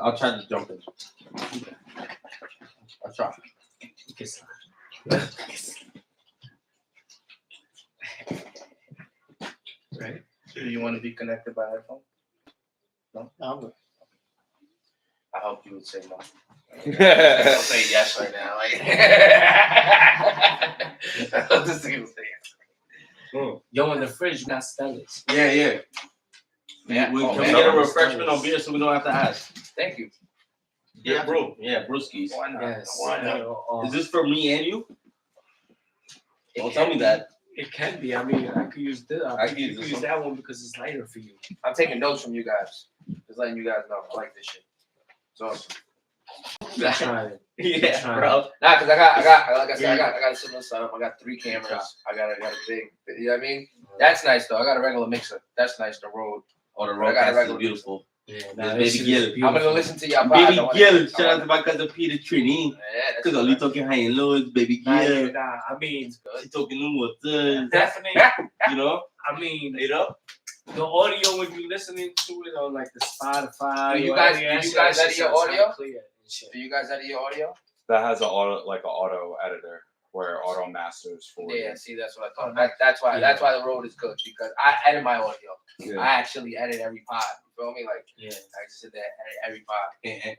I'll try to jump in. I'll try. Right? Do you want to be connected by iPhone? No? No. I hope you would say no. Yeah. I'll say yes right now. I hope this thing will say yes. Yo, in the fridge, you got Stellas. Yeah. Yeah. We Oh, can man. get a refreshment on beer so we don't have to ask. Thank you. Yeah, bro. Yeah, brewskis. Why not? Yes. Why not? Is this for me and you? Don't tell me that. It can be. I mean, I could use this. I could You use could this use one. that one because it's lighter for you. I'm taking notes from you guys. Just letting you guys know I like this shit. It's awesome. Try it. Yeah, Try bro. Nah, cause I got, like I said, I got a similar setup. I got 3 cameras. I got a big, you know what I mean? That's nice though. I got a regular mixer. That's nice. The Rode. Oh, the I got a roadcast is regular beautiful. Yeah, Yes, nah, baby this shit is Gil. beautiful. I'm gonna listen to y'all. Baby pod. Gil, shout out to my cousin Peter Trini. Yeah, that's Cause Ali talking high and low, baby Gil. Nah, I mean, She talking them with us. definitely. You know? I mean, You know? the audio when you listening to it on like the Spotify. Do you or guys- any do of you that guys shit, edit your sounds kinda audio? clear and shit. Do you guys edit your audio? That has an auto editor where auto masters for Yeah, you. see, that's what I thought. That's why the Rode is good because I edit my audio. Yeah. I actually edit every pod. You feel me? Like Yeah. I just sit there and edit every pod. And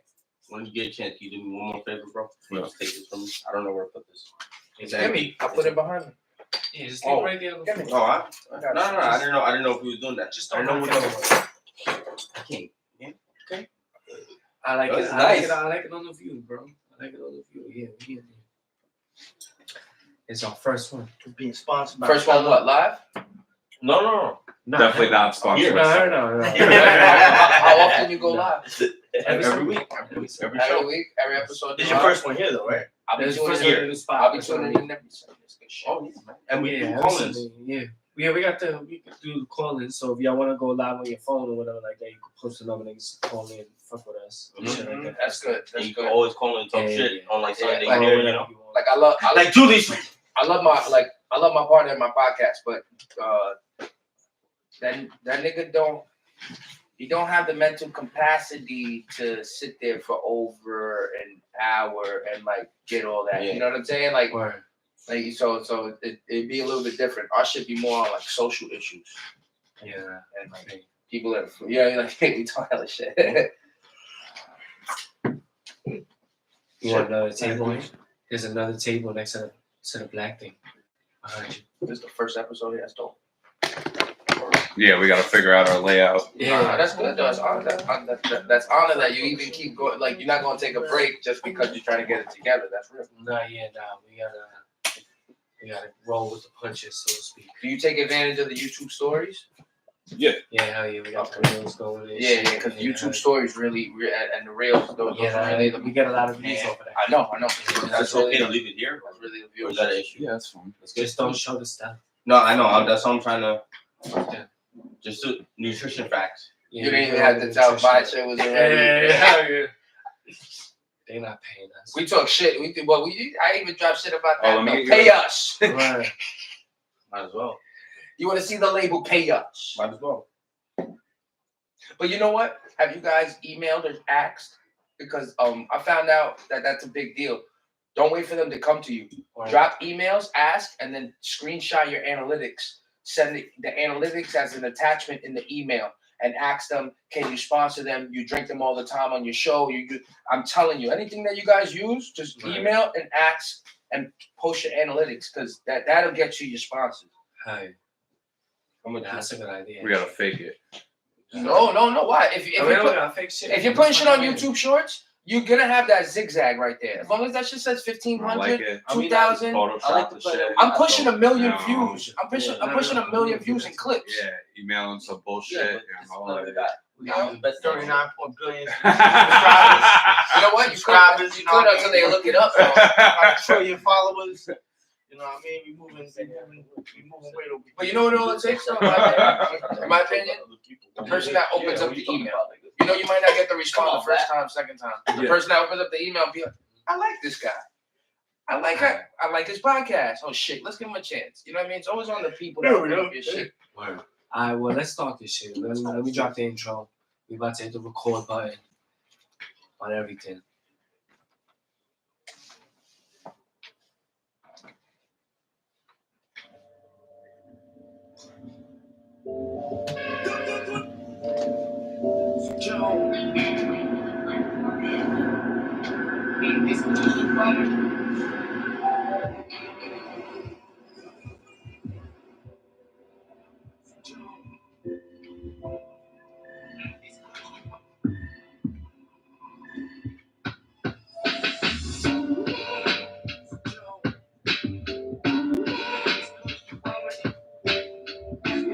when you get a chance, can you do me one more favor, bro? Yeah. Just take this from me. I don't know where to put this. Give me. I put it behind me. Yeah, just leave it right there on the Give me. floor. Oh, no. I didn't know if he was doing that. Just I don't know knock what it I can't. I like That's it. nice. I like it on the view, bro. I like it on the view. Yeah. It's our first one. Being sponsored by First one, what? Live? No. No, Definitely not sponsored. No. How often you go No. live? Every week. Every Every show. week, every episode. This is your first one here, though, right? I'll be There's tuning first in. one in the spot. I'll be That's what I tuning mean. in every Sunday. It's good shit. Oh, yeah, man. And we Yeah, do every call-ins. Sunday, yeah. We can do the call-in. So if y'all want to go live on your phone or whatever like that, you can post the number and just call in, fuck with us. and shit like that. That's good. And That's you can good. always call and talk Yeah, shit yeah. on like Yeah, Sunday like, here, you know? Like I love Julie's. I love my partner in my podcast, but that nigga don't have the mental capacity to sit there for over an hour and like get all that. Yeah. You know what I'm saying? Like Word. so it'd be a little bit different. Our should be more on like social issues Yeah. and like people that like we talk hella shit. You want another table? There's another table next to the black thing. Behind you. This is the first episode. Yeah, that's dope. Yeah, we got to figure out our layout. Nah, that's good though. That's honor. That's honor that you even keep going. Like you're not gonna take a break just because you're trying to get it together. That's real. Nah. We gotta roll with the punches, so to speak. Do you take advantage of the YouTube stories? Yeah, hell yeah, we got the reels going. and Yeah, shit. because YouTube stories really and the reels. Those Yeah, really we get a lot of views Yeah. off of that. I know. That's okay to leave it here? That's really the Or is views. that an issue? Yeah, that's fine. That's good. Just don't show the stuff. No, I know. That's what I'm trying to. Just nutrition facts. You didn't even have to tell my shit was already. Yeah. They not paying us. We talk shit. I even dropped shit about Oh, that. let me No, get pay your- us. Right. Might as well. You want to see the label? Pay us. Might as well. But you know what? Have you guys emailed or asked? Because I found out that that's a big deal. Don't wait for them to come to you. Drop emails, ask, and then screenshot your analytics. Send the analytics as an attachment in the email and ask them, can you sponsor them? You drink them all the time on your show. I'm telling you, anything that you guys use, just email and ask and post your analytics because that'll get you your sponsors. Hi. That's a good idea. We got to fake it. No. Why? If you're putting shit on YouTube Shorts, you're gonna have that zigzag right there. As long as that shit says 1,500, I like it. 2,000. Photoshop the shit. I'm pushing a million No. views. I'm pushing a million views in clips. Yeah, emailing some bullshit. Yeah, and all Look that. at that. We got 39 billion You know what? You subscribers. could until they look it up. Though. About a trillion followers. You know what I mean? We moving weight over. But you know what all it takes, though, in my opinion? The person that opens up the email. You know, you might not get the response the first time, second time. The person that opens up the email be like, I like this guy. I like his podcast. Oh, shit. Let's give him a chance. You know what I mean? It's always on the people that open up your shit. All right, well, let's start this shit. Let me drop the intro. We about to hit the record button. on everything.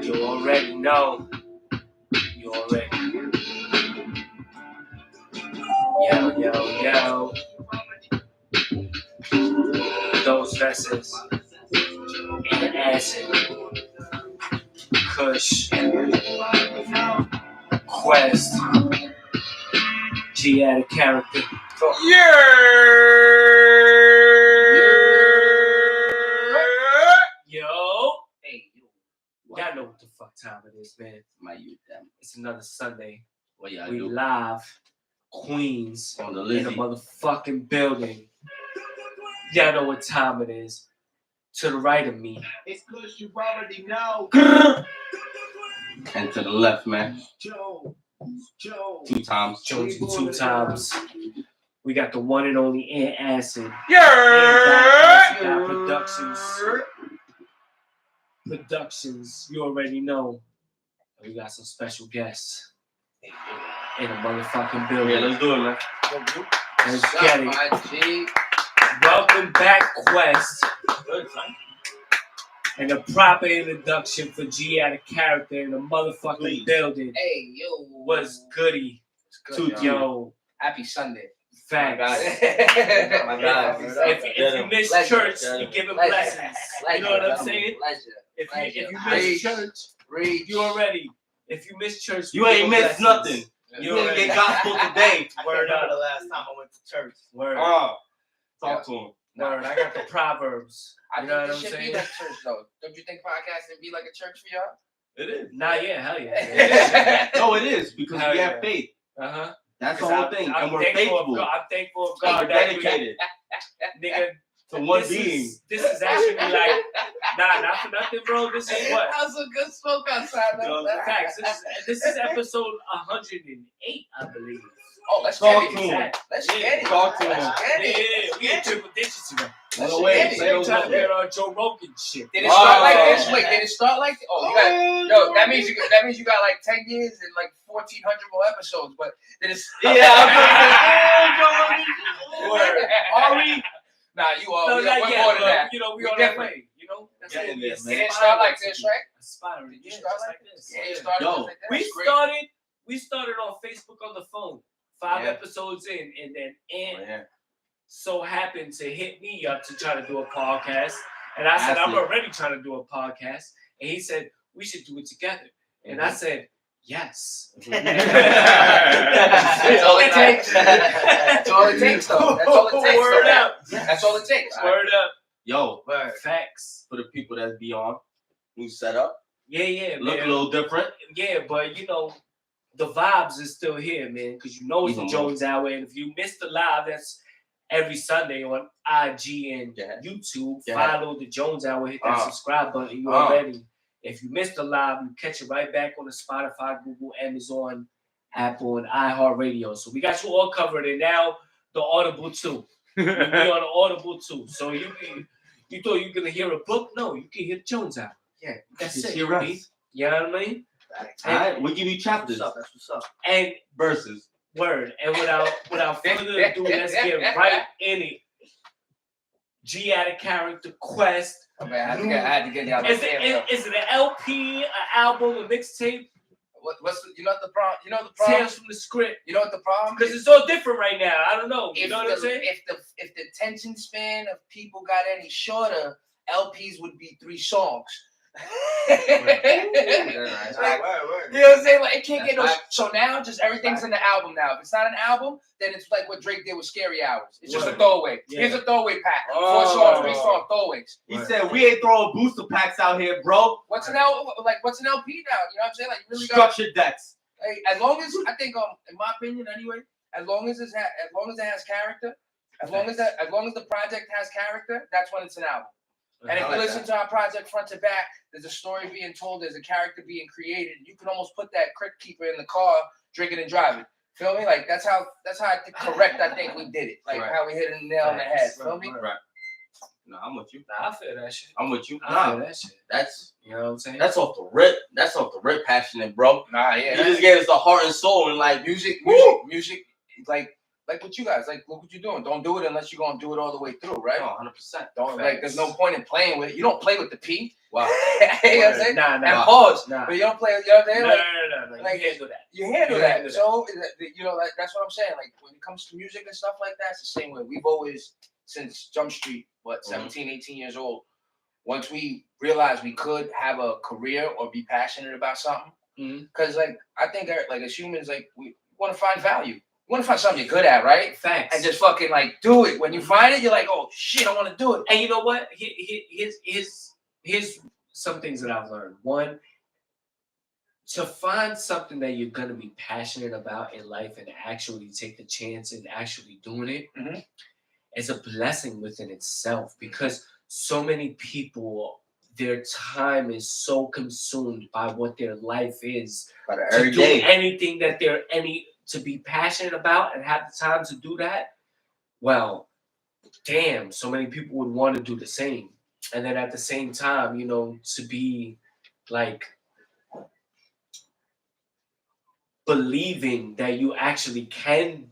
You already know. You already. Yo. Those verses. And acid. Kush. Quest. G added character. Yo. Hey, you. Y'all know what the fuck time it is, man. My youth, them. It's another Sunday. What y'all We do? live. Queens. On the In a Lizzie. motherfucking building. Y'all know what time it is. To the right of me. It's cause you already know. And to the left, man. Joe. 2 times. Jonesy 2 times. We got the one and only Acid. Productions. You already know. And we got some special guests in a motherfucking building. Yeah, let's do it, man. Let's get it. My G. Welcome back, Quest. And a proper introduction for G out of character in the motherfucking building. Hey, yo. What's goody? It's good, Yo, Happy Sunday. facts. My God. If you miss Pleasure. church, we give it blessings. You know what I'm saying? Pleasure. If you miss Reach. church, Reach. you already. If you miss church, we You give ain't it missed blessings. nothing. You didn't get gospel today. I Word can't remember up. the last time I went to church. Word. Talk to him. Word. I got the Proverbs. I You think know what this I'm should saying? be like church, though. Don't you think podcasting be like a church for y'all? It is. Nah, yeah, hell yeah. No, it is because Hell we have yeah. faith. Uh-huh. That's the whole thing, and we're thankful faithful. of God. I'm thankful of And God. we're that we- dedicated Nigga, to one this being. This is actually like, nah, not for nothing, bro. This is what? That was a good smoke outside, though. Facts. This is episode 108, I believe. Oh, let's Talk get to it. him. Let's get it. Talk to him. Let's Yeah, get it. we in triple digits, man. No way. get it. Say I'm those trying to numbers. get on Joe Rogan shit. Did it start like Oh. this? Wait, did it start like this? Oh, you got no. That means you got like 10 years and like 1,400 more episodes. But did it? Word. Are we? Nah, you are. No, We're not more yet, than but, that. you know, we We on our different. way. You know, that's Getting what there, we man. It didn't start like this, right? Aspiring. You Yeah, start just like like this. Yeah, Yeah. it started Yo, just like that. We That's great. started on Facebook on the phone. 5 Yeah. episodes in, and then Yeah. so happened to hit me up to try to do a podcast. And I said, That's I'm it. already trying to do a podcast. And he said, we should do it together. And I said, yes. That's all it takes. That's all it takes, though. That's all it takes. Word though. up. That's all it takes. Word up. Yo, Facts. for the people that's beyond, new setup, Yeah, look man. a little different. Yeah, but you know, the vibes is still here, man, because you know it's the Mhm. Jones Hour. And if you missed the live, that's every Sunday on IG and Yeah. YouTube. Yeah. Follow the Jones Hour, hit that Uh. subscribe button. You Uh. already. If you missed the live, you catch it right back on the Spotify, Google, Amazon, Apple, and iHeartRadio. So we got you all covered, and now the Audible too. We on the Audible too. So you thought you were gonna hear a book? No, you can hear Jones Hour. Yeah, that's Just it. hear B. us. You know what I mean? All right, we give you chapters, That's what's up. And verses. word. And without further ado, let's get right in it. G out of character Quest. Oh, man, I had to get y'all. Is it an LP, an album, a mixtape? What's the, you know what the problem? You know what the problem? Tales from the script. You know what the problem? Because it's all different right now. I don't know. You If know what I'm saying? if the attention span of people got any shorter, LPs would be 3 songs. Word. You know what I'm saying? Like it can't get no. So now, just everything's in the album now. If it's not an album, then it's like what Drake did with Scary Hours. It's just a Word. throwaway. Yeah. Here's a throwaway pack. 4 Oh. songs, 3 songs, throwaways. He said we ain't throwing booster packs out here, bro. What's an LP? Like what's an LP now? You know what I'm saying? Like you really got. Structured decks. Like, as long as I think, in my opinion, anyway, as long as it has character, as long as the project has character, that's when it's an album. And if I you like listen to our project front to back, there's a story being told, there's a character being created. You can almost put that crypt keeper in the car, drinking and driving. Feel me? Like that's how correct I think we did it. Like Right. how we hit the nail on the head. Feel me? Right. No, I'm with you. Nah, I feel that shit. I'm with you. I feel that shit. That's You know what I'm saying? that's off the rip. That's off the rip, passionate, bro. Nah, You yeah. just gave us the heart and soul and like Music, like what you guys like. Look what you're doing. Don't do it unless you're gonna do it all the way through, right? 100%. Don't like. There's no point in playing with it. You don't play with the P. Wow. You know what I'm saying? Nah, And nah. pause. Nah. But you don't play. You know what I'm saying? No, Like, no. like- You handle that. you handle You that. handle that. So you know, like that's what I'm saying. Like when it comes to music and stuff like that, it's the same way. We've always, since Jump Street, 17, 18 years old. Once we realized we could have a career or be passionate about something, because like I think like as humans, like we want to find value. You want to find something you're good at, right? Facts. And just fucking like do it. When you find it, you're like, oh shit, I want to do it. And you know what? Here's some things that I've learned. One, to find something that you're gonna be passionate about in life and actually take the chance and actually doing it is a blessing within itself, because so many people, their time is so consumed by what their life is Every to day. do anything that they're to be passionate about and have the time to do that. Well, damn, so many people would want to do the same. And then at the same time, you know, to be like believing that you actually can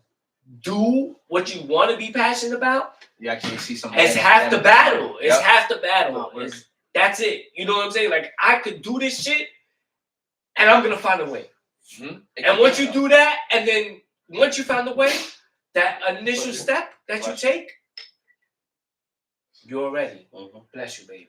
do what you want to be passionate about, You actually see something. it's half the battle. It's half the battle. No, That's it. You know what I'm saying? Like I could do this shit and I'm gonna find a way. And once you do that, and then once you found the way, that initial step that you take, you're ready. Bless you, baby.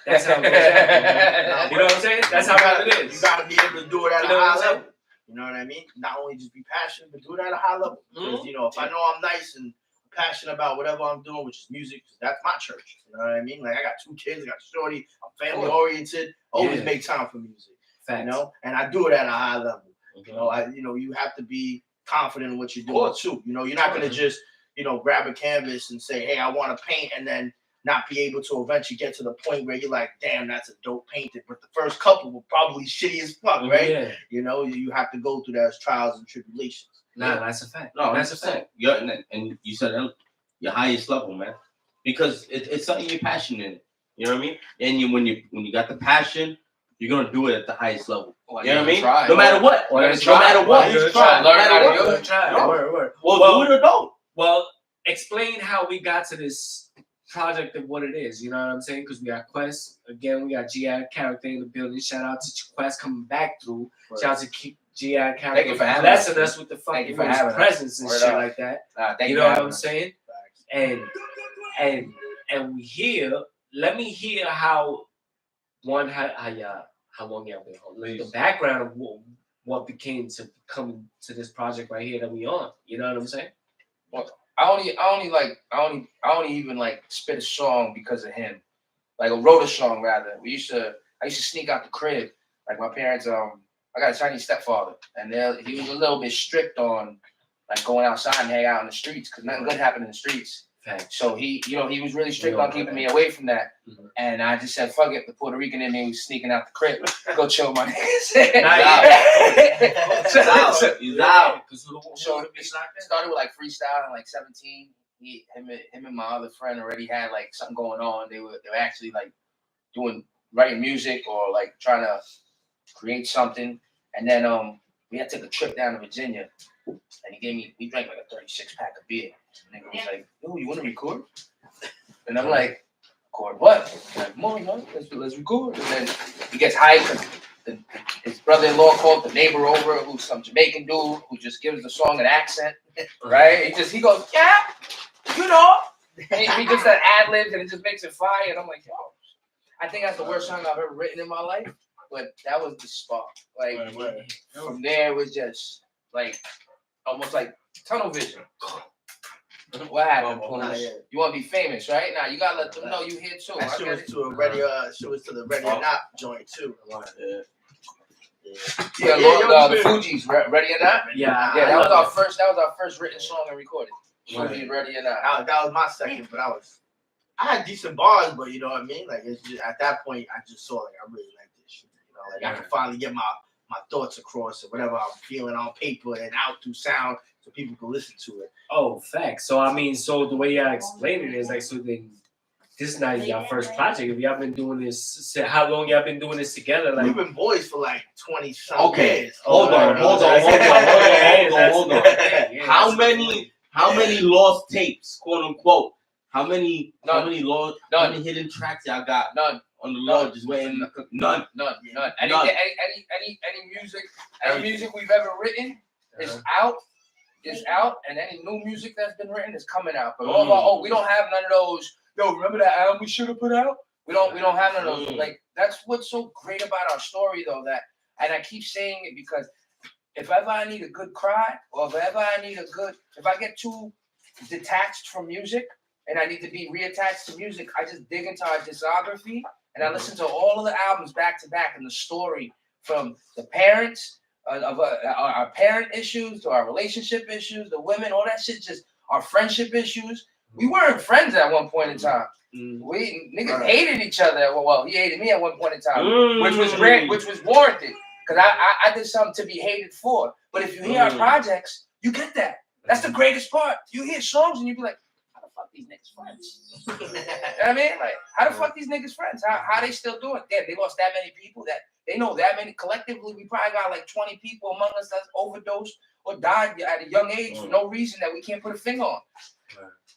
That's how it goes down. You know what I'm saying? That's how it is. You gotta be able to do it at You a know what I'm high saying? level. You know what I mean? Not only just be passionate, but do it at a high level. Because you know, if I know I'm nice and passionate about whatever I'm doing, which is music, that's my church. You know what I mean? Like I got 2 kids, I got shorty, I'm family oriented, always make time for music. Facts. You know, and I do it at a high level. You know, you have to be confident in what you're doing too. You know, you're not gonna just, you know, grab a canvas and say, hey, I want to paint, and then not be able to eventually get to the point where you're like, damn, that's a dope painting. But the first couple were probably shitty as fuck, right? Yeah. You know, you have to go through those trials and tribulations. Nah, that's a fact. No, That's a fact. And you said your highest level, man, because it's something you're passionate in. You know what I mean? And when you got the passion, you're gonna do it at the highest level. Well, you know what I mean? try. No matter what. Well, No let's try. matter what. Well, Just try. Learn No matter how to what. do it. Try. No. Word. Well, do it or don't. Well, explain how we got to this project and what it is. You know what I'm saying? Because we got Quest. Again, we got G.I. Character in the building. Shout out to Quest coming back through. Right. Shout out to G.I. Character Thank you for having blessing us. us with the Thank you fucking for having us. presence and Word shit up. like that. Thank You for know what having I'm us. saying? And we hear. Let me hear how long y'all been on. Like, the background of what became to come to this project right here that we on. You know what I'm saying? I only even like spit a song because of him. Like wrote a song rather. I used to sneak out the crib. Like my parents, I got a Chinese stepfather, and he was a little bit strict on like going outside and hang out in the streets because nothing good happened in the streets. Facts. So he was really strict on keeping me away from that. And I just said, fuck it. The Puerto Rican in me was sneaking out the crib. Go chill with my niggas. He's out. So it started with like freestyle and like 17. Him and my other friend already had like something going on. They were actually like writing music or like trying to create something. And then we had to take a trip down to Virginia, and we drank like a 36-pack of beer. And nigga was like, "Yo, you want to record?" And I'm like, "Record what?" He's like, "Come on, man, let's record." And then he gets hyped. His brother-in-law called the neighbor over, who's some Jamaican dude who just gives the song an accent, right? He goes, "Yeah, you know." And he just that ad libs, and it just makes it fire. And I'm like, "Yo, I think that's the worst song I've ever written in my life." But that was the spark. Like from there, it was just like almost like tunnel vision. What happened? You want to be famous, right? Now you gotta let them know you here too. That shit was to a ready, shit was to the ready or not joint too. Yeah, the Fugees, Ready or Not. Yeah, Yeah, I that was love our first. That was our first written song and recorded. Fugees, Ready or Not. That was my second, but I had decent bars, but you know what I mean. Like it's just, at that point, I just saw like I really like this shit. You know, like I could finally get my thoughts across or whatever I'm feeling on paper and out through sound, so people can listen to it. Oh, facts. So I mean, so the way I explain it is like, so then this is not your first project. If y'all been doing this, how long y'all been doing this together? Like we've been boys for like 20 some Okay, years. hold on. How many lost tapes, quote unquote? How many hidden tracks y'all got? None. On the Lord, just waiting. None. Any music we've ever written is out. Is out, and any new music that's been written is coming out. But all of our, we don't have none of those. Yo, remember that album we should have put out? We don't have none of those. Like that's what's so great about our story, though. That, and I keep saying it because if ever I need a good cry, or if I get too detached from music and I need to be reattached to music, I just dig into our discography and I listen to all of the albums back to back and the story from the parents. Of our parent issues to our relationship issues, the women, all that shit, just our friendship issues. We weren't friends at one point in time. We niggas hated each other. Well, he hated me at one point in time, which was warranted because I did something to be hated for. But if you hear our projects, you get that. That's the greatest part. You hear songs and you be like, how the fuck these niggas friends? You know what I mean? Like, how the fuck these niggas friends? How they still doing? Damn, they lost that many people that. They know that many collectively. We probably got like 20 people among us that's overdosed or died at a young age for no reason that we can't put a finger on.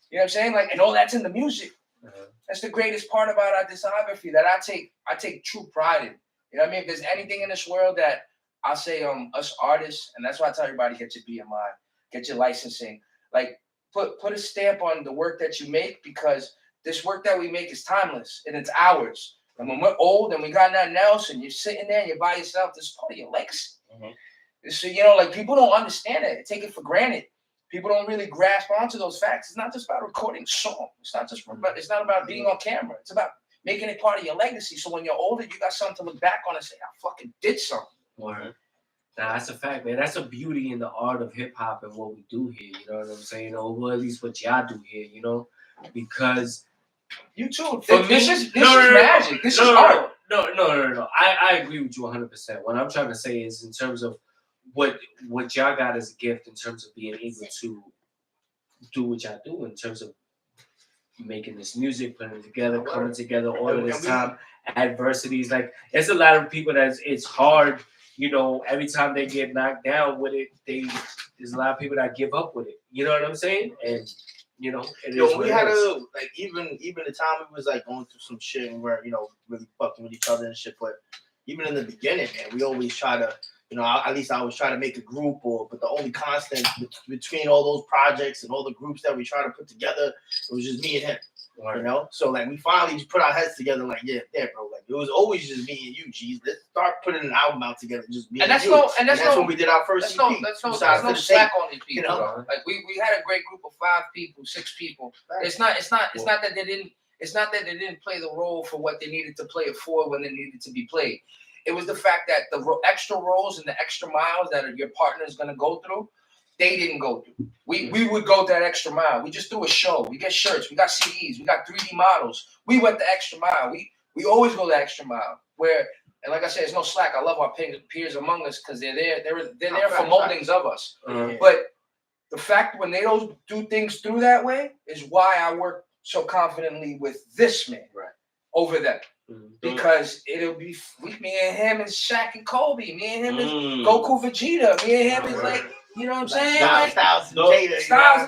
You know what I'm saying? Like, and all that's in the music. That's the greatest part about our discography that I take true pride in. You know what I mean? If there's anything in this world that I say, us artists, and that's why I tell everybody, get your BMI, get your licensing, like put a stamp on the work that you make because this work that we make is timeless and it's ours. And when we're old and we got nothing else and you're sitting there and you're by yourself, this is part of your legacy. So, you know, like people don't understand it. They take it for granted. People don't really grasp onto those facts. It's not just about recording a song. It's not about being on camera. It's about making it part of your legacy. So when you're older, you got something to look back on and say, I fucking did something. Nah, that's a fact, man. That's a beauty in the art of hip hop and what we do here. You know what I'm saying? Or well, at least what y'all do here, you know? Because you too. This is magic. This is art. No. I agree with you 100%. What I'm trying to say is in terms of what y'all got as a gift in terms of being able to do what y'all do in terms of making this music, putting it together, coming together all of this time, adversities. Like there's a lot of people it's hard, you know, every time they get knocked down with it, there's a lot of people that give up with it. You know what I'm saying? And you know, we had even the time we was like going through some shit and we're, you know, really fucking with each other and shit. But even in the beginning, man, we always try to, you know, at least I was trying to make a group but the only constant between all those projects and all the groups that we try to put together, it was just me and him. Right. You know, so like we finally just put our heads together, like bro, like it was always just me and you, G's. Let's start putting an album out together, just me and you. And that's when we did our first EP. There's no slack on these people. You know? Like we had a great group of 5 people, 6 people. It's not that they didn't play the role for what they needed to play it for when they needed to be played. It was the fact that the extra roles and the extra miles that your partner is gonna go through, they didn't go through. We would go that extra mile. We just do a show. We get shirts. We got CDs. We got 3D models. We went the extra mile. We always go the extra mile. Where, and like I said, there's no slack. I love our peers among us because they're there. They're there for moldings of us. But the fact when they don't do things through that way is why I work so confidently with this man over them. Because it'll be me and him and Shaq and Kobe. Me and him is Goku Vegeta. Me and him is like, you know what I'm saying? Styles and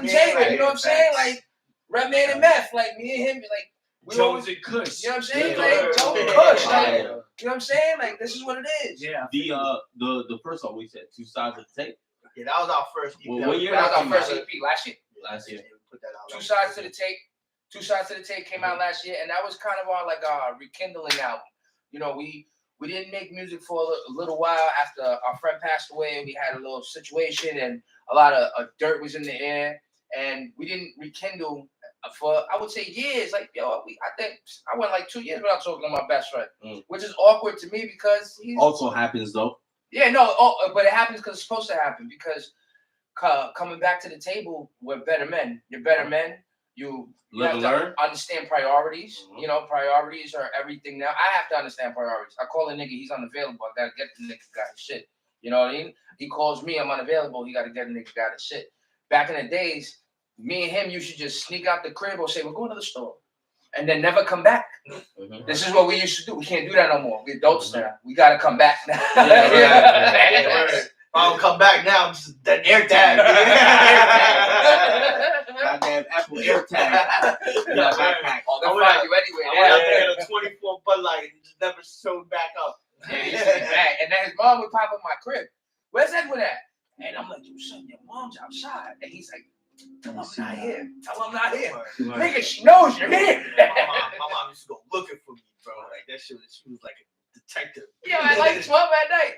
Jada. You know what I'm saying? Like Redman and Meth. Like me and him, like Jones and Kush. You know what I'm saying? Like Jones and Kush. Like, you know what I'm saying? Like this is what it is. Yeah. The first song we said, 2 sides of the tape. Yeah, that was our first EP. That was our first EP last year. Put that out. 2 sides to the tape. 2 sides to the tape came out last year, and that was kind of our rekindling album. You know, we didn't make music for a little while after our friend passed away. We had a little situation, and a lot of dirt was in the air, and we didn't rekindle for I would say years. Like I think I went like 2 years without talking to my best friend, which is awkward to me because also happens though. Yeah, no. Oh, but it happens because it's supposed to happen. Because coming back to the table, we're better men. You're better men. You Live have and to learn. understand priorities. Mhm. You know, priorities are everything now. I have to understand priorities. I call a nigga, he's unavailable. I gotta get the nigga guy his shit. You know what I mean? He calls me, I'm unavailable. He gotta get the nigga guy his shit. Back in the days, me and him used to just sneak out the crib or say, we're going to the store. And then never come back. Mhm. This is what we used to do. We can't do that no more. We adults now. We gotta come back now. Yeah, right. If I don't come back now, I'm just dead air tag. Goddamn Apple air tag. Yeah, backpack. Oh, they'll I went find out- you anyway. I went out there at a 24 Bud Light and just never showed back up. Yeah, he used to be mad. And then his mom would pop up my crib. Where's Edwin at? And I'm like, you son, your mom's outside. And he's like, tell him I'm not here. Tell him I'm not here. Nigga, she knows you're here. My mom used to go looking for me, bro. Like that shit. She was like a detective. Yo, at like 12 at night.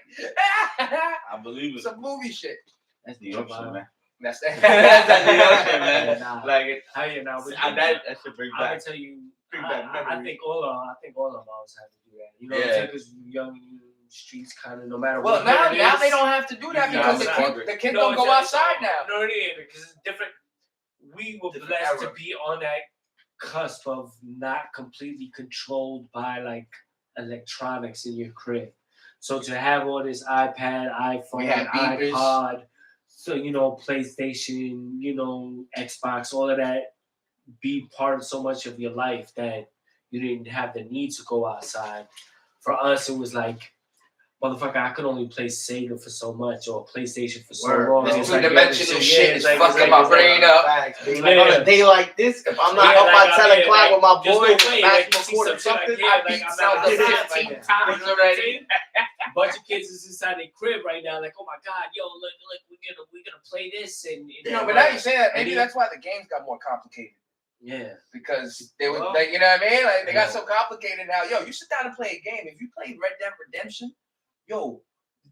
I believe it. Some movie shit. That's the option, man. That's that. That's the option, Yeah, man. nah. Like it. How you know? That should bring I'm gonna back. tell you. Bring back I memories. think all of us have to do that. You know, Yeah. because young streets kind of no matter Well, what. now it is, they don't have to do that you because outside. the kids No, don't it's go not- outside now. No, it is because it's different. We were Different blessed era. to be on that cusp of not completely controlled by like electronics in your crib. So to have all this iPad, We iPhone, had beepers. iPod, so PlayStation, Xbox, all of that be part of so much of your life that you didn't have the need to go outside. For us, it was like, motherfucker, I could only play Sega for so much or PlayStation for so Word. long. This It's like, two-dimensional yeah, shit it's is like- fucking it's my like- brain up. Facts, baby. Yeah. Like on a day like this, if I'm not Yeah, up like, by 10 o'clock with my there's no boys, way, basketball you see court or some shit something, like, I yeah, beat I'm Zelda not outside 15 right now. times You know what I'm already. saying? A bunch of kids is inside their crib right now, like, oh my god, yo, look, we're gonna play this and No, but now you say that, And maybe he- that's why the games got more complicated. yeah. Because they would, Well, like, you know what I mean? Like, they got yeah. so complicated now. Yo, you sit down and play a game. If you play Red Dead Redemption, yo,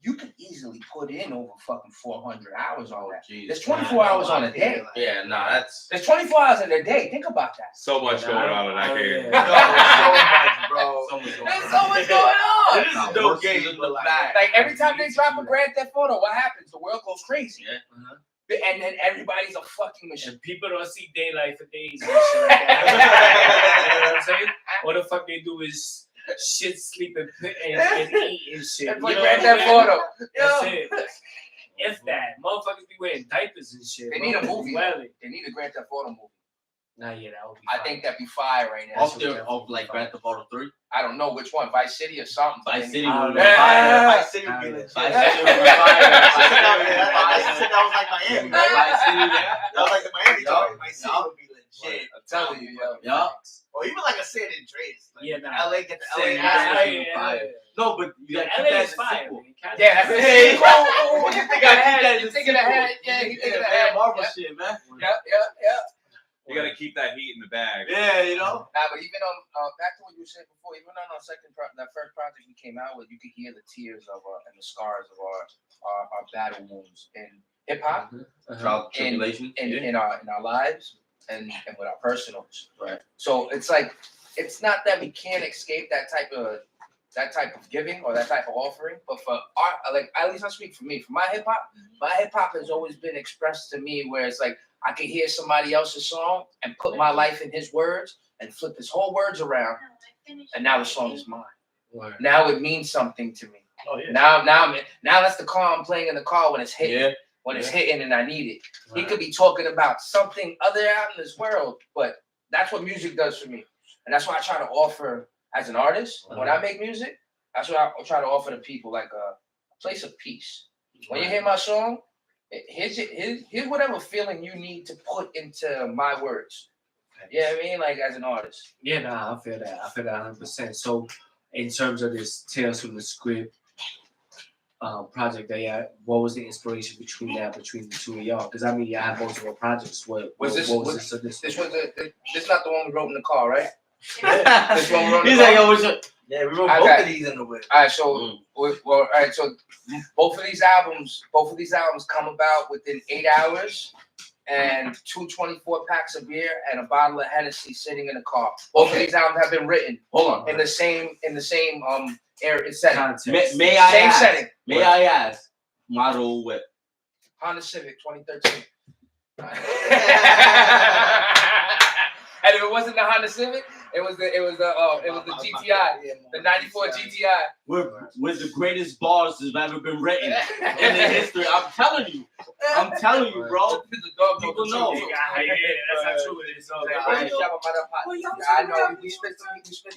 you could easily put in over fucking 400 hours on that. Jeez. There's 24 hours on a day. Yeah, nah, that's. There's 24 hours in a day. Think about that. So much Yeah, going I don't- on in I that don't- game. yeah. bro. So much going There's on. so much going on. This is a dope game, but Like, every time they drop a Grand Theft Auto, what happens? The world goes crazy. Yeah. And then everybody's a fucking machine. And people don't see daylight for days and shit like that. You know what I'm saying? What the fuck they do is shit, sleep, and eat and shit. And You play know Grand what I'm Theft saying? Auto. That's Yo. it. If that. Motherfuckers be wearing diapers and shit. They need a Motherfuckers movie. wilding. They need a Grand Theft Auto movie. Nah, yeah, that would be I fine. think that'd be fire right now. Off there, off like Grand Theft Auto 3. I don't know which one, Vice City or something. Vice City I would don't be know. fire. Vice City would be legit. Vice Yeah. City would be fire. Vice City, that was like Miami. Vice City, yeah. That was like the Miami Yup. talk. Vice City Yup. would be legit. I'm telling you, yo. Yeah. Or even like a San Andreas. Like Yeah, nah. LA, get the San LA Andreas. aspect. No, but you Yeah, gotta LA keep that is in fire, sequel. man. Cali- Yeah, that's Hey, it. Oh, you think gotta keep ahead? that in You the thinking sequel. ahead? Yeah, you thinking Yeah, ahead? Marvel Yeah, shit, man. yeah. You gotta keep that heat in the bag. Yeah, you know. Nah, but even on back to what you were saying before, even on our that first project we came out with, you could hear the tears of and the scars of our battle wounds in hip hop, Trial tribulation. in our lives, and with our personals. Right. So it's like it's not that we can't escape that type of giving or that type of offering, but for art, like at least I speak for me, for my hip hop has always been expressed to me where it's like I can hear somebody else's song and put my life in his words and flip his whole words around, and now the song is mine. Word. Now it means something to me. Oh yeah. Now that's the car I'm playing in the car when it's hitting. Yeah. When it's hitting and I need it. He Right. could be talking about something other out in this world, but that's what music does for me. And that's what I try to offer as an artist. When I make music, that's what I try to offer to people, like a place of peace. When you hear my song, here's whatever feeling you need to put into my words. You know what I mean? Like as an artist. Yeah, nah, I feel that. 100%. So, in terms of this Tales from the Script project that what was the inspiration between the two of y'all? Because I mean, y'all have multiple projects. What was this? This was this not the one we wrote in the car, right? This one we wrote in He's the like, car? yo, what's up? Yeah, we wrote I both got- of these in the whip. All right, so all right, so both of these albums come about within 8 hours, and 2 24-packs of beer and a bottle of Hennessy sitting in the car. Both of these albums have been written Hold on. in the same setting. Context. May I Same ask? setting. May I ask? Model whip. Honda Civic 2013. And if it wasn't the Honda Civic, it was the GTI, the '94 GTI. With the greatest bars that's ever been written in the history. I'm telling you, bro. People know. That's not true. It is. I know we spent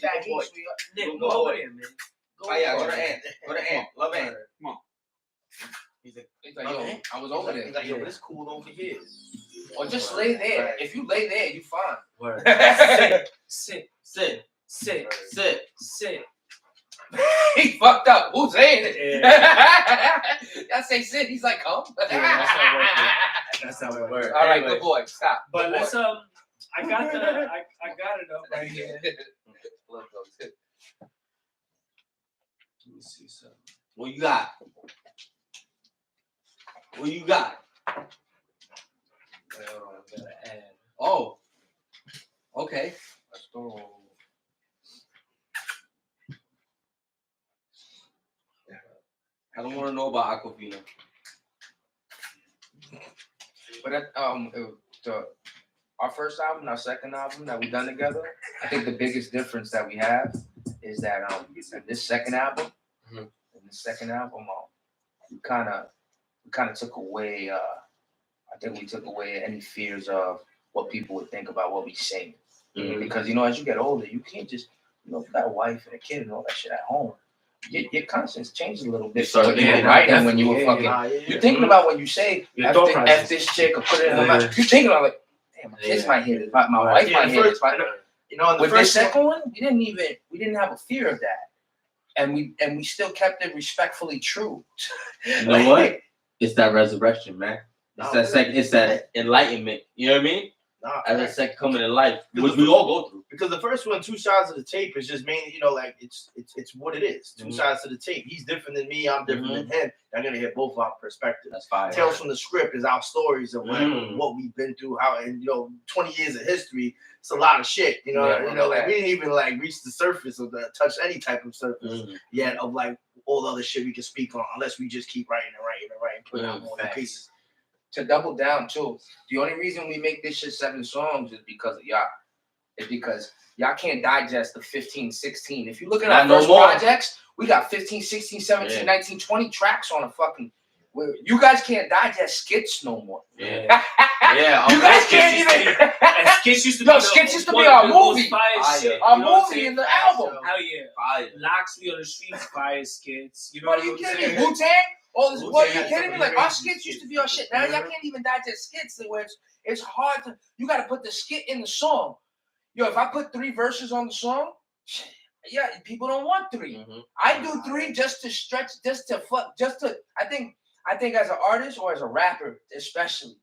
that heat. Nick, go over there, man. Oh yeah, go to Ant. Love Ant. Come on. He's like, yo, I was over there. He's like, yo, it's cool over here. Or just lay there. If you lay there, you fine. Word. Sit. He fucked up. Who's saying it? I say sit. He's like, come. That's how it works. All right, good boy. Stop. But Good let's boy. I got it up right here. Let me see something. What you got? What you got? Wait, hold on, I'm gonna add. Oh. Okay. Let's go. I don't want to know about Aquafina. But our first album, and our second album that we done together, I think the biggest difference that we have is that in this second album, we kind of took away. I think we took away any fears of what people would think about what we sing, because as you get older, you can't just if you got a wife and a kid and all that shit at home. Your conscience changes a little bit. So what you were writing when you were fucking. You're thinking about when you say F this chick or put it in her mouth. You're thinking about like, damn, my kids might hear this, my wife might hear this. With this second one, we didn't have a fear of that, and we still kept it respectfully true. You know what? It's that resurrection, man. It's that enlightenment. You know what I mean? As a second coming in life, which we all go through. Because the first one, two sides of the tape, is just mainly, like it's what it is. Two sides of the tape. He's different than me. I'm different than him. I'm gonna hear both our perspectives. That's fine. Tales from the script is our stories of what we've been through. How 20 years of history. It's a lot of shit. We didn't even reach the surface of touch any type of surface yet of all the other shit we can speak on, unless we just keep writing, putting out more pieces. To double down too, the only reason we make this shit 7 songs is because of y'all. It's because y'all can't digest the 15, 16. If you look at our first projects, we got 15, 16, 17, 19, 20 tracks on a fucking. You guys can't digest skits no more. Yeah. You guys can't even. Skits used to be our movie. Our movie in the album. Hell yeah. Fire. Locks Me on the Streets, fire skits. You know what are you kidding me? Wu-Tang? All this, what are you kidding me? Our skits used to be our shit. Now y'all can't even digest skits. Where it's hard to. You got to put the skit in the song. Yo, if I put 3 verses on the song, yeah, people don't want 3. I do 3 just to stretch, I think as an artist or as a rapper, especially,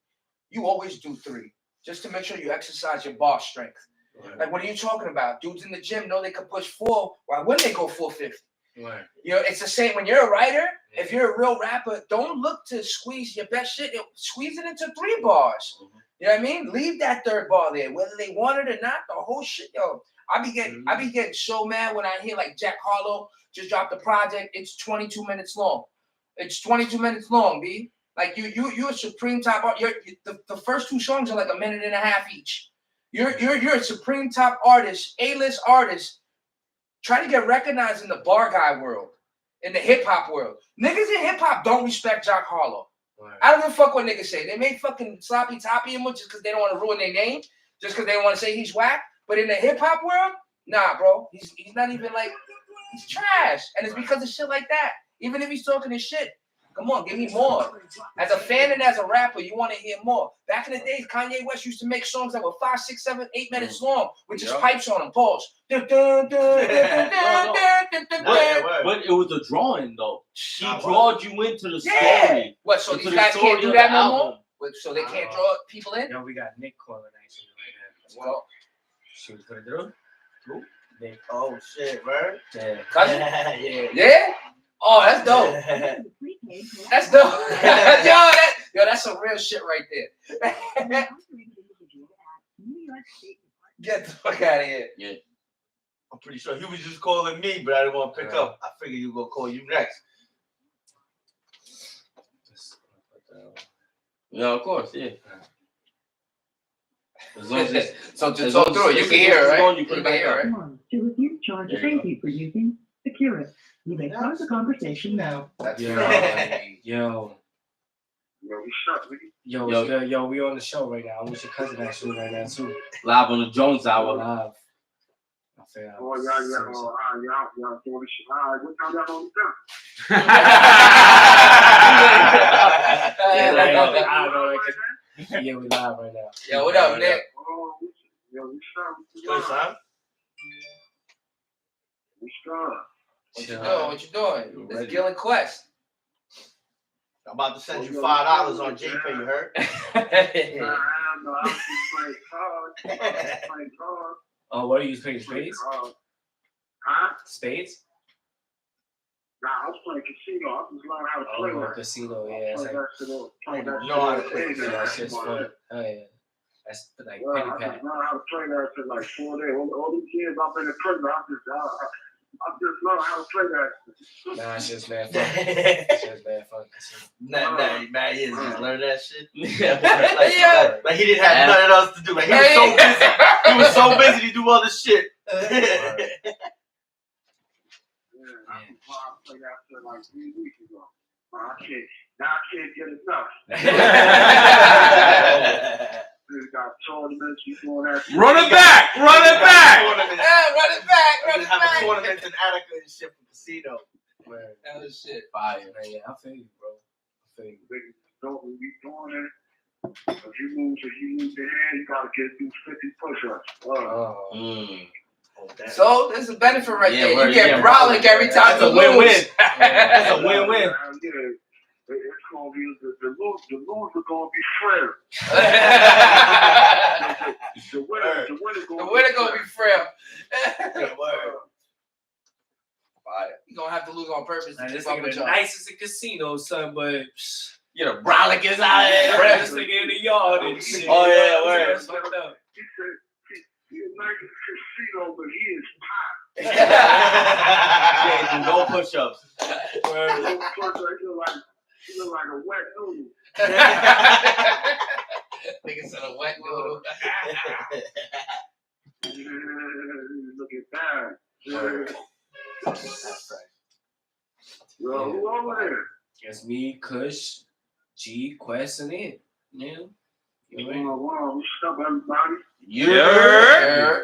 you always do 3 just to make sure you exercise your bar strength. Right. Like, what are you talking about? Dudes in the gym know they can push 4. Why wouldn't they go 450? Right. It's the same when you're a writer. Yeah. If you're a real rapper, don't look to squeeze your best shit. Squeeze it into 3 bars. You know what I mean? Leave that 3rd bar there, whether they want it or not. The whole shit, yo. I be getting so mad when I hear Jack Harlow just dropped a project. It's 22 minutes long. It's 22 minutes long, B. You're a supreme top art. The first 2 songs are 1.5 minutes each. You're a supreme top artist, A-list artist. Try to get recognized in the bar guy world, in the hip hop world. Niggas in hip hop don't respect Jack Harlow. Right. I don't give a fuck what niggas say. They may fucking sloppy toppy him just because they don't want to ruin their name, just because they don't want to say he's whack. But in the hip hop world, nah, bro. He's not even he's trash. And it's because of shit like that. Even if he's talking his shit. Come on, give me more. As a fan and as a rapper, you want to hear more. Back in the days, Kanye West used to make songs that were 5, 6, 7, 8 minutes long with just pipes on them. Pause. But it was a drawing, though. He drawed you into the story. What, so these guys can't do that no more? So they can't draw people in? No, we got Nick calling actually right now. Let's go. Should we put it through? Who? Nick. Oh, shit, right? Yeah. Cousin? Yeah? Oh, that's dope. That's dope. That's some real shit right there. Get the fuck out of here. Yeah. I'm pretty sure he was just calling me, but I didn't want to pick up. I figured he was gonna call you next. Yeah, of course, yeah. As long as it's, So just as go long through it. as You can hear it, it's going, right? you put it can back hear up. it. One, to refuse charge, There you thank go. you for using Secure. You may start the conversation now. That's Yo, right. yo, Yo, what's up, nigga? yo, Yo. it's good. Yo, we on the show right now. I'm with your cousin actually right now too. Live on the Jones We're Hour. live. I feel Oh, y'all doing this shit. All right, what time y'all on the done? Yeah, we live right now. Yo, what up, Nick? Oh, yo, what's up? Good, son. What's What you up? doing? What you doing? It's Gil and Quest. I'm about to send you $5 on JPay. You heard? Nah, I was just playing cards. Oh, what are you playing? Spades? Huh? Spades? Nah, I was playing casino. I just learned how to play Oh, that. casino. Yeah, it's Play like, that shit up. Play that shit know how to up. play yeah, that shit's fun. Oh yeah, that's like Well, penny I pack. just learned how to play that shit like 4 days. All these years I've been in prison, I just learned how to play that shit. Nah, it's just mad fun. It's just mad fun. Nah, he just learned that shit. Yeah. Like he didn't have nothing else to do. Like he was so busy. He was so busy to do other shit. Yeah, I played that shit like 3 weeks ago. I can't get enough. We got tournaments, we doing that shit. Run it back! Run it back! Run it back. Run it Have back. tournaments in Attica and shit for casino. Word. That was shit. Fire, man. Yeah, I feel you, bro. I feel you. Niggas don't be doing it. If you move the hand, you gotta get through 50 push-ups. Oh. Mm. So there's a benefit right Yeah, there. word, You get yeah, brolic every time That's you a win-win. lose. That's a win-win. Yeah, it's gonna be the lose are gonna be frail. The winner gonna be frail. Good word. You gonna have to lose on purpose to Man, this keep up nigga with the y'all. nicest in casino, son, but You know, brolic is out this here. nigga in the yard and shit. Oh, yeah, You know what I'm word. saying? That's fucked up. He said he's like a casino, but he is pop. Yeah, do no push-ups. Word. He look like a wet noodle. Nigga said a wet noodle. Look at that. That's right. Yo, who over there? It's me, Kush, G, Quest, and it. Yeah. You ready? Wow, what's up, everybody? Yeah.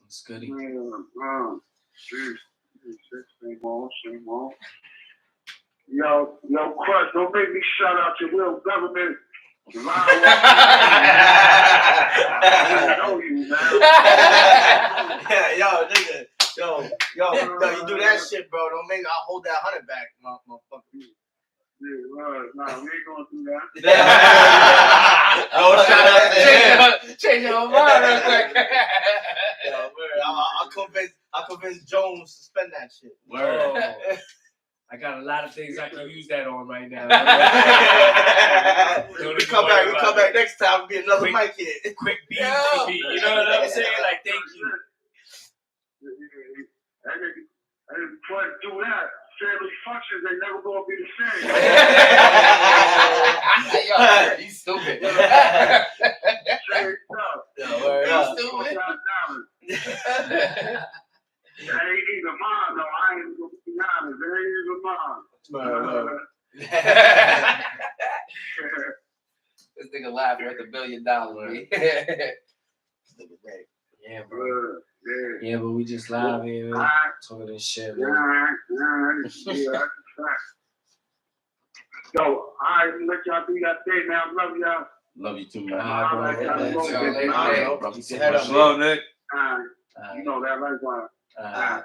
It's goody. Same old. Yo, Crush, don't make me shout out your real government. I know you, man. Yo, nigga. Yo, you do that shit, bro. Don't make I'll hold that 100 back, motherfucker. Yeah, nah, we ain't gonna do that. Oh, shout out to him. Change your mind real quick. Yo, word. I'll convince Jones to spend that shit. Word. Oh, I got a lot of things I can use that on right now. we come back next time. Be another mic here. Quick beat, Yo. quick beat. You know what I'm saying? Like, thank you. And try to do that. Family functions, they never gonna be the same. Yo, he's stupid. Same stuff. Yo, word up. Stupid. It ain't even mine, though. I ain't gonna be honest. It ain't even mine. This nigga laughing worth $1 billion. Yeah, bro. Yeah, but we just live here, man. Talking this shit, man. Yeah, that's a fact. Yo, all right, let y'all do that thing now. Love y'all. Love you too, man. All right, bro. Later. Keep your head up. Love, Nick. You know that likewise. Bye.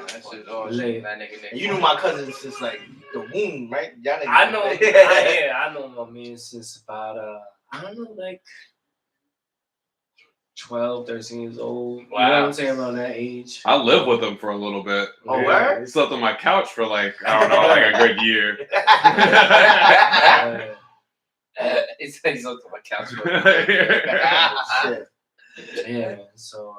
That shit all Later. shit. That nigga. You knew my cousin since like the womb, right? Y'all niggas- I know, I know my man since about, I don't know, like 12, 13 years old. You know what I'm saying? Around that age. I lived with him for a little bit. Oh, word? He slept on my couch for like, I don't know, like a good year. He said he's on my couch. Shit. Yeah, so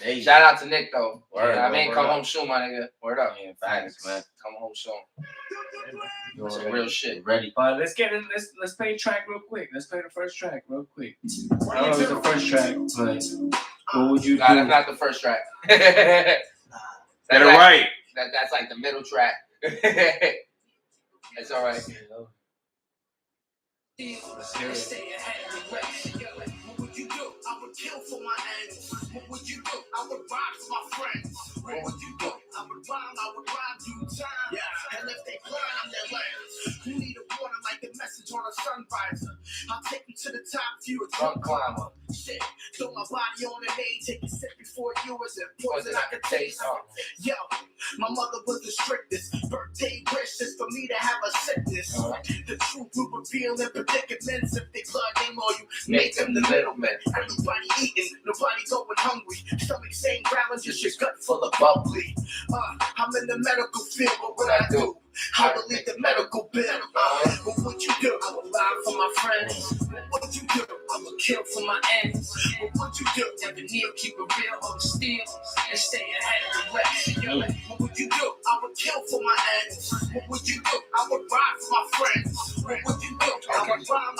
Hey, Shout out to Nick though. Word, I mean, word come up. home soon, my nigga. Word up. Yeah, facts, man. Come home soon. you know, Some real shit. Ready. But let's get in. Let's play a track real quick. Let's play the first track real quick. I don't know if it's the first track, but what would you Nah, do? that's not the first track. Get it That's right. That's like the middle track. It's all right. Let's hear it. What would you do? I would kill for my enemies. What would you do? I would ride for my friends. What would you do? I would rhyme through time. Yeah. And if they blind, I'm their lambs. Who need a warning like the message on a sunriser? I'll take you to the top view, a drunk climber. Shit, throw my body on an A, take a sip before you is it poison I could taste. Yo, my mother was the strictest. Birthday wish is for me to have a sickness. The truth will reveal in predicaments. If they blood name on you, make them the middlemen. Everybody eating, nobody going hungry. Stomach saying balance, just your gut full of bubbly. I'm in the medical field, but what I do, I believe the medical bill. What would you do? I would lie for my friends. What would you do? I would kill for my ends. What would you do? Never kneel, keep it real, hold still, and stay ahead of the rest. What would you do? I would kill for my ends. What would you do? I would ride for my friends. What would you do? I would rhyme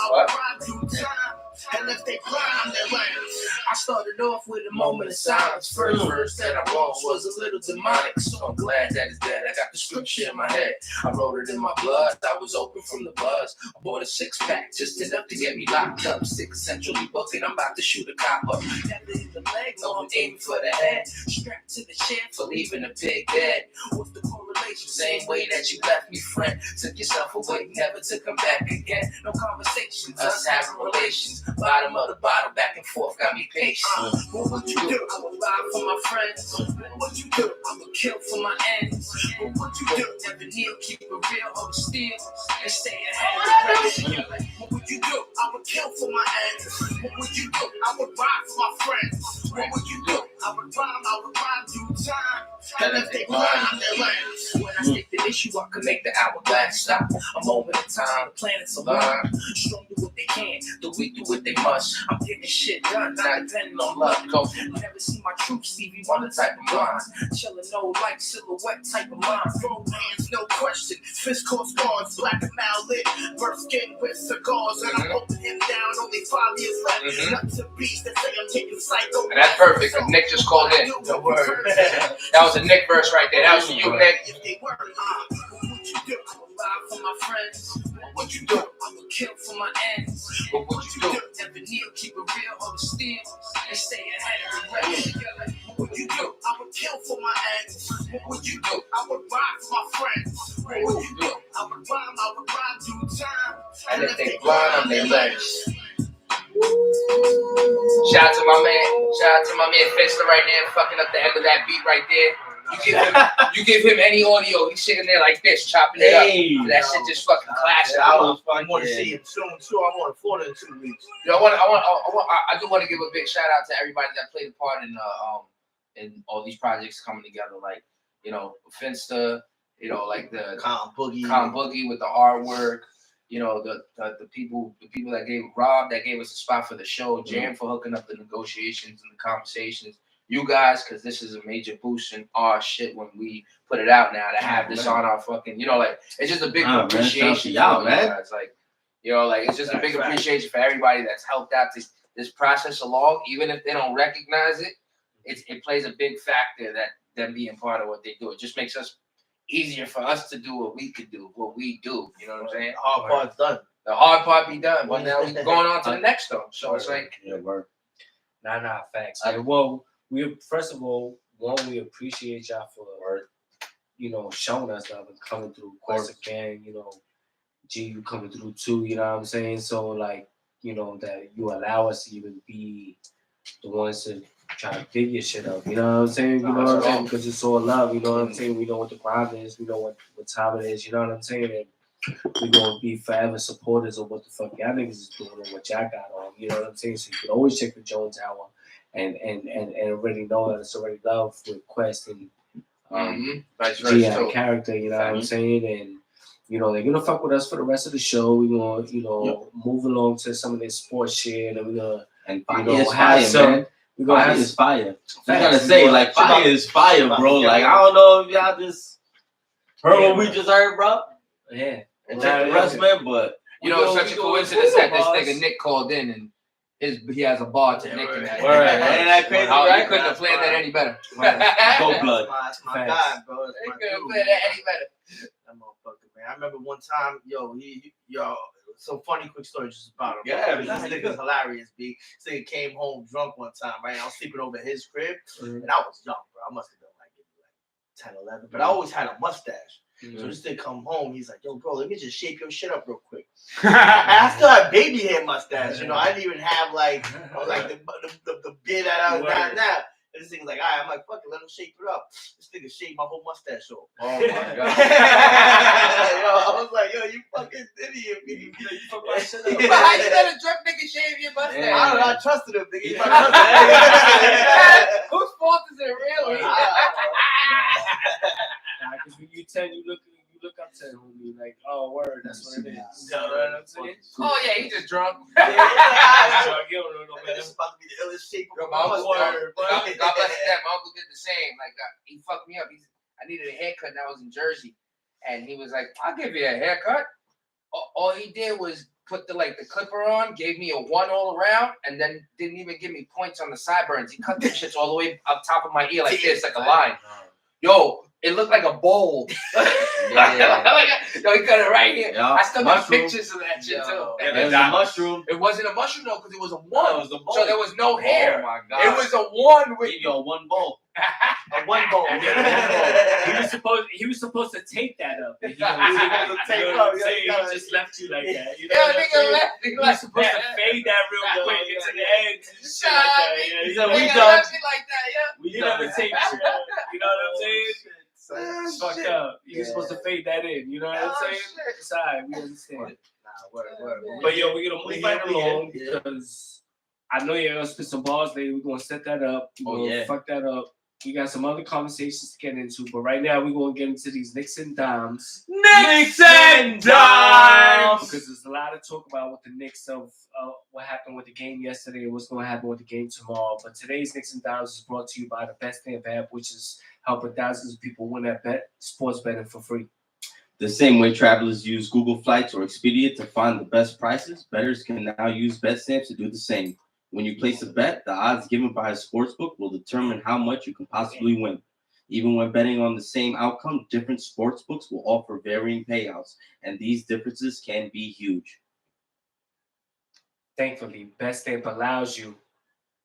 through time. And if they blind, I'm their lambs. I started off with a moment of silence. First verse that I wrote was a little demonic, so I'm glad that it's dead. I got the scripture in my head. I wrote it in my blood. I was open from the buzz. I bought a 6-pack just enough to get me locked up. 6 centrally bucket. I'm about to shoot a cop up. Never hit the leg, no, I'm aiming for the head. Strapped to the shed for leaving a pig dead. What's the correlation? Same way that you left me, friend. Took yourself away, never to come back again. No conversations, us having relations. Bottom of the bottle, back and forth, got me patient. What would you do? I would lie for my friends. What would you do? I would kill for my ends. What would you do? Never kneel, keep it real, hold still, and stay ahead of the rest. What would you do? I would kill for my ends. What would you do? I would ride for my friends. What would you do? I would rhyme through time. And if they blind, I'm their lambs. When I stick the issue, I can make the hourglass stop. A moment in time, the planets align. Strong do what they can, the weak do what they must. I'm getting shit done, not depending on luck. Go, never see my troops, Stevie Wonder type of minds. Chillin' no light, silhouette type of minds. Throw hands, no question. Fist caught scars, black and now lit. Burst skin with cigars, and I'm holding him down. Only 5 years left. Nuts and beats that say I'm taking psycho. And that's perfect, because Nick just called in. no word. That was a Nick verse right there. That was for you, Nick. If they were, what would you do? I would lie for my friends. What would you do? I would kill for my ends. What would you do? Never kneel, keep it real, hold still, and stay ahead of the rest. What would you do? I would kill for my ends. What would you do? I would ride for my friends. What would you do? I would rhyme through time. And if they blind, I'm their legs. Shout out to my man Finster right there, fucking up the end of that beat right there. You give him any audio, he's sitting there like this, chopping it up. That shit just fucking clashing. I want to see him soon too. I want to Florida in 2 weeks. Yo, I do want to give a big shout out to everybody that played a part in all these projects coming together. Like, you know, Finster, you know, like the Con Boogie with the artwork. You know, the people that gave Rob that gave us a spot for the show, Jam for hooking up the negotiations and the conversations. You guys, because this is a major boost in our shit when we put it out now to have this on our fucking, you know, like it's just a big appreciation y'all, for you guys. Like, you know, like it's just a big appreciation for everybody that's helped out this process along, even if they don't recognize it. It plays a big factor that them being part of what they do. It just makes us easier for us to do what we could do, what we do. You know what I'm saying? The hard part's done. The hard part be done, but now we're going on to the next though. So it's like, Nah, facts. Well, first of all, we appreciate y'all for you know showing us love and coming through. Quest again, you know, G, you coming through too. You know what I'm saying? So like, you know that you allow us to even be the ones to try to dig your shit up. You know what I'm saying? You know what I'm saying? Because it's all love. You know what I'm saying? We know what the grind is. We know what time it is. You know what I'm saying? And we're gonna be forever supporters of what the fuck y'all niggas is doing and what y'all got on. You know what I'm saying? So you can always check the Jones Hour and already know that it's already love with Quest and G out of character. You know what I'm saying? And you know they're gonna fuck with us for the rest of the show. We're gonna move along to some of this sports shit, and we're gonna And You fire know, is have fire, some. man. We're gonna Fire have is fire. You Facts. gotta We say, gonna- like, fire is fire, bro. Like, I don't know if y'all just heard what we just heard, bro. Yeah. And check the rest, man, but You know, it's We such a go coincidence with that this bars. nigga Nick called in and he has a bar to Nick and that. Word. Ain't that crazy, Oh, right? you couldn't have planned that any better. Gold blood. That's my Facts. guy, bro. That's They my couldn't have dude, planned that man. any better. That motherfucker, man. I remember one time, some funny quick story just about him. Yeah, This man. nigga's hilarious, B. This nigga came home drunk one time, right? I was sleeping over his crib, Mhm. and I was young, bro. I must have been like 10, 11, but I always had a mustache. So this nigga come home, he's like, yo, bro, let me just shape your shit up real quick. I still have baby hair mustache, you know. I didn't even have like the beard that I was Word. now. And this nigga's like, all right, I'm like, fuck it, let him shape it up. This nigga shaved my whole mustache off. Oh my god. Yo, I was like, yo, you fucking idiot, B. You fuck my shit up. But how you let a drunk nigga shave your mustache? Yeah. I don't know, I trusted him, nigga. Yeah. Whose fault is it really? Nah, because when you 10, you look up to him, you like, oh, word, that's what it is. You know what I'm saying? Oh yeah, he just drunk. You don't know no better. This is about to be the illest shape Yo, of my my uncle, mustache. God bless his dad. My uncle did the same. Like he fucked me up. I needed a haircut, and I was in Jersey, and he was like, "I'll give you a haircut." All he did was put the clipper on, gave me a 1 all around, and then didn't even give me points on the sideburns. He cut them shits all the way up top of my ear like this, like a line. Yo, it looked like a bowl. Yo, he cut it right here. Yeah. I still got Mushroom. pictures of that shit too. It was a mushroom. It wasn't a mushroom though, because it was a No, one. it was a bowl. So there was no hair. Oh my god. It was a one with Give you a one bowl. A one bowl. He was supposed to tape that up. He just left you like that. You know yeah, what I'm nigga saying? left. He was supposed to fade that real quick into the edge. And shit like that. Yeah, he said, we Nigga done. left it like that, yeah. We never taped shit. You know what I'm saying? It's fucked up. You're supposed to fade that in. You know what I'm saying? It's alright. We understand. Word. But yo, we're gonna move right along Yeah. because I know you're gonna spit some bars later. We're gonna set that up. We're gonna fuck that up. We got some other conversations to get into, but right now we're gonna get into these Knicks and Dimes. Knicks and Dimes! Because there's a lot of talk about what the Knicks of what happened with the game yesterday and what's gonna happen with the game tomorrow. But today's Knicks and Dimes is brought to you by the Best Stamp app, which is helping thousands of people win at sports betting for free. The same way travelers use Google Flights or Expedia to find the best prices, bettors can now use BetStamps to do the same. When you place a bet, the odds given by a sportsbook will determine how much you can possibly win. Even when betting on the same outcome, different sportsbooks will offer varying payouts, and these differences can be huge. Thankfully, BetStamp allows you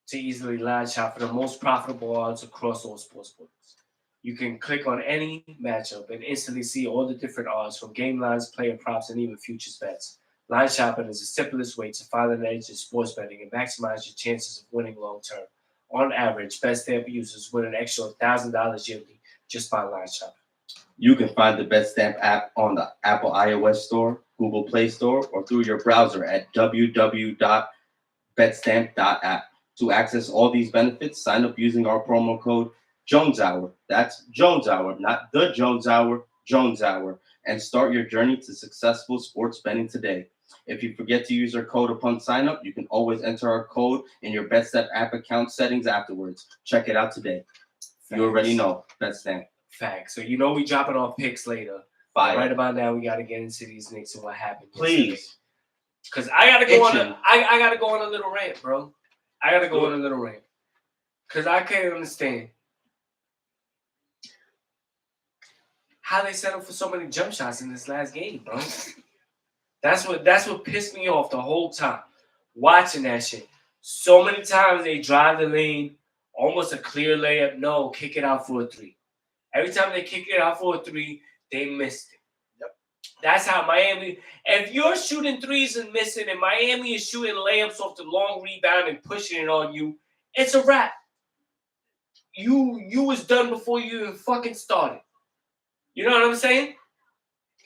to easily line shop for the most profitable odds across all sportsbooks. You can click on any matchup and instantly see all the different odds from game lines, player props, and even futures bets. Line shopping is the simplest way to find an edge in sports betting and maximize your chances of winning long term. On average, BetStamp users win an extra $1,000 yearly just by line shopping. You can find the BetStamp app on the Apple iOS Store, Google Play Store, or through your browser at www.betstamp.app. To access all these benefits, sign up using our promo code JonesHour. That's Jones Hour, not the Jones Hour, Jones Hour, and start your journey to successful sports betting today. If you forget to use our code upon sign up, you can always enter our code in your BetStamp app account settings afterwards. Check it out today. You already know BetStamp. Facts. So you know we dropping our picks later. Fire. Right about now, we got to get into these Knicks and what happened. Please. Because I gotta go on. Itching. I gotta go on a little rant, bro. I gotta go on a little rant. Because I can't understand how they settled for so many jump shots in this last game, bro. That's what pissed me off the whole time. Watching that shit. So many times they drive the lane, almost a clear layup. No, kick it out for a three. Every time they kick it out for a three, they missed it. Yep. That's how Miami. If you're shooting threes and missing, and Miami is shooting layups off the long rebound and pushing it on you, it's a wrap. You was done before you even fucking started. You know what I'm saying?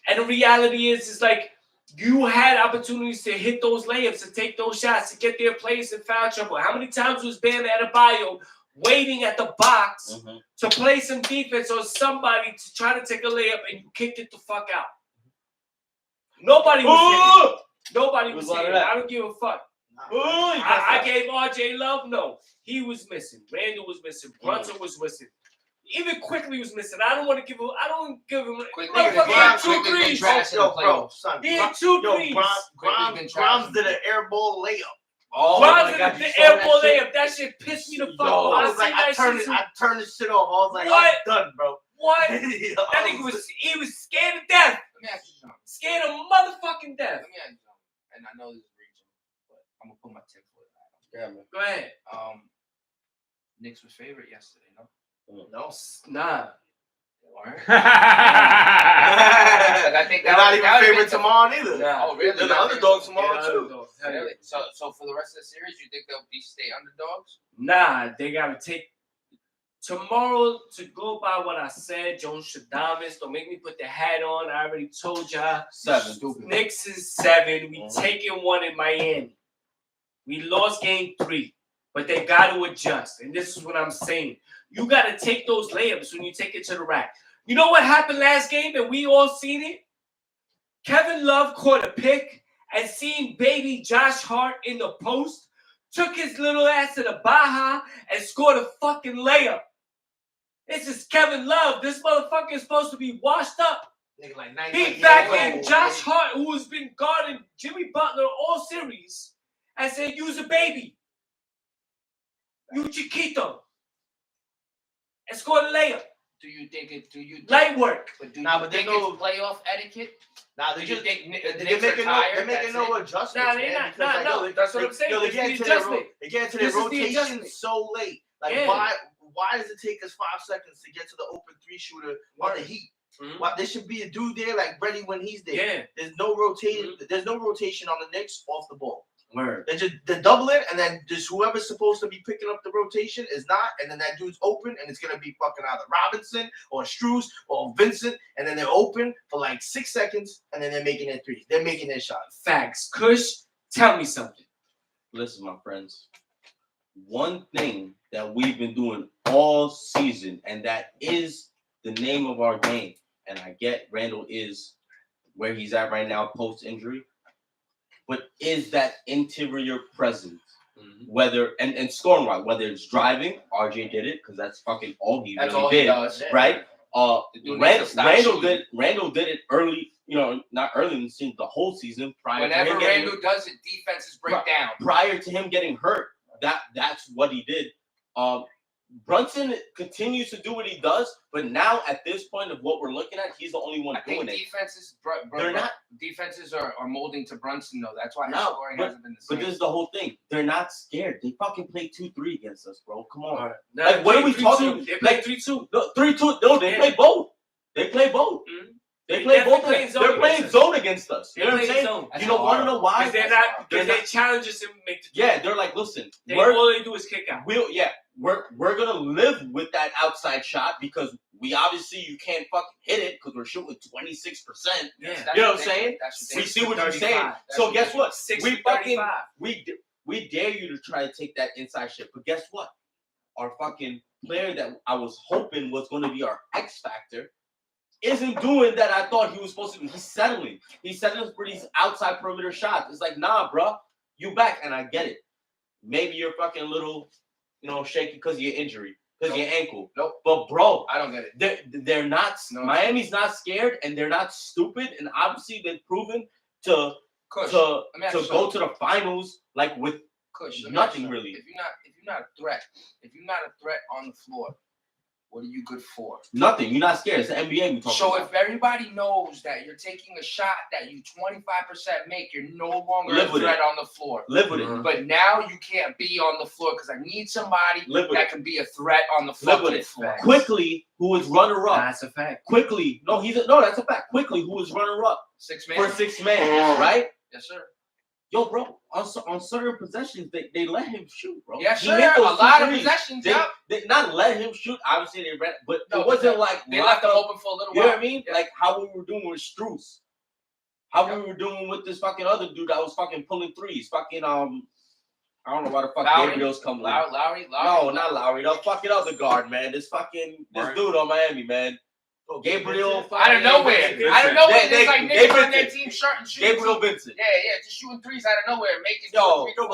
And the reality is, it's like you had opportunities to hit those layups, to take those shots, to get their players in foul trouble. How many times was Bam Adebayo waiting at the box to play some defense on somebody to try to take a layup and you kicked it the fuck out? Nobody was hitting. Nobody was hitting. I don't give a fuck. I gave RJ Love. No, he was missing. Randall was missing. Brunson was missing. Even Quickly was missing. I don't give him. Quickly, Motherfucker had 2 Quickly been threes. trash in the playoffs. son. He had 2 threes. Grimes did an air ball layup. Oh, Grimes did the air ball layup. That shit pissed me the fuck off. I was like, I turned this shit off. I was like, What? I'm done, bro. What? That nigga was scared to death. Let me ask you something. Scared of motherfucking death. Let me ask you something. And I know this is reaching, but I'm gonna put my tip for it. Yeah, man. Go ahead. Knicks was favorite yesterday, no? No. Nah. I think They're not even favorite tomorrow either. Nah. Oh, really? They're the underdogs tomorrow too. Really? So for the rest of the series, you think they'll stay underdogs? Nah, they gotta take tomorrow to go by what I said. Jones Stradamus, don't make me put the hat on. I already told y'all. 7. Knicks is 7. We taking 1 in Miami. We lost game 3, but they got to adjust. And this is what I'm saying. You got to take those layups when you take it to the rack. You know what happened last game and we all seen it? Kevin Love caught a pick and seen baby Josh Hart in the post, took his little ass to the Baja and scored a fucking layup. This is Kevin Love. This motherfucker is supposed to be washed up. He back in Josh Hart, who has been guarding Jimmy Butler all series, and said, use a baby. You chiquito. And scored a layup. Do you think it? Do you light work? But do you think it's playoff etiquette? Nah, Do you think they're Knicks are tired? they're making no adjustments. Nah, they man, not. because, No. That's what I'm saying. They get into their This is the rotation adjustment. so late. Like Yeah. why does it take us 5 seconds to get to the open 3 shooter on the Heat? Mm-hmm. Why there should be a dude there like ready when he's there. Yeah. There's no rotation. There's no rotation on the Knicks off the ball. Word. They double it, and then just whoever's supposed to be picking up the rotation is not, and then that dude's open, and it's gonna be fucking either Robinson or Strus or Vincent, and then they're open for like 6 seconds, and then they're making their threes. They're making their shots. Facts. Kush, tell me something. Listen, my friends. One thing that we've been doing all season, and that is the name of our game. And I get Randall is where he's at right now post-injury, but is that interior presence, whether and scoring wise, whether it's driving, RJ did it because that's fucking all he That's really all he did, does, right? Randall Randall did it early, not early in the season, the whole season prior. Whenever to him Randall does it, defenses break down. Prior to him getting hurt, that's what he did. Brunson continues to do what he does, but now at this point of what we're looking at, he's the only one doing it. They're not. Defenses are molding to Brunson though. That's why his scoring hasn't been the same. But this is the whole thing. They're not scared. They fucking play 2-3 against us, bro. Come on. Now, Like, what are we talking? They play 3-2. No, 3-2. No, they play both. They play both. Mm-hmm. They play both. Playing They're playing zone against us. You know what I'm saying? Zone. You don't want to know why? Because they challenge us and make the Yeah, they're like, listen, all they do is kick out. We're gonna live with that outside shot because we obviously you can't fucking hit it because we're shooting 26%. Yeah. You know what I'm saying? We see what you're saying. So guess what? We dare you to try to take that inside shit. But guess what? Our fucking player that I was hoping was gonna be our X factor isn't doing that I thought he was supposed to do. He's settling. He's settling for these outside perimeter shots. It's like, nah, bro, you back, and I get it. Maybe you're fucking a little, shaky because of your injury, because of your ankle. Nope. But bro, I don't get it. They're not. No. Miami's not scared, and they're not stupid. And obviously, they've proven to go to the finals like with nothing really. If you're not a threat on the floor, what are you good for? Nothing. You're not scared. It's the NBA we talking So about. if everybody knows that you're taking a shot that you 25% make, you're no longer a threat on the floor. Live with it. But now you can't be on the floor because I need somebody that can be a threat on the fucking floor. Quickly, who is runner-up. That's a fact. Quickly. That's a fact. Quickly, who is runner-up. 6 man. For 6 man, right? Yes, sir. Yo, bro, on certain possessions, they let him shoot, bro. Yeah, sure. A lot of possessions, They not let him shoot. Obviously, they ran, but it wasn't like they left him open for a little while. You know what I mean? Yeah. Like how we were doing with Strus. How we were doing with this fucking other dude that was fucking pulling threes. Fucking, I don't know why the fuck Gabriel's coming. Lowry? No, not Lowry. The fucking other guard, man. This dude on Miami, man. Gabriel. Out of nowhere. Vincent. Out of nowhere, They- there's like they niggas on their Vincent. team shirt and shooting. Gabriel Vincent. Yeah, just shooting threes out of nowhere, making Yo, 2 no,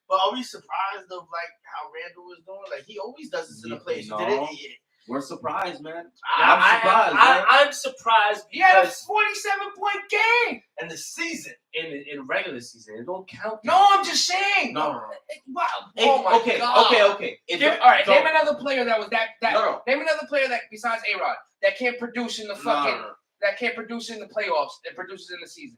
but are we surprised of like how Randall was doing? Like he always does this in the plays. No. Did it? We're surprised, man. Now, I'm surprised, man. I'm surprised He had a because 47-point game. And the season. in regular season it don't count. No, I'm just saying. No. Wow. Hey, Oh my okay, God. okay. If All it- right, so- name another player that was that. No. Name another player that besides A-Rod that can't produce in the fucking No. that can't produce in the playoffs. That produces in the season.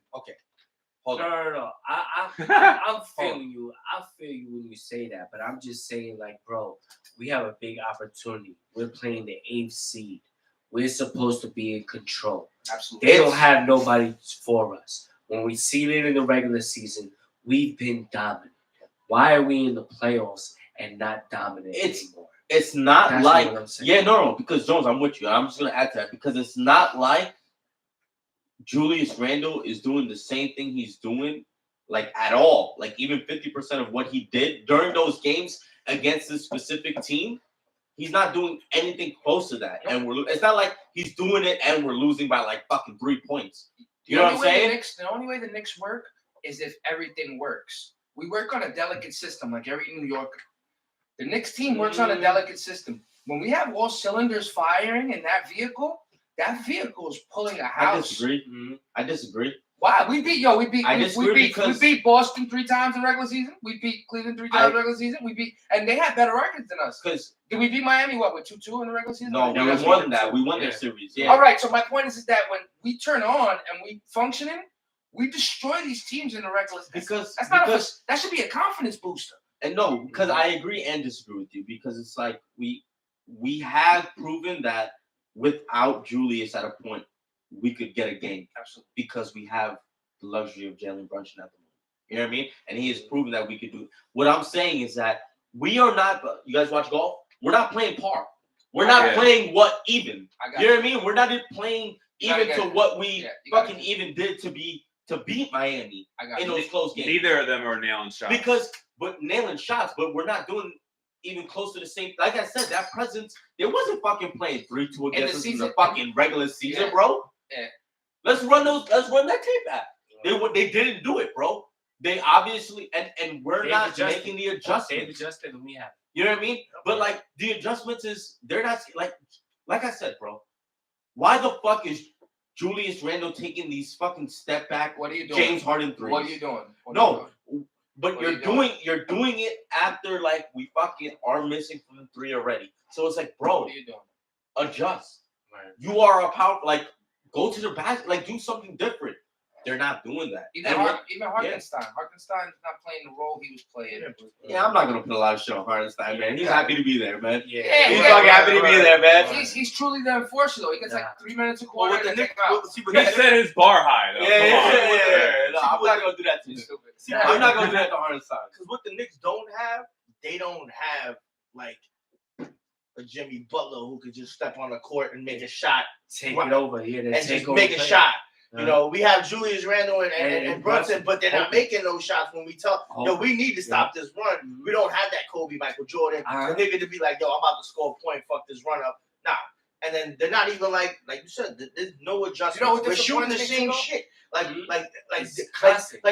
Hold on. No. I'm feeling you. I feel you when you say that, but I'm just saying, like, bro, we have a big opportunity. We're playing the 8th seed. We're supposed to be in control. Absolutely. They don't have nobody for us. When we seeded in the regular season, we've been dominant. Why are we in the playoffs and not dominant anymore? It's not That's like what I'm saying. no, because Jones, I'm with you. I'm just gonna add to that because it's not like Julius Randle is doing the same thing he's doing, like at all. Like even 50% of what he did during those games against this specific team, he's not doing anything close to that. And it's not like he's doing it and we're losing by like fucking 3 points. You know what I'm saying? The only way the Knicks work is if everything works. We work on a delicate system, like every New Yorker. The Knicks team works on a delicate system. When we have all cylinders firing in that vehicle is pulling a house. I disagree. Why? We beat because we beat Boston 3 times in regular season. We beat Cleveland 3 times in regular season. And they had better records than us. Because did we beat Miami with 2-2 in the regular season? no, we won than that. We won their series. Yeah. All right. So my point is that when we turn on and we functioning, we destroy these teams in the regular season. Because that should be a confidence booster. And no, because I agree and disagree with you because it's like we have proven that without Julius at a point we could get a game. Absolutely. Because we have the luxury of Jalen Brunson at the moment. You know what I mean? And he has proven that we could do it. What I'm saying is that we are not. You guys watch golf? We're not playing par. We're not playing what even. You know what I mean? We're not playing even to what we fucking even did to beat Miami in those close games. Neither of them are nailing shots. But nailing shots, but we're not doing even close to the same. Like I said, that presence, they wasn't fucking playing 3-2 against us in the fucking regular season, bro. Yeah. Let's run that tape back. They didn't do it, bro. They obviously and we're not making the adjustments. They've adjusted and we have. You know what I mean? But like the adjustments they're not like I said, bro. Why the fuck is Julius Randle taking these fucking step back? What are you doing? James Harden threes. What are you doing? But you're doing it after like we fucking are missing from the 3 already. So it's like, bro, what are you doing? Adjust. Right. You are a power go to the basket, do something different. They're not doing that. Even Hartenstein. Hartenstein's not playing the role he was playing. Yeah, I'm not gonna put a lot of shit on Hartenstein, man. He's happy to be there, man. He's happy to be there, man. He's truly the enforcer, though. He gets 3 minutes a quarter. He set his bar high, though. Yeah. No, I'm not gonna do that to him. I'm not gonna do that to Hartenstein. Because what the Knicks don't have, they don't have like a Jimmy Butler who could just step on the court and make a shot, take it over, and just make a shot. You know, we have Julius Randle and Brunson, but they're not making those shots when we talk. Yo, we need to stop this run. We don't have that Kobe, Michael Jordan. The nigga to be like, yo, I'm about to score a point, fuck this run up. Nah. And then they're not even like you said, there's no adjustment. You know what we're shooting the same shit. Like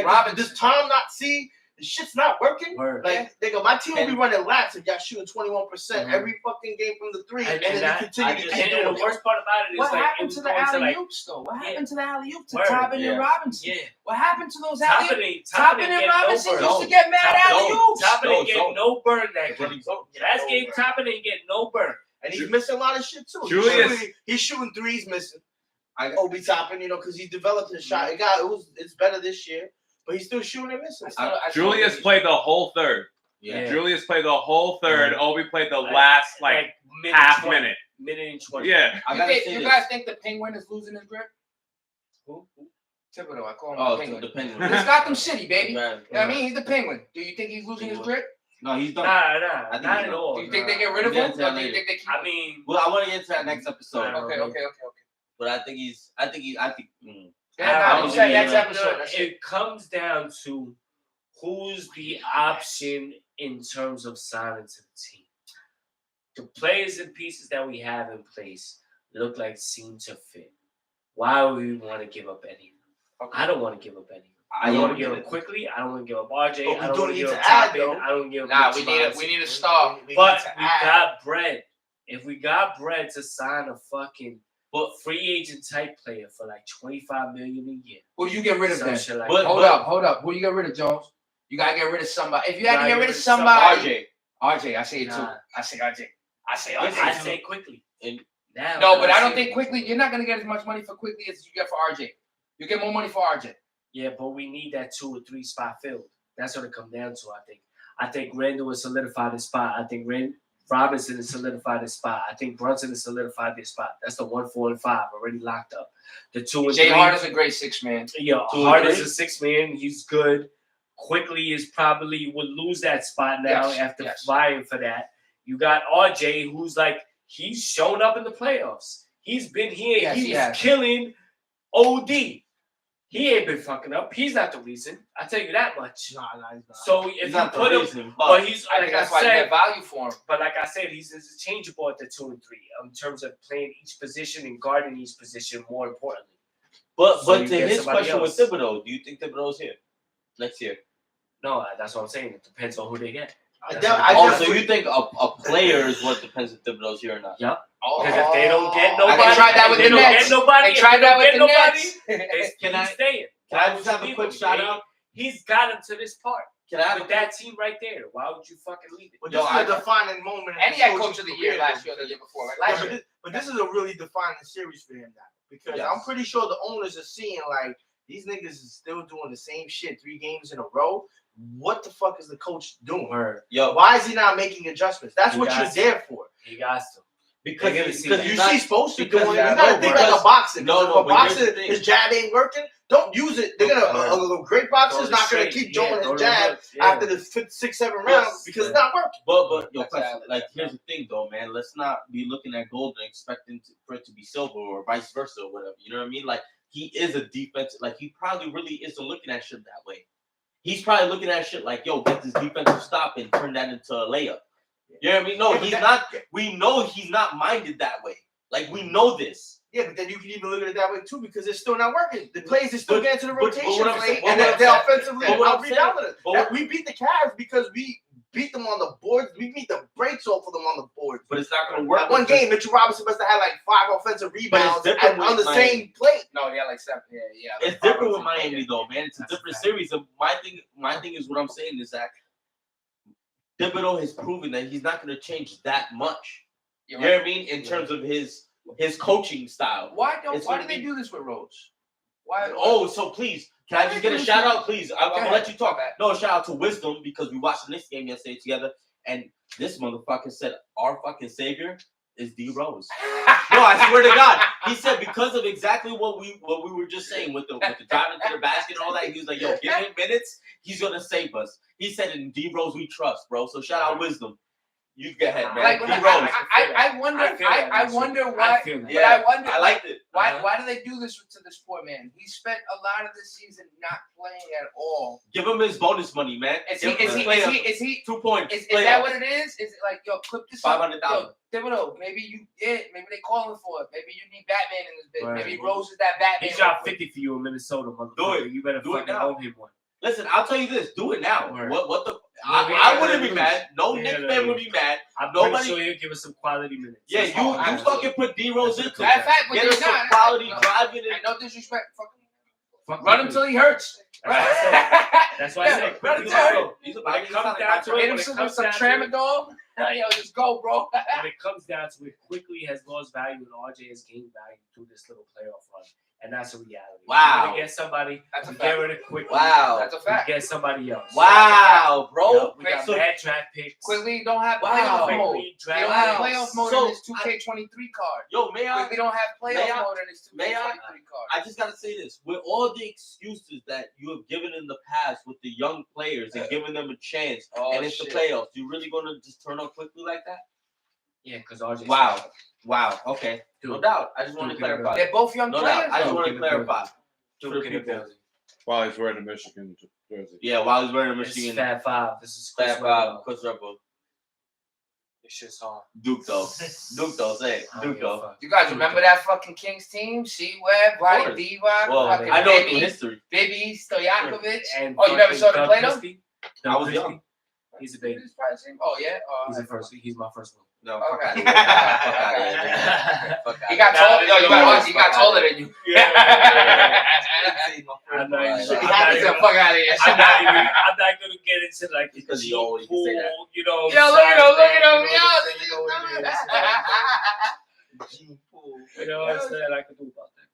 Robin, does Tom not see the shit's not working? Like they go, my team will be running laps if y'all shooting 21% every fucking game from the 3, and then you continue to keep doing it. The worst part about it is what happened to the alley-oops, though? What happened to the alley-oop to Toppin and Robinson? Yeah. What happened to those alley-oops? Toppin and Robinson used to get mad alley-oops. Toppin didn't get no burn that game. Last game, Toppin didn't get no burn. And he's missing a lot of shit too. He's shooting threes missing. Obi Toppin, because he developed his shot. It's better this year, but he's still shooting and missing. Julius played the whole third. Yeah. Julius played the whole third. Obi played the last half minute. Minute and 20. Yeah. You guys think the Penguin is losing his grip? Who? Thibodeau. I call him the Penguin. The Penguin. He's Gotham City, baby. You know what I mean? He's the Penguin. Do you think he's losing his grip? No, he's done. Nah, not at all. Do you think they get rid of him? Or do you think they keep him? I mean, well, I want to get into that next episode. Okay. But I think he's. Next episode. It comes down to who's the option in terms of signing to the team. The players and pieces that we have in place look like seem to fit. Why would we want to give up any of them? I don't want to give up any. I don't want to give up quickly. I don't want to give up RJ. But we I don't do want to need give to up add, Toppin. though. I don't give up. Nah, Mitch we Robinson. need a star. We But need to we add. got bread. If we got bread to sign a fucking free agent type player for like $25 million a year, Who do you get rid of some then? shit like Hold that. up. Who do you get rid of, Jones? You gotta get rid of somebody. If you had to get rid of somebody, RJ, I say it too. Nah. I say RJ. I say I RJ. say quickly. And Now, No, but I don't say- think quickly. You're not gonna get as much money for quickly as you get for RJ. You get more money for RJ. Yeah, but we need that 2 or 3 spot filled. That's what it comes down to. I think Randall has solidified his spot. I think Robinson has solidified his spot. I think Brunson has solidified his spot. That's the 1, 4, and 5 already locked up. The 2 and 3. Jay Hart is a great 6-man. Yeah, 2 and Hart is 3? a 6-man. He's good. Quickly is probably would lose that spot now after vying for that. You got RJ, who's like he's shown up in the playoffs. He's been here. Yes, he he's has. killing OD. He ain't been fucking up. He's not the reason. I tell you that much. Nah, he's not. So if he's you not the put him, reason, but he's I like think that's I why you said. get value for him. But like I said, he's interchangeable at the 2 and 3 in terms of playing each position and guarding each position. More importantly, But So you to get his somebody question else. with Thibodeau, do you think Thibodeau's here next year? no, that's what I'm saying. It depends on who they get. I Also, you think a player is what depends if Thibodeau's here or not? Yeah. Oh. Because if they don't get And nobody, they tried that with if the they don't Nets. get nobody, They tried that with the Nets. Nets. He's staying. Can I just have a quick shout out? He's got him to this part Can I have with that team right there. Why would you fucking leave it? But Yo, this is a defining moment. And he had coach of the year last year, the year before. Right? Last year. But this is a really defining series for him now. Because I'm pretty sure the owners are seeing like these niggas is still doing the same shit 3 games in a row. What the fuck is the coach doing? Yo, Why is he not making adjustments? That's He what you're got there for. He got to. because They're gonna he's see that. You not- see supposed to do because it. You that- gotta no, think because- like a boxer. no, If no, a but here's boxer, the thing. his jab ain't working, don't use it. They're gonna a great boxer is not gonna keep doing his jab after the 5th, 6th, 7th rounds because it's not working. But yo, That's question, valid. like here's the thing though, man. Let's not be looking at gold and expecting for it to be silver or vice versa or whatever. You know what I mean? Like he is a defense. Like he probably really isn't looking at shit that way. He's probably looking at shit like, yo, get this defensive stop and turn that into a layup. You know what I mean? No, Yeah, but he's that- not. We know he's not minded that way. Like we know this. Yeah, but then you can even look at it that way too because it's still not working. The plays are still But- getting to the but rotation what I'm play, saying- and but they're what I'm offensively but what I'm out rebounding us. but That we beat the Cavs because we beat them on the boards. We beat the brakes off of them on the boards. But it's not gonna work. That one game, Mitchell Robinson must have had like 5 offensive rebounds different on with the Miami. same plate. No, yeah, like 7. Yeah. It's different with Miami though, man. It's a That's a different fact. series. And my thing is what I'm saying is that Thibodeau has proven that he's not going to change that much. You're You know right. what I mean? In terms of his coaching style. Why It's do gonna they be- do this with Rose? Why? Oh, so please, can I just get a shout out, please? I'm gonna let you talk. My bad. No, shout out to Wisdom because we watched the Knicks game yesterday together, and this motherfucker said our fucking savior is D Rose. No, I swear to God, he said because of exactly what we were just saying with the driving to the basket and all that. He was like, "Yo, give him minutes, he's gonna save us." He said, "In D Rose we trust, bro." So shout out Wisdom. You go ahead, man. Like, D I Rose. wonder. I feel that, I actually. wonder I why. feel that. But I wonder. I liked it. Why do they do this to this poor man? He spent a lot of this season not playing at all. Give him his bonus money, man. Is Give him his playoff. he 2 points. is that what it is? Is it like, yo, clip this up? 500,000. Yo, Thibodeau, maybe maybe they calling for it. Maybe you need Batman in this bitch. Right. Maybe Rose is that Batman. He dropped 50 for you in Minnesota, motherfucker. Do it. You better Do it fucking now. owe him one. Listen, I'll tell you this. Do it now. Word. What the? Maybe I I wouldn't be lose. mad. No Maybe I Knicks fan lose. would be mad. I'm Nobody- pretty sure he'll give us some quality minutes. Yeah, That's you all. fucking put D Rose into Matter it. of fact, but Get us they're some not. quality No. driving And and no disrespect, fucking Fuck run you. him till he hurts. That's why I said Run him quickly. till he hurts. He's When it comes down to Hit it, him when it some comes down to it, tramadol. Yo, just go, bro. when it comes down to it, quickly has lost value and RJ has gained value through this little playoff run. And that's a reality. Wow. If you get somebody, That's a you fact. get rid of quickly. Wow. That's a You fact. get somebody else. Wow, bro. Yup, we got So- bad draft picks. Quickly don't have Wow. playoff mode. Quickly They don't draft have picks. playoff mode So, in his 2K23 card. Yo, may I? Quickly don't have May playoff I- mode in his 2K23 card. I just gotta say this: with all the excuses that you have given in the past with the young players and giving them a chance, and it's the playoffs, you really gonna just turn up quickly like that? Yeah, because RJ. Wow. Okay. No Dude. doubt. I just want to Dude, clarify. They're both young No players. doubt. I just though. want to Dude, clarify. Duke in the building. While he's wearing a Michigan jersey. Yeah, while he's wearing a This is Michigan Fab Five. This is Fat Chris Five, Webber. Chris Rebel. This shit's hard. Duke though. Say it. I don't Duke give a though. fuck. You guys remember that fucking Kings team? C-Web, White Diva, Well, fucking I know it through Baby, history. Baby Stojakovic. And Oh, you never fucking saw them Doug play them? Christie? I Doug was Christie? young. He's a baby. Oh yeah. He's my first one. No, Okay. fuck out of here. Fuck out of here. Fuck He out got of here. taller. Yo, you got he got taller than you. I'm not He even- said, I'm "Fuck out of here." I'm not gonna get into like the Because G you always pool, say that. you know. Yo, look at him, look at him, you know what it is, you know what it is, you know what I'm saying? I could do about that.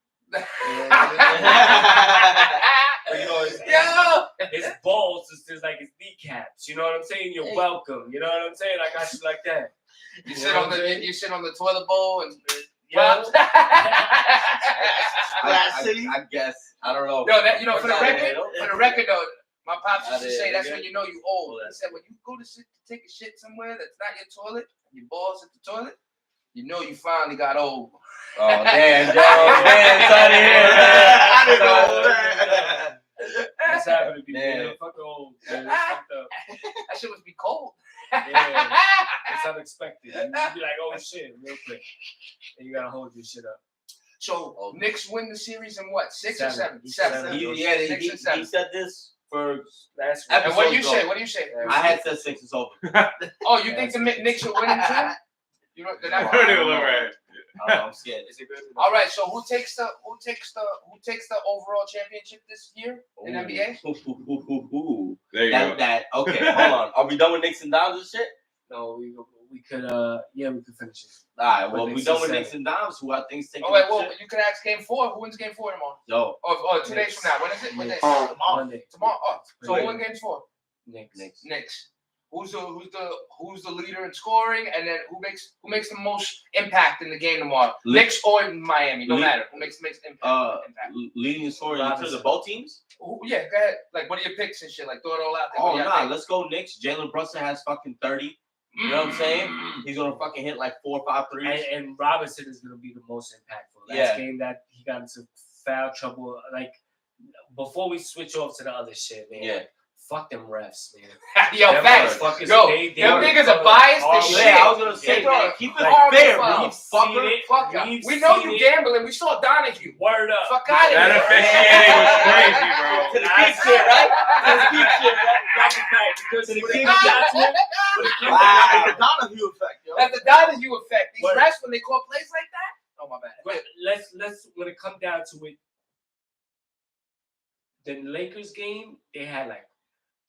You know, his balls is just like his kneecaps. You know what I'm saying? You're welcome. You know what I'm saying? I got you like that. You sit on the toilet bowl and Yeah. I guess. I don't know. No, that for the Fuck outta record, here. though, my pops used to Outta say here, that's nigga. when you know you old. He said when you go to take a shit somewhere that's not your toilet, and your balls at the toilet, you know you finally got old. Oh damn, Joe. Damn, sorry to hear that. I didn't know that. What's happening to me? Yeah. Man? Fuck old. Man. It's fucked up. That shit must be cold. Yeah. It's unexpected. You be like, oh shit, real quick. And you gotta hold your shit up. So Knicks win the series in what? 6 or 7? Seven. 7. He said this for Last week. And what do you episodes say? ago. What do you say? I had said 6 is over. Oh, you think the Knicks are winning too? You know, they're not- I'm scared. Is it good? All right. So who takes the overall championship this year in NBA? There you go. Okay, hold on. Are we done with Knicks and Downs and shit? No, we could we could finish it. All right, well, But we Knicks done and with seven. Knicks and Downs. Who I think's taking Oh wait, the well shit? you could ask Game 4. Who wins Game 4 tomorrow? Yo, Oh, 2 days Knicks. from now. When is it? What day? Knicks. Tomorrow. Monday. Tomorrow. Oh, so Monday. who wins Game 4? Knicks. Knicks. Who's the leader in scoring, and then who makes the most impact in the game tomorrow? Knicks or Miami? Don't matter. Who makes impact? leading and scoring in terms of both teams? Yeah, go ahead. Like, what are your picks and shit? Like, throw it all out there. Oh, What y'all nah, think? let's go Knicks. Jalen Brunson has fucking 30. You know what I'm saying? He's going to fucking hit like 4 or 5 threes. And Robinson is gonna be the most impactful. Last game that he got into foul trouble. Like before we switch off to the other shit, man. Yeah. Fuck them refs, man. Yo, Them facts. motherfuckers, Yo, they them were niggas are fucking biased as horrible. shit. Yeah, I was going to say, Yeah, man, keep it horrible fair, fouls. bro. You fucker. Fuck ya. We've We know seen you it. gambling. We saw Donahue. Word up. Fuck out of That here. officiating was crazy, bro. To the big shit, right? To the big shit, right? That's a fact. Because To the when king it comes shit. down to it, Wow. It's the Donahue effect, yo. That's the Donahue effect. These Word. refs, when they call plays like that. Oh my bad. but let's when it come down to it, the Lakers game, they had like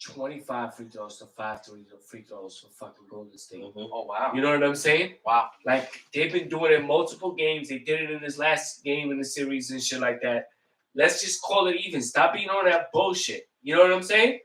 25 free throws to 5 free throws for fucking Golden State. Oh wow. You know what I'm saying? Wow. Like they've been doing it in multiple games. They did it in this last game in the series and shit like that. Let's just call it even. Stop being on that bullshit. You know what I'm saying?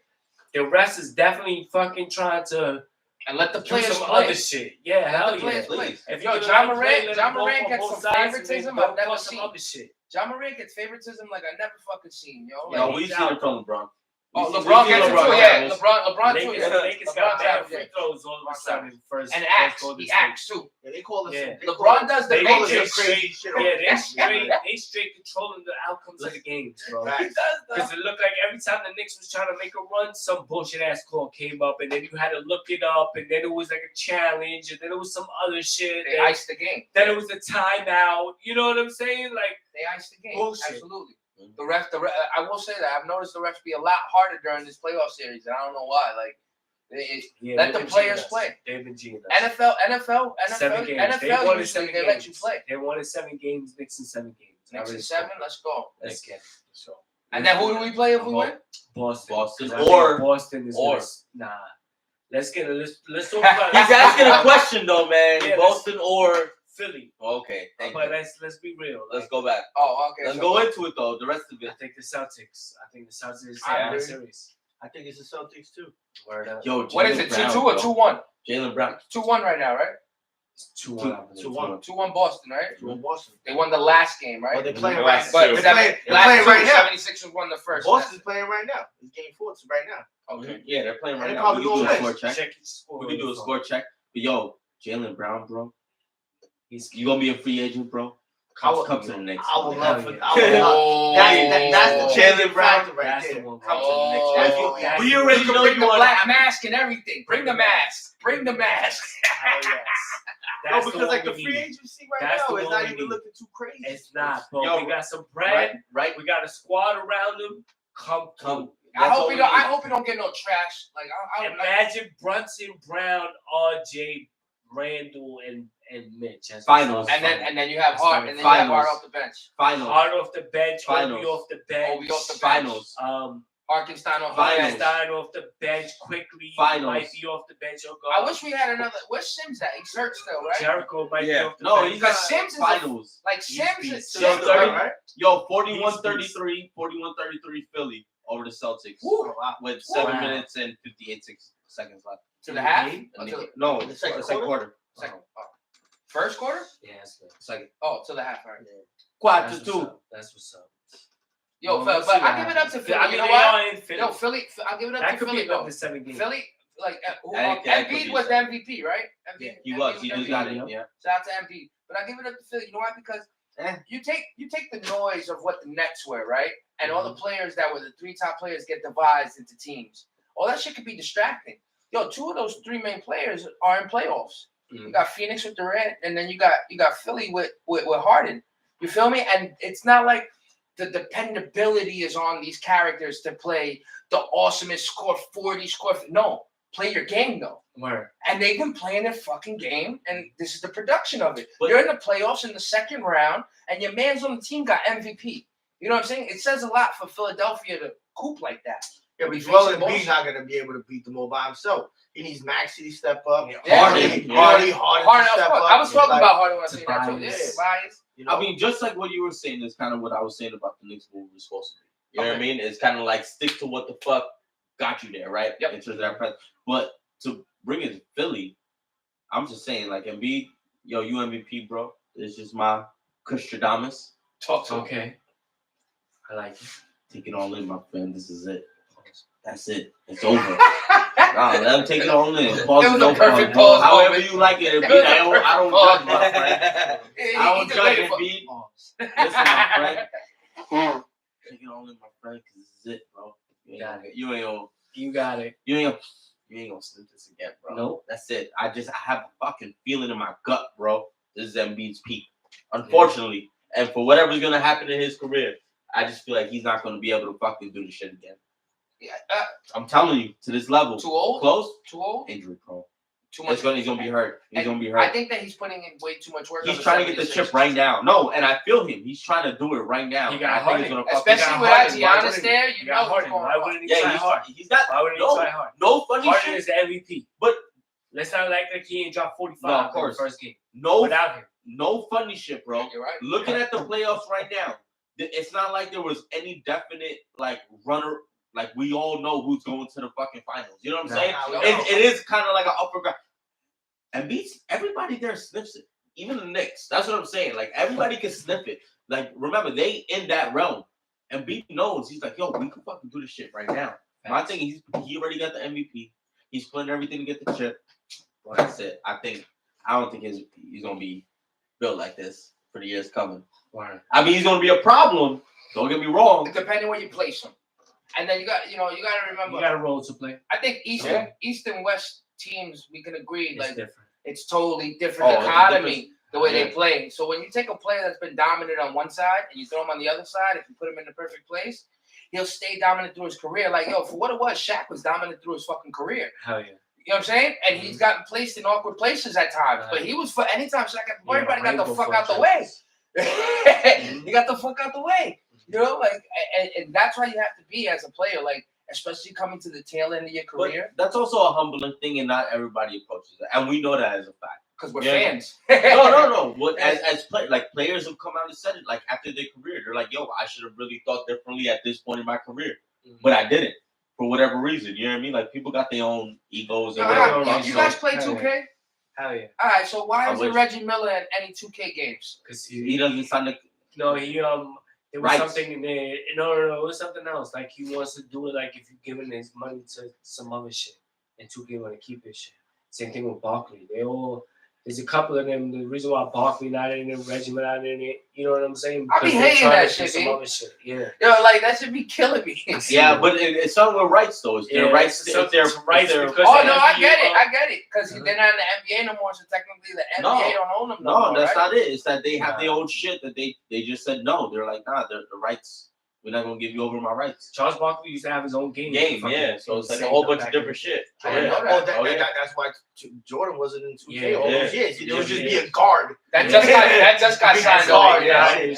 The refs is definitely fucking trying to And let the do players some play. other shit. Yeah, hell Let the yeah. players play. If Yo, you're John gonna Morant- play, let John them go Morant on gets both some sides and favoritism then I've never call some seen. other shit. John Morant gets favoritism like I never fucking seen, yo. Yeah, No, Like, we've seen it from LeBron. oh, We've LeBron seen gets it LeBron too. travels. Yeah, LeBron too. Lakers got LeBron bad travels, free yeah. throws all of a sudden. First, And first acts. Golden He State. acts too. Yeah, they call us. Yeah. LeBron does the They call us Matrix. some crazy shit. Yeah, they straight controlling the outcomes of the games, bro. Right. Because it looked like every time the Knicks was trying to make a run, some bullshit ass call came up, and then you had to look it up, and then it was like a challenge, and then it was some other shit. They and iced the game. then it was a timeout. You know what I'm saying? Like, They iced the game. Bullshit. Absolutely. The ref, I will say that I've noticed the refs be a lot harder during this playoff series, and I don't know why. Like, yeah, let they've the been players G'ing us. play. They've been G'ing us. NFL Seven games. They usually won in 7 they games. let you play. They won in 7 games. Knicks in 7 games. Next I to respect 7, it. let's go. Let's get it. So And then who do we play if we win? Boston. Boston. 'Cause I think Or- Boston is or- nah. Let's get it. Let's talk about. He's asking a question though, man. Yeah, Boston or Philly. okay, thank But you. let's be real. Let's Like, go back. Oh, okay. Let's so go into it though. The rest of I it. think the Celtics. I think the Celtics I are the agree. series. I think it's the Celtics too. Word up. Yo, What is Jaylen it? Brown, 2-2 or bro. 2-1? Jaylen Brown. 2-1 right now, right? It's 2-1. 2-1. 2-1 Boston, right? To Boston. They won the last game, right? But they playing The right last now. But two. They're playing last right two, now. 76ers won the first. Boston's playing right now. It's game 4. It's right now. Okay. Yeah, they're playing right They now. probably We can do a gonna score win. check. Check your score. We can do a score check. But yo, Jaylen Brown, bro. He's You gonna be a free agent, bro? Come to the Knicks. I would love for. Yeah. I would love. That's the Jalen changing Brown. factor right That's there. the one. Come to the Knicks. Oh, That's We the already You can know bring you the want black mask and everything. Bring the mask. Bring the mask. Hell yes. No, That's because like the one we free need. agency right That's now the is one not we even need. looking too crazy. It's not, bro. Yo, we got some bread. Right? We got a squad around them. Come. I That's hope all he we don't. I need. hope he don't get no trash. Like I Imagine Brunson, Brown, RJ, Randall, and Mitch. As the Finals. starting and then you have That's Hart, fine. and then you have Hart Finals. off the bench. Finals. Hart off the bench, Finals. Obi off the bench. Obi off the bench. Finals. Harkenstein off the Finals. bench. Stein off the bench quickly. Finals. Might be off the bench. I wish we had another. Where's Sims at? He's hurt still, right? Jericho might be Yeah. off the No, bench. he's got Because Sims is finals. Like He's Sims beast. is Yo, Sims, 30, right? Yo, 41-33 Philly over the Celtics. Woo. With 7 Wow. minutes and 58 seconds left. To the half? Mhm. Or to the No, The second second quarter. second. First quarter? Yeah, that's good. Second. Oh, to the half, right? Quad That's to what's two. up. That's what's up. Yo, Well, but we'll see I what give it up to happens. Philly. I mean, You know they what? are in Philly. Yo, Philly. I'll give it up That to could Philly be though. another 7 games. Philly, like That could Embiid be was the seven. MVP, right? Yeah, he was. He just got it. MVP. Yeah. Shout out to Embiid. But I give it up to Philly. You know why? Because you take the noise of what the Nets were, right? And all the players that were the 3 top players get divided into teams. All that shit could be distracting. Yo, 2 of those 3 main players are in playoffs. You got Phoenix with Durant, and then you got Philly with Harden. You feel me? And it's not like the dependability is on these characters to play the awesomest score 40 score. No, play your game though. Where? And they've been playing their fucking game, and this is the production of it. But- You're in the playoffs in the second round, and your man's on the team got MVP. You know what I'm saying? It says a lot for Philadelphia to coop like that. Yeah, but He's Joel facing Embiid's bullshit. not gonna be able to beat them all by himself. He needs Maxey to step up. Yeah. Harden Harden, to of step course. up. I was talking Like, about Harden when I said that too. Tobias. Yeah, bias. you know, I mean, just like what you were saying is kind of what I was saying about the Knicks move was supposed to be. You know what I Okay. mean? It's kind of like stick to what the fuck got you there, right? Yep. In terms of that press. But to bring it to Philly, I'm just saying, like, Embiid, yo, you MVP, bro. It's just my Kustradamus. Talk to him. Okay. I like it. Take it all in, my friend. This is it. That's it. It's over. Nah, let him take it all in. Pause, It was no a perfect bro. pause However moment. you like it, It Embiid. was a I don't perfect judge, my friend. He I don't just judge waited for- Embiid. Listen, my friend. Take it all in, my friend, because this is it, bro. You Got ain't gonna You got it. you ain't gonna slip this again, bro. Nope. That's it. I have a fucking feeling in my gut, bro. This is Embiid's peak. Unfortunately. And for whatever's gonna happen in his career, I just feel like he's not gonna be able to fucking do this shit again. Yeah, I'm telling you, to this level. too old? Close, Too old? injury prone. Too much. He's gonna be hurt. He's gonna be I hurt. think that he's putting in way too much work. He's on trying to get the 76ers. chip right now. No, and I feel him. He's trying to do it right now. He And got I think Harden. it's gonna fucking Especially got without Harden. Why Giannis wouldn't there, he? you got know what's Harden. going Why on. wouldn't he try yeah, hard? he's got Why wouldn't he no, try hard? no funny Harden shit. is the MVP. But Let's not like he ain't dropped 45 No, of in course. the first game. no, Without him. no funny shit, bro. You're right. Looking at the playoffs right now, it's not like there was any definite like runner. Like we all know who's going to the fucking finals. You know what I'm saying? Nah, It is kind of like an upper ground. And beats everybody there sniffs it. Even the Knicks. That's what I'm saying. Like everybody can sniff it. Like remember, they in that realm. And B knows he's like, yo, we can fucking do this shit right now. My thing, he already got the MVP. He's putting everything to get the chip. Like I said, I don't think he's gonna be built like this for the years coming. Why? I mean, he's gonna be a problem. Don't get me wrong. Depending where you place him. And then you got to remember. You got a role to play. I think East and West teams, we can agree, It's like different. it's totally different Oh, it's economy the way Yeah. they play. So when you take a player that's been dominant on one side and you throw him on the other side, if you put him in the perfect place, he'll stay dominant through his career. Like, yo, for what it was, Shaq was dominant through his fucking career. Hell yeah. You know what I'm saying? And he's gotten placed in awkward places at times. Right. But he was for anytime Shaq got Yeah, everybody got the rainbow fuck for out the justice. way. He got the fuck out the way. You know, like and that's why you have to be as a player, like especially coming to the tail end of your But career, that's also a humbling thing, and not everybody approaches it. And we know that as a fact. because we're Yeah. fans. No. What as players have come out and said it, like after their career, they're like, "Yo, I should have really thought differently at this point in my career, but I didn't for whatever reason." You know what I mean? Like people got their own egos and Alright, whatever. you So guys play Hell 2K? Hell yeah. All right, so why I isn't wish. Reggie Miller in any 2K games? Because he doesn't sign the No, there was Right. something in there. No, it was something else. Like he wants to do it. Like if you're giving his money to some other shit, and 2K want to keep his shit. Same thing with Barkley. There's a couple of them. The reason why Barkley not in it, Reggie not in it, you know what I'm saying? I be Because they're hating trying that to do shit, some B. other shit. Yeah. Yo, like that should be killing me. Yeah, but it's something with rights though. It's their rights. It's their rights their, because Oh the no, I NBA get it, because Uh-huh. they're not in the NBA no more. So technically, the No. NBA don't own them. No, more, that's right? not it. It's that they have Nah. their own shit that they just said no. They're like, nah, the rights. We're not gonna give you over my rights. Charles Barkley used to have his own game. Yeah. So it's like a whole bunch of different shit. I didn't know Oh, that. that's why Jordan wasn't in 2K Yeah, all yeah. those years. It was just Yeah. be a guard. That just got Big signed guard, over. yeah.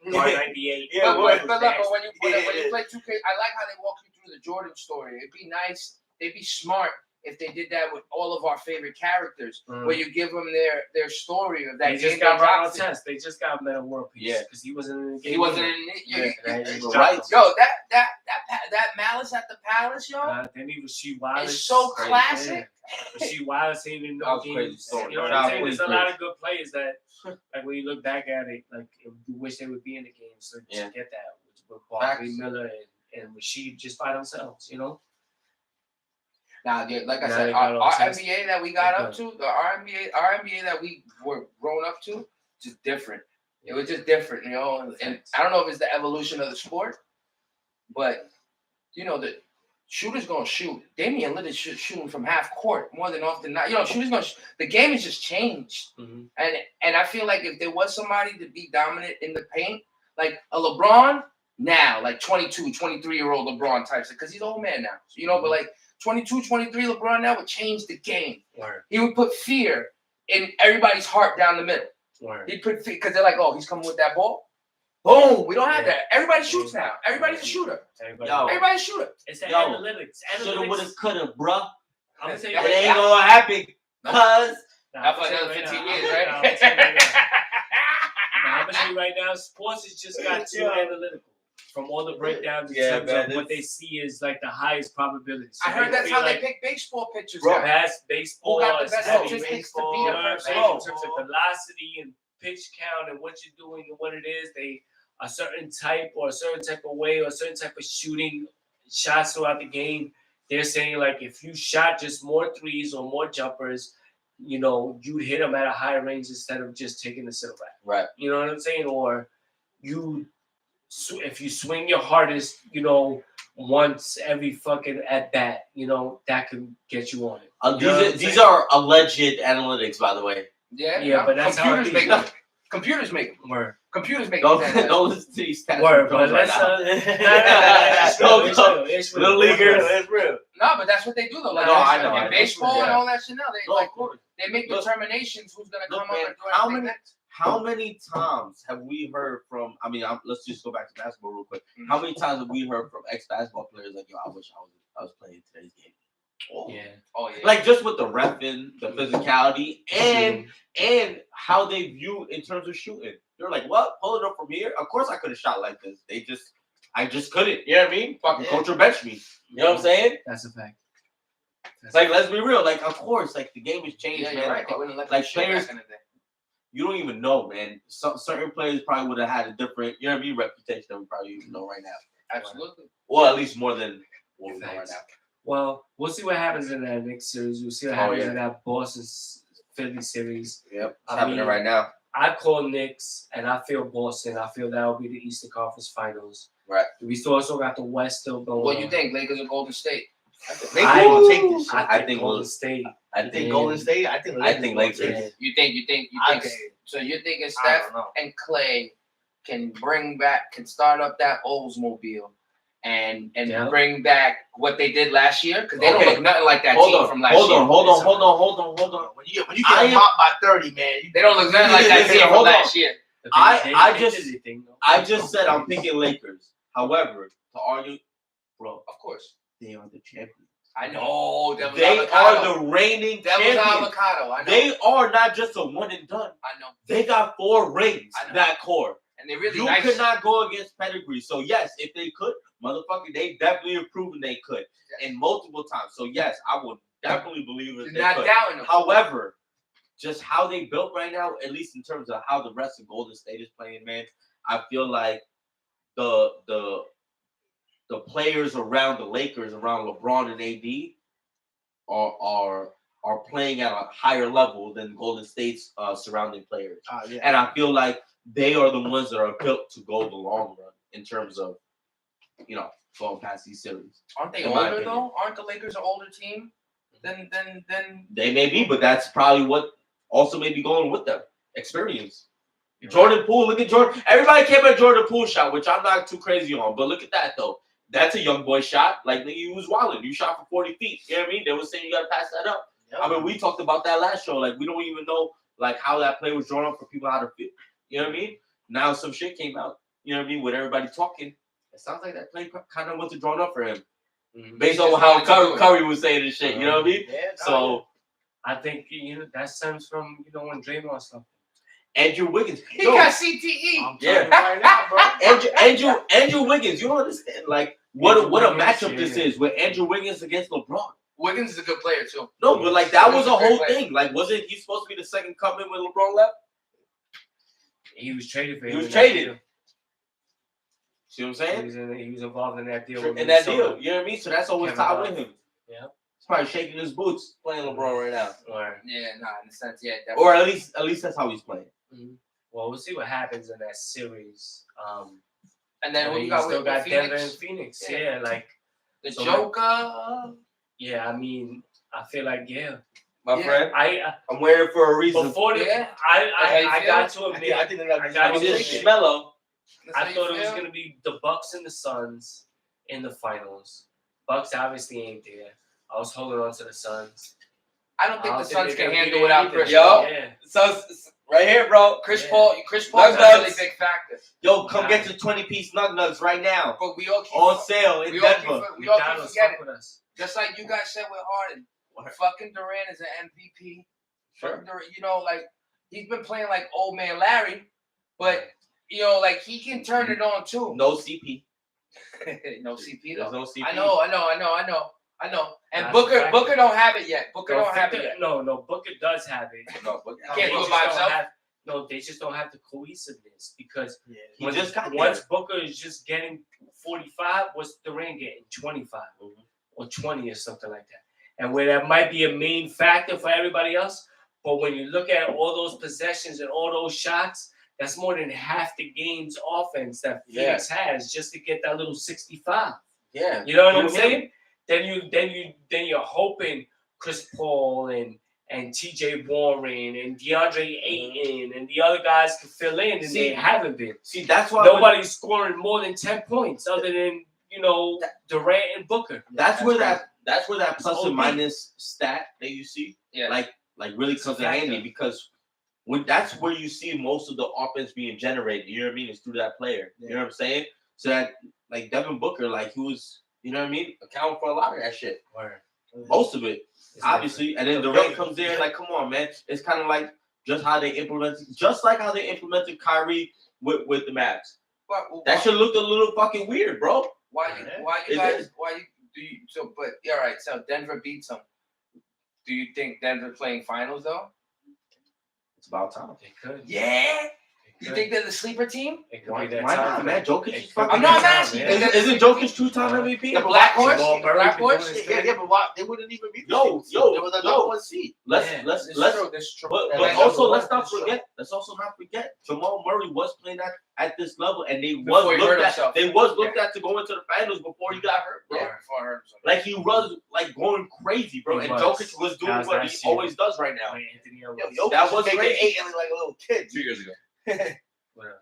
Guard 98. Yeah, But boy. look, when you Yeah. play 2K, I like how they walk you through the Jordan story. It'd be nice. They'd be smart if they did that with all of our favorite characters, where you give them their story of that They game. just got they Ron dropped it. Artest. They just got Meta World Peace. Yeah. Because he wasn't in the game. He wasn't either. in it. Yeah, Right. Yo, that Malice at the Palace, yo, Then he was Rasheed Wallace. it's so crazy. classic. Rasheed Wallace ain't in That no was crazy games. story. You know what That I'm was saying? There's a crazy. lot of good players that, like, when you look back at it, like, you wish they would be in the game. So Yeah. to get that with Barkley, Facts. Miller, and Rasheed just by themselves, you know? Now, like I Now said, they got all our sense. NBA that we got Okay. up to, our NBA that we were grown up to, just different. It was just different, you know. And I don't know if it's the evolution of the sport, but you know the shooter's gonna shoot. Damian Lillard's shooting from half court more than often not. You know, shooter's gonna. The game has just changed, Mhm. and I feel like if there was somebody to be dominant in the paint, like a LeBron now, like 22, 23-year-old LeBron types, because he's an old man now, you know. But like 22, 23 LeBron now would change the game. Word. He would put fear in everybody's heart down the middle. Word. He put fear because they're like, oh, he's coming with that ball. Boom. We don't have Yeah. that. Everybody shoots now. Everybody's a shooter. Everybody- Everybody's a shooter. It's the Yo, analytics. Shoulda, woulda, coulda, bruh. I'm gonna tell you It right ain't now. gonna happen. Cause Not for I'm gonna another tell you 15 right years, now. right? I'm gonna tell you right now. I'm gonna tell you right now. Sports has just got too analytical. From all the breakdowns in Yeah, terms man, of what they see is like the highest probability. So I heard they that's feel how like they pick baseball pitchers. Bro, now. best baseball, Who got the best stats, statistics to baseball, beat you know a what I'm person? saying? In terms of velocity and pitch count and what you're doing and what it is, they a certain type or a certain type of way or a certain type of shooting shots throughout the game. They're saying like if you shot just more threes or more jumpers, you know, you'd hit them at a higher range instead of just taking the silhouette. right. You know what I'm saying? Or if you swing your hardest, you know, once every fucking at bat, you know, that can get you on it. You know what I'm These saying? are alleged analytics, by the way. Yeah, but that's how it computers be. make them. Computers make them. Word. Computers make Don't them. don't listen to these stats. Word, from but Jones right let's now. it's real, it's real, it's real. Little leaguers, it's real. No, but that's what they do though. Like No, I know, in I know. baseball and Yeah. all that shit now. They No, like of course. they make Look, determinations who's gonna look, come man, up and do how everything many- next. How many times have we heard from? I mean, let's just go back to basketball real quick. Mhm. How many times have we heard from ex-basketball players like, "Yo, I wish I was playing today's game." Yeah. Oh yeah. Like just with the repping, the physicality, and how they view in terms of shooting. They're like, "What? Pulling up from here? Of course I could have shot like this. I just couldn't. You know what I mean? Fucking coach or bench me. You know what I'm saying? That's a fact. Like, let's be real. Like, of course, like the game has changed, yeah, man. you're right. They wouldn't let Like, them shoot players- back in the day. You don't even know, man. Some certain players probably would have had a different, you know what I mean, reputation than we probably even know right now. Absolutely. Or at least more than what we know right Facts. now. Well, we'll see what happens in that next series. We'll see what Oh, happens yeah. in that Boston Philly series. Yep, it's I happening mean, right now. I call Knicks, and I feel Boston. I feel that will be the Eastern Conference Finals. Right. We still also got the West still going. What do you on. think, Lakers or Golden State? Lakers I- will take this shit. I think think Golden we'll- State. I You think think Golden State? I think I think will Lakers. take it. You think I think- so you're thinking I Steph don't know. and Clay can start up that Oldsmobile and Yeah. bring back what they did last year? Because they don't Okay. look nothing like that Hold team on, from last hold year. on, hold on. When you I get am- mopped by 30, man, They don't look nothing like that team from Hold on. last year. I They just- did their thing, though. I just said I'm picking Lakers. However, to argue, bro, Of course. they are the champions. I know. Devil's They avocado. are the reigning Devil's champions. avocado. I know. They are not just a one and done. I know. They got 4 rings. I know. That core. And they really You nice. could not go against pedigree. So yes, if they could, motherfucker, they definitely have proven they could, and multiple times. So yes, I would definitely believe You're that they not could. doubting them. However, just how they built right now, at least in terms of how the rest of Golden State is playing, man, I feel like the players around the Lakers, around LeBron and AD, are are playing at a higher level than Golden State's surrounding players. Yeah. And I feel like they are the ones that are built to go the long run in terms of, going past these series. Aren't they in my older opinion. though? Aren't the Lakers an older team than? They may be, but that's probably what also may be going with them. Experience. Jordan Poole, look at Jordan. Everybody came at Jordan Poole shot, which I'm not too crazy on, but look at that though. That's a young boy shot. Like you was wilding. You shot for 40 feet. You know what I mean? They were saying you gotta pass that up. I mean, we talked about that last show. Like we don't even know like how that play was drawn up for people how to feel. You know what I mean? Now some shit came out. You know what I mean? With everybody talking, it sounds like that play kind of wasn't drawn up for him, based on how Curry was saying this shit. You know what I mean? Yeah, So I think that stems from when Draymond stuff. Andrew Wiggins, He got CTE. I'm telling you right now, bro. Andrew Wiggins. You don't understand like what a matchup this is with Andrew Wiggins against LeBron. Wiggins is a good player too. No, but like that was Wiggins a is a great whole player. thing. Like, wasn't he supposed to be the second coming when LeBron left? He was traded for him. He was in that traded. deal. See what I'm saying? He was involved in that deal. In with that Minnesota. deal, you know what I mean? So that's always Kevin tied Love. with him. Yeah. He's probably shaking his boots playing LeBron right now, Right. Yeah, in a sense, yeah. Definitely. or at least that's how he's playing. Well, we'll see what happens in that series. And then I who mean, you got still with got Denver and Phoenix? Phoenix. Yeah. Yeah, like The so Joker. yeah. I mean, I feel like My Yeah. friend, I I'm wearing it for a reason. before the Yeah. I got to admit I think they're not. I got I to just admit, mellow. That's how I you thought it was feel? gonna be the Bucks and the Suns in the finals. Bucks obviously ain't there. I was holding on to the Suns. I don't think the Suns they're can gonna handle be without there Chris either. Paul. Yeah. So right here, bro. Chris Yeah. Paul's Nugs, a really nugs. big factor. Yo, come get your 20-piece nugs right now. But we all keep On sale in we all keep, Denver. we all keep McDonald's forgetting. fuck with us. Just like you guys said with Harden. Fucking Durant is an MVP. Fucking Durant, like he's been playing like old man Larry, but like he can turn it on too. No CP. No CP There's though. no CP. I know. And That's Booker a fact. Booker don't have it yet. Booker No, don't have it yet. No, Booker does have it. No, but Can't They do it just by don't himself? have- No, they just don't have the cohesiveness because he just got once there. Booker is just getting 45, what's Durant getting? 25 or 20 or something like that. And where that might be a main factor for everybody else, but when you look at all those possessions and all those shots, that's more than half the game's offense that Phoenix has just to get that little 65. Yeah. You know what I'm Mhm. saying? Then you're hoping Chris Paul and TJ Warren and DeAndre Ayton and the other guys can fill in, and they haven't been. See, that's why Nobody's scoring more than 10 points other than Durant and Booker. that's where that plus OD. and minus stat that you see, Yeah. like really comes in handy because that's where you see most of the offense being generated. You know what I mean? It's through that player. You know what I'm saying? So that like Devin Booker, like he was, you know what I mean, accounting for a lot of that shit. Most of it, obviously. And then Durant comes there, like, come on, man. It's kind of like just how they implemented, Kyrie with the Mavs. That shit looked a little fucking weird, bro. Why you It guys? is. Why you do you? So, but all right. So Denver beats them. Do you think Denver playing finals though? It's about time. They could. Yeah. You think they're the sleeper team? It could Why be that not, time, man? Jokic It is could fucking. I'm not that asking. time, You man. think Isn't Jokic two-time MVP? The Black Horse. Jamal The Murray Black been doing Horse. his Yeah, but why they wouldn't even be? Yo, They were the number one seed. Let's This is true. But That's also true. let's not That's true. forget. Let's also not forget. Jamal Murray was playing at this level, and Before he hurt himself. They was looked at to go into the finals before he got hurt, bro. Yeah, before I heard something. Like he was like going crazy, bro. He And was. Jokic was doing That was what nice he seeing. always does right now. Anthony Yo, Edwards. Jokic That was making crazy. 8 like a little kid. 2 years ago.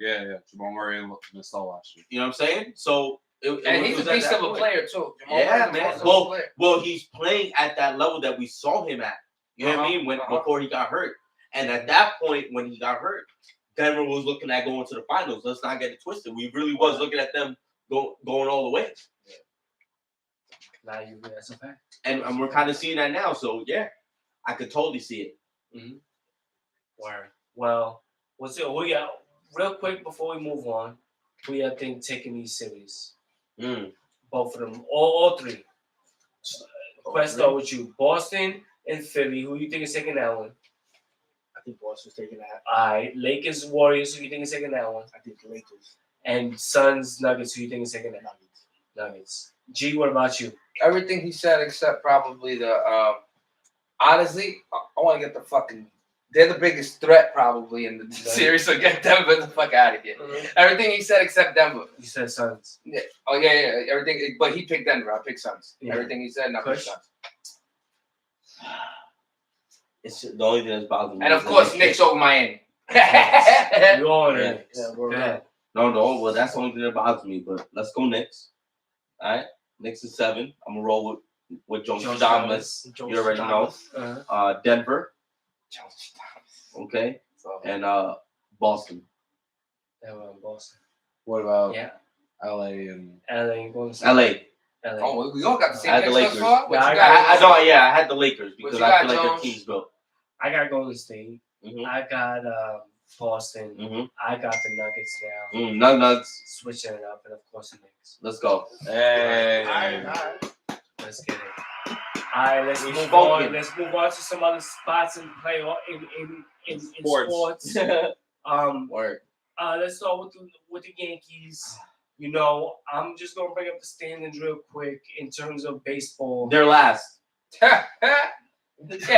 Yeah. Jamal Murray and Gasol last year. You know what I'm saying? So And he's a was at beast that of a point. player too. Jamal Yeah, Murray's a man. beast of a player. Well, he's playing at that level that we saw him at. You know what I mean? Before he got hurt, and at that point when he got hurt, Denver was looking at going to the finals. Let's not get it twisted. We really was looking at them going all the way. Now that's a fact. And we're kind of seeing that now. So yeah, I could totally see it. Word. Well, who you real quick before we move on, who you think taking these series? Both of them, all three. Let's start with you. Boston and Philly. Who you think is taking that one? I think Boston's taking that. All right. Lakers, Warriors. Who you think is taking that one? I think the Lakers. And Suns, Nuggets. Who you think is taking that? Nuggets. G, what about you? Everything he said except probably the Honestly, I want to get the fucking. They're the biggest threat probably in the series, so get Denver the fuck out of here. Everything he said except Denver. You said Suns. Yeah. Oh yeah. Everything, but he picked Denver. I picked Suns. Yeah. Everything he said, and I picked Kush? Suns. It's the only thing that's bothering me. And of is course, that- Knicks over Miami. You all Yeah. in. Yeah, we're Yeah. No, well, that's the only thing that bothers me. But let's go Knicks. All right, Knicks is 7. I'm gonna roll with Joe Thomas. You already know. Denver. Okay, and Boston. They were in Boston. What about Yeah. LA and LA going to LA. LA. Oh, we all got the same I had the picks thus Lakers. far. What Yeah, you I got? I yeah, I had the Lakers because you I got, feel like their Jones? team's built. I got Golden State. Mm-hmm. I got Boston. Mm-hmm. I got the Nuggets now. Nuggets. Switching it up, and of course the Knicks. Let's go. hey. All right. Let's get it. All right, let's We move spoken. on. Let's move on to some other spots and play in sports. Word. Let's start with the Yankees. You know, I'm just gonna bring up the standings real quick in terms of baseball. They're last. Yeah,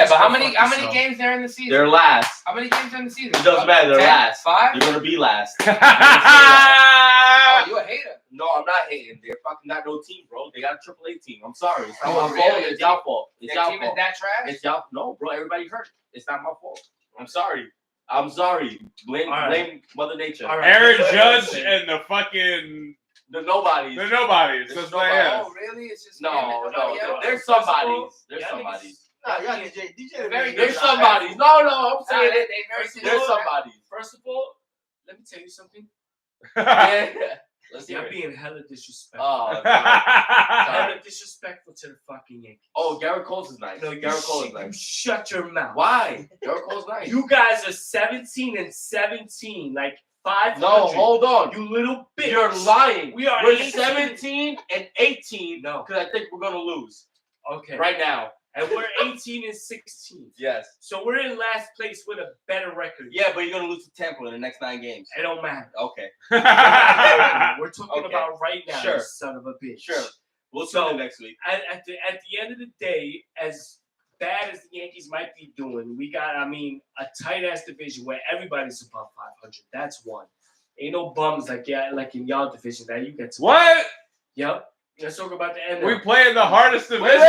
but how many games there in the season? They're last. How many games are in the season? It doesn't matter. They're 10? last. 5? You're gonna be last. Oh, you a hater? No, I'm not hating. They're fucking not no team, bro. They got a AAA team. I'm sorry. It's not Oh, my really? fault. It's y'all fault. It's Their y'all team is fault. that trash? It's y'all. No, bro. Everybody hurt. It's not my fault. I'm sorry. I'm sorry. Blame All right. blame Mother Nature. All right. Aaron Judge and the fucking The nobodies. the nobodies. There's Just nobody. like Oh, really? It's just No, him and no, nobody else? there's First of all, somebodies. There's y'all somebodies. Nah, y'all DJ Very There's good. somebody's. No, I'm Nah, saying they it. very First of There's all, somebody's. First of all, let me tell you something. Yeah. Let's hear You're it. being hella disrespectful. Oh, God. Hella disrespectful to the fucking Yankees. Oh, Garrett Cole's is nice. No, you, Garrett Cole is you nice. shut your mouth. Why? Garrett Cole's nice. You guys are 17-17, like 500. No, hold on. You little bitch. You're lying. We are We're 18. 17-18. No. Because I think we're gonna lose Okay. right now. And we're 18-16. Yes. So we're in last place with a better record. Yeah, but you're gonna lose to Tampa in the next 9 games. It don't matter. Okay. We're talking Okay. about right now, Sure. you son of a bitch. Sure. We'll see So- you next week. At the end of the day, as bad as the Yankees might be doing, we got, a tight ass division where everybody's above 500. That's one. Ain't no bums like in y'all division that you get to. what? Yep. Let's talk about the end. We play in the hardest Wait, division.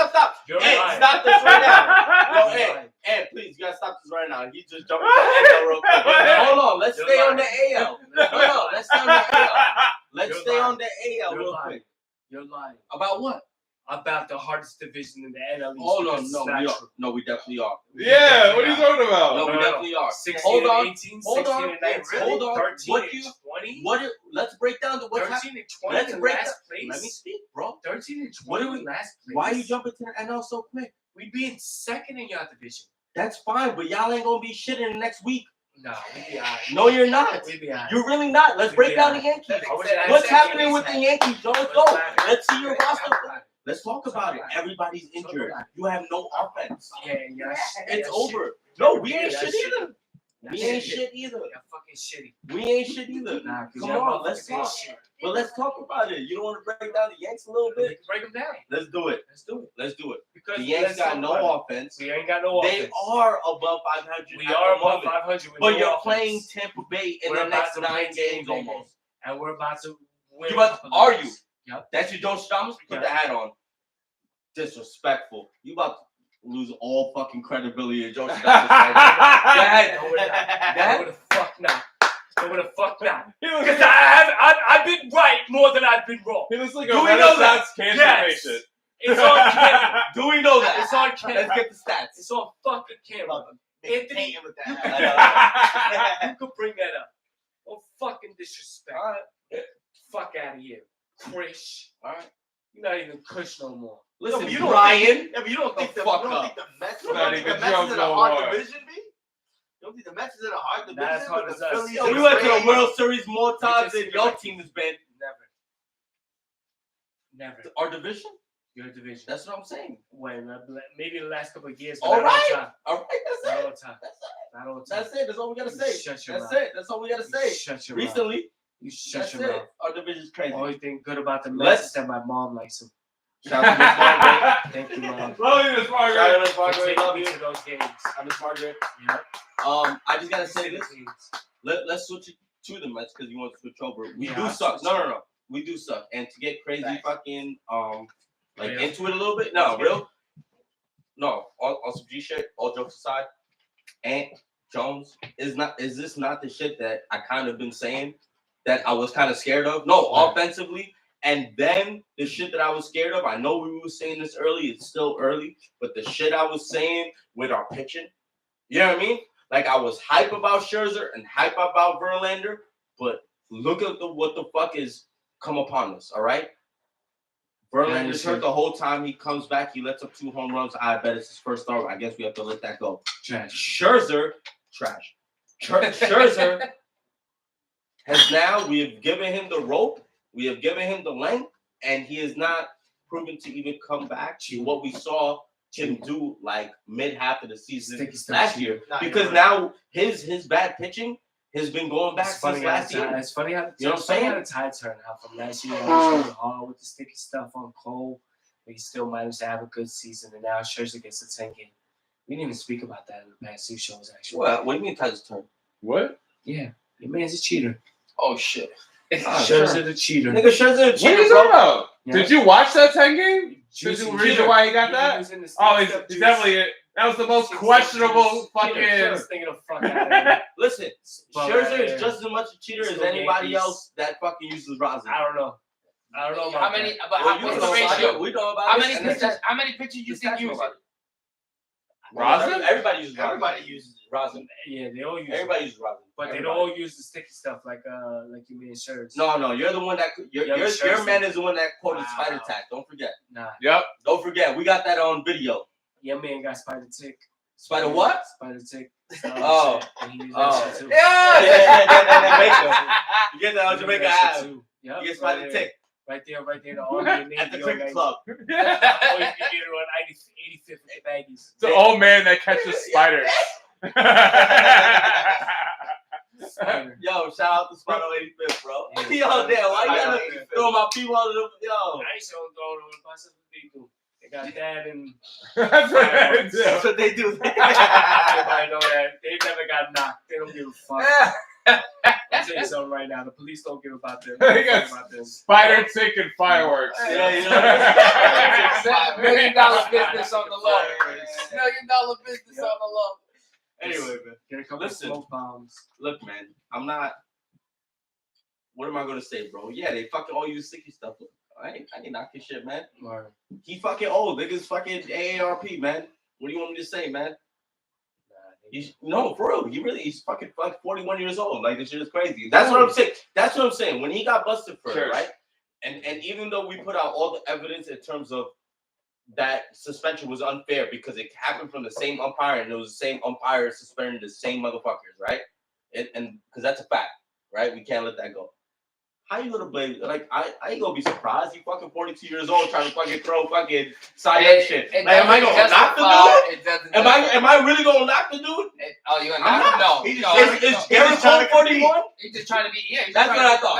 Stop. You're Hey, lying. stop this right now. Yo, You're hey, lying. hey, please, you gotta stop this right now. He just jumped to the NL real quick. Hold on, let's You're stay on lying. the AL. No, let's stay on the AL. Let's You're stay lying. on the AL You're real lying. quick. You're lying. About what? About the hardest division in the NL East. Oh no, because it's no, not we are. true. No, we definitely are. Yeah, what are you talking about? No, we No. definitely are. 16 Hold and on. 18, Hold 16 on. and 19, Hold on. 13 What and you- 20. Let's break down the what's 13 happening. and 20 Let's in break last down. place. Let me speak, bro. 13 and What 20 do we- in last place. Why are you jumping to the NL so quick? We be in second in y'all division. That's fine, but y'all ain't gonna be shit in the next week. No, we be alright. No, you're not. We be alright. You're really not. Let's break down the Yankees. What's happening with the Yankees? Let's go. Let's see your roster. Let's talk about it. Everybody's injured. You have no offense. Yeah, yeah. It's over. No, we ain't Yeah, shit shit. either. We ain't shit either. You're fucking shitty. We ain't shit either. Nah, cause Come y'all on, let's motherfuckers ain't talk. shit. But let's talk about it. You don't want to break down the Yanks a little We bit? can break them down. Let's do it. Let's do it. Let's do it. Because The Yanks let's got talk no about offense. it. We ain't got no They offense. are above 500. We at are the above moment. 500 with But no you're offense. playing Tampa Bay in We're the about next to 9 play games Tampa Bay. almost. And we're about to win. You about to argue? Yep. That's your Joe Thomas? Put the hat on. Disrespectful. You about to lose all fucking credibility of Joe Thomas right now. Go ahead. No, we're not. Go No, ahead. the fuck not. No, the fuck not. He looks Because like, I've been right more than I've been wrong. he looks like a Do we know that? Renaissance cancer Yes. patient. It's on camera. Do we know that? It's on camera. Let's get the stats. It's on fucking camera. Anthony, Painting with that you hat. you could bring that up. Oh, fucking disrespect. Fuck out of here. Krish. Alright. You're not even Kush no more. Listen, But you don't Ryan. Yeah, but you don't think The the fuck you don't up. think the Mets Not you don't think even the Mets Jones is in no a hard more. division, B? You don't think the Mets is in a hard division? Not as hard with as the us. Phillies Yo, We and went to the Braves? World Series more times just- than your team has been. Never. Our division? Your division. That's what I'm saying. When maybe the last couple of years. But All not right. all the time. Alright, that's Not it. all the time. That's it. Not all the time. That's it. That's all we gotta say. Shut your That's mouth. it. That's all we gotta You say. Shut your mouth. Recently, You shut that's your it. mouth. Our division's crazy. Only thing good about the Let's- Mets is that my mom likes them. Shout out to Miss Margaret. Thank you, Mom. Love you, Miss Shout out Margaret. to Miss Margaret. Love you. To those games. Miss Margaret. Yeah. I just gotta say this. Let's switch it to the Mets because you want to switch over. We Yeah, do I'll suck. switch No. We do suck. And to get crazy, Thanks. fucking like Real. into it a little bit. No, real. No, on some G shit. All jokes aside, Ant Jones is this not the shit that I kind of been saying that I was kind of scared of? No, offensively. And then the shit that I was scared of, I know we were saying this early, it's still early, but the shit I was saying with our pitching, you know what I mean? Like I was hype about Scherzer and hype about Verlander, but look at what the fuck is come upon us, all right? Verlander's hurt the whole time. He comes back, he lets up 2 home runs. I bet it's his first start. I guess we have to let that go. Scherzer, trash. Scherzer has now, we have given him the rope. We have given him the length, and he has not proven to even come back to what we saw him do like mid half of the season last year. Because now his bad pitching has been going back since last year. It's funny how You know what I'm saying? the tide turned out from last year. He was going hard with the sticky stuff on Cole, but he still managed to have a good season. And now Scherzer gets a 10 game. We didn't even speak about that in the past 2 shows, actually. What do you mean tide's turn? What? Yeah, your man's a cheater. Oh shit. Scherzer the cheater. Nigga, Scherzer a What are cheater, you bro. talking about? Yeah. Did you watch that 10 game? There's a Juicy reason cheater. why he got that? was in the Oh, sticky stuff he's juice. definitely it. That was the most questionable fucking. Just thinking the fuck out of him. Listen, Well, Scherzer yeah. is just as much a cheater as Still anybody Yankees. else that fucking uses rosin. I don't know. About How many? that. But Well, what's you the know about ratio? it. We know about How it. many And pitches? that's- How many pitches you just think ask him use about it? Rosin? Everybody uses rosin. Everybody uses it. rosin. Yeah, they all use it. Everybody uses rosin. But they Everybody. don't all use the sticky stuff like you mean shirts. No, you're the one that your man is the one that quoted Wow. Spider Tack. Don't forget. Nah. Yep. Don't forget. We got that on video. Your man got spider tick. Spider what? Spider tick. Oh. And he used Oh. that shit too. Yeah. You get that on He Jamaica used that Ave. shit too. Yep, You get Spider Tick Right there, the Army and Navy. at the on cricket that- club. Oh, you can get it on 85th with the baggies. It's the old man that catches spiders. Spider. Yo, shout out to Spider 85th, bro. Yeah. Yo, damn, why you Spider gotta 85th. throw my people under the yo? I ain't showing throwing on the buses with people. They got that and That's what I do. That's what they do. everybody know that. They never got knocked. They don't give a fuck. I'll tell you something right now. The police don't give about them. They got about them. spider tick and fireworks. Yeah, you know. $1 million business on the low. $1 million business on the low. Anyway, man. Get a couple Listen. smoke bombs. Look, man, I'm not. What am I gonna say, bro? Yeah, they fucking all use sticky stuff. I ain't knocking shit, man. Or, He fucking old. Niggas fucking AARP, man. What do you want me to say, man? He's no, for real. He's fucking like 41 years old. Like this shit is crazy. That's what I'm saying. That's what I'm saying. When he got busted for it, right? And even though we put out all the evidence in terms of that suspension was unfair because it happened from the same umpire and it was the same umpire suspending the same motherfuckers, right? And because that's a fact, right? We can't let that go. How you gonna blame? Like I ain't gonna be surprised. You fucking 42 years old trying to fucking throw fucking side up shit. Like, am I gonna knock the dude? Am I really gonna knock the dude? Oh, you gonna I'm knock him? not. No. Is Garrett Cole 41? He's just trying to be. Yeah, he's That's trying what I to be thought.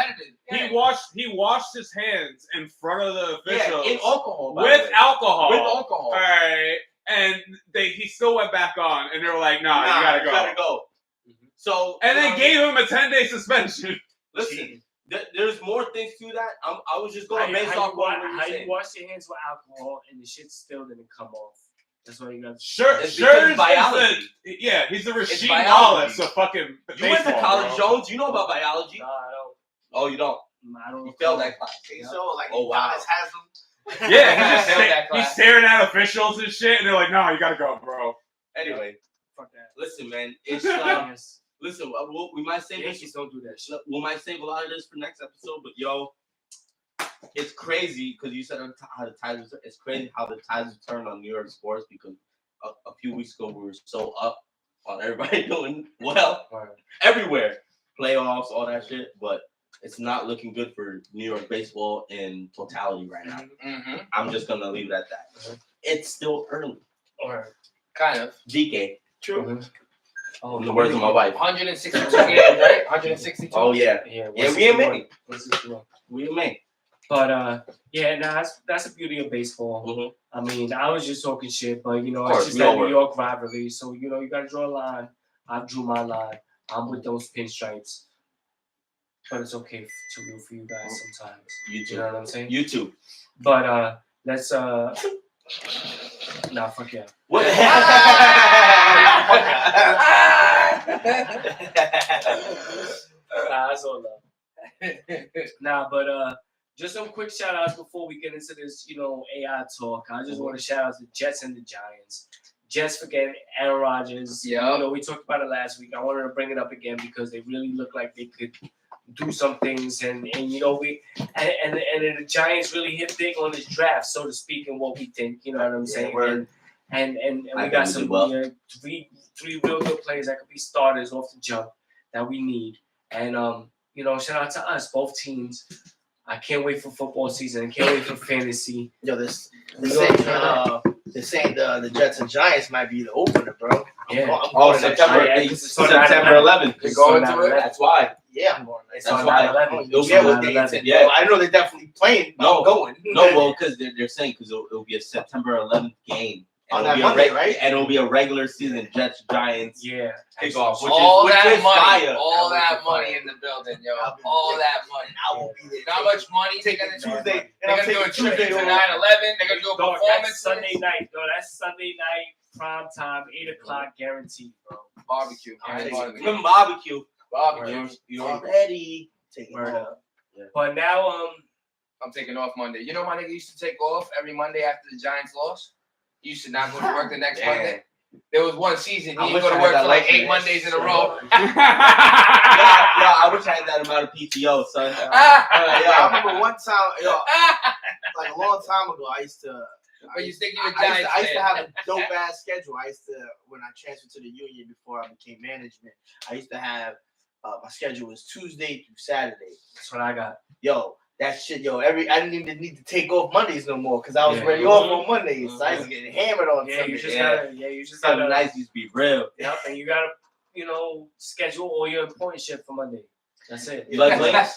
competitive. He washed his hands in front of the officials Yeah, in alcohol. by the with way. alcohol. With alcohol. All right, and he still went back on, and they were like, "Nah, you gotta go." So And they gave him a 10-day suspension. Listen, there's more things to that. I was just going based off what you were how saying. you wash your hands with alcohol and the shit still didn't come off. That's why you got. Sure, It's sure. because biology. He's the Rasheed biology. Wallace of fucking You went to baseball, college, bro. Jones. You know about biology. No, I don't. Oh, you don't. I don't. You failed that class. So like Oh, wow. Giannis has them. Yeah, Failed that he's class. staring at officials and shit, and they're like, "No, you gotta go, bro." Anyway, Fuck that. listen, man. It's Yes. listen. We might save Yankees this. don't do that shit. We might save a lot of this for next episode, but yo, it's crazy because you said how the tides. It's crazy how the tides turned on New York sports because a few weeks ago we were so up on everybody doing well everywhere, playoffs, all that shit, but it's not looking good for New York baseball in totality right now. Mm-hmm. I'm just gonna leave it at that. It's still early. Or Kind of. DK. true. Oh, in the words of my wife. 162 games, right? 162. Oh yeah. Yeah. Yeah, we ain't many. What's this one? We ain't many. But yeah, nah, that's the beauty of baseball. Mhm. I mean, I was just talking shit, but you know, Of course, it's just we all that New were. York rivalry. So you know, you gotta draw a line. I drew my line. I'm with those pinstripes. But it's okay to root for you guys sometimes. You You too. know what I'm saying? You too. But let's nah, fuck yeah. What? Nah, that's all love. Nah, but just some quick shout outs before we get into this, you know, AI talk. I just want to shout out the Jets and the Giants. Jets for getting Aaron Rodgers. Yeah. You know, we talked about it last week. I wanted to bring it up again because they really look like they could do some things, and you know and the Giants really hit big on this draft, so to speak, and what we think. You know what I'm saying? word. And I we got think we some did well. three real good players that could be starters off the jump that we need. And you know, shout out to us, both teams. I can't wait for football season. I can't wait for fantasy. Yo, they're saying the Jets and Giants might be the opener, bro. Yeah. I'm going next September. year. September 11th. You're going to it? That's why. Yeah, I'm going next It's year. on why. 9/11. You'll It's get on what they 9/11. intend. Yeah. I know they're definitely playing. But No. I'm going. No, well, because they're saying because it'll be a September 11th game. On it'll that be Monday, a right? And it'll be a regular season Jets Giants Yeah. kickoff. Which All is that money, fire. all That that would be money fire. in the building, yo. I'll be All there. that money. I will be there. How much money? They're Taking gonna do Tuesday. They're gonna do a tribute to 9/11. They're gonna do a Dog, performance. that's Sunday night, though. That's Sunday night, prime time, 8 o'clock, guaranteed, bro. Barbecue. Alright. Even barbecue. Barbecue. You Already taking Word off. up. But now, I'm taking off Monday. You know my nigga used to take off every Monday after the Giants lost? He used to not go to work the next Damn. Monday. There was one season I he wish didn't go I to had work that for like luxury. 8 Mondays in a row. Yo, I wish I had that amount of PTO, son. I remember one time, like a long time ago, I used to. But you think you're a I Giants used to fan. have a dope ass schedule. I used to, when I transferred to the union before I became management, I used to have my schedule was Tuesday through Saturday. that's what I got. Yo, that shit, yo, I didn't even need to take off Mondays no more because I was Yeah. already off on Mondays. So I used to get hammered on Yeah, Sunday. you just Yeah. gotta, you just Something gotta, nice used to be real. yep, and you gotta, you know, schedule all your important shit for Monday. That's it. You like wings?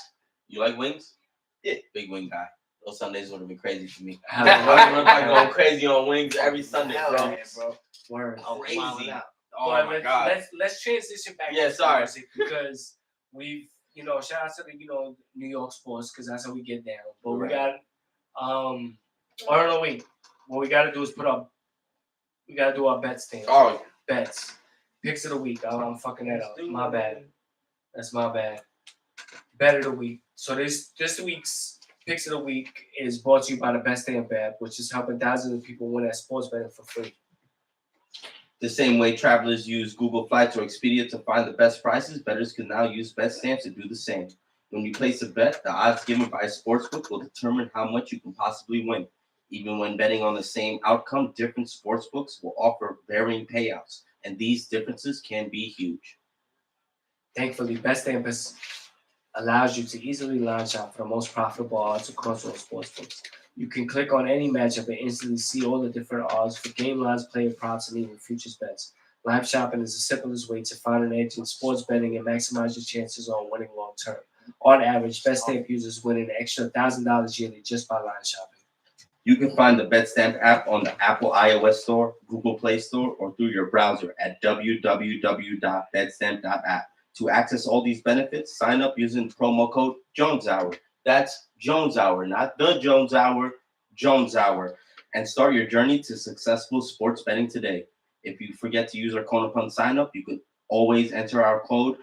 You like wings? Yeah, big wing guy. Those Sundays would have been crazy for me. Hell I'm going crazy on wings every Sunday, Hell bro. yeah, bro. Word. I was Crazy. wilding out. Oh But my god. let's transition back. Yeah, to sorry. music because we've, you know, shout out to the, you know, New York sports because that's how we get down. But we got, I don't know, wait. What we got to do is we got to do our bet stand. Oh, Bets. Picks of the week. I'm fucking that up. My bad. That's my bad. Bet of the week. So this week's Picks of the Week is brought to you by the Best Damn Bet, which is helping thousands of people win at sports betting for free. the same way travelers use Google Flights or Expedia to find the best prices, bettors can now use bet stamps to do the same. When you place a bet, the odds given by a sportsbook will determine how much you can possibly win. Even when betting on the same outcome, different sportsbooks will offer varying payouts, and these differences can be huge. Thankfully, Best Damn Bet allows you to easily line shop for the most profitable odds across all sportsbooks. You can click on any matchup and instantly see all the different odds for game lines, player props, and even futures bets. Live shopping is the simplest way to find an edge in sports betting and maximize your chances on winning long term. On average, Best Stamp users win an extra $1,000 yearly just by line shopping. You can find the BetStamp app on the Apple iOS Store, Google Play Store, or through your browser at www.betstamp.app. To access all these benefits, sign up using promo code Jones Hour. That's Jones Hour, not the Jones Hour, Jones Hour. And start your journey to successful sports betting today. If you forget to use our code upon sign up, you can always enter our code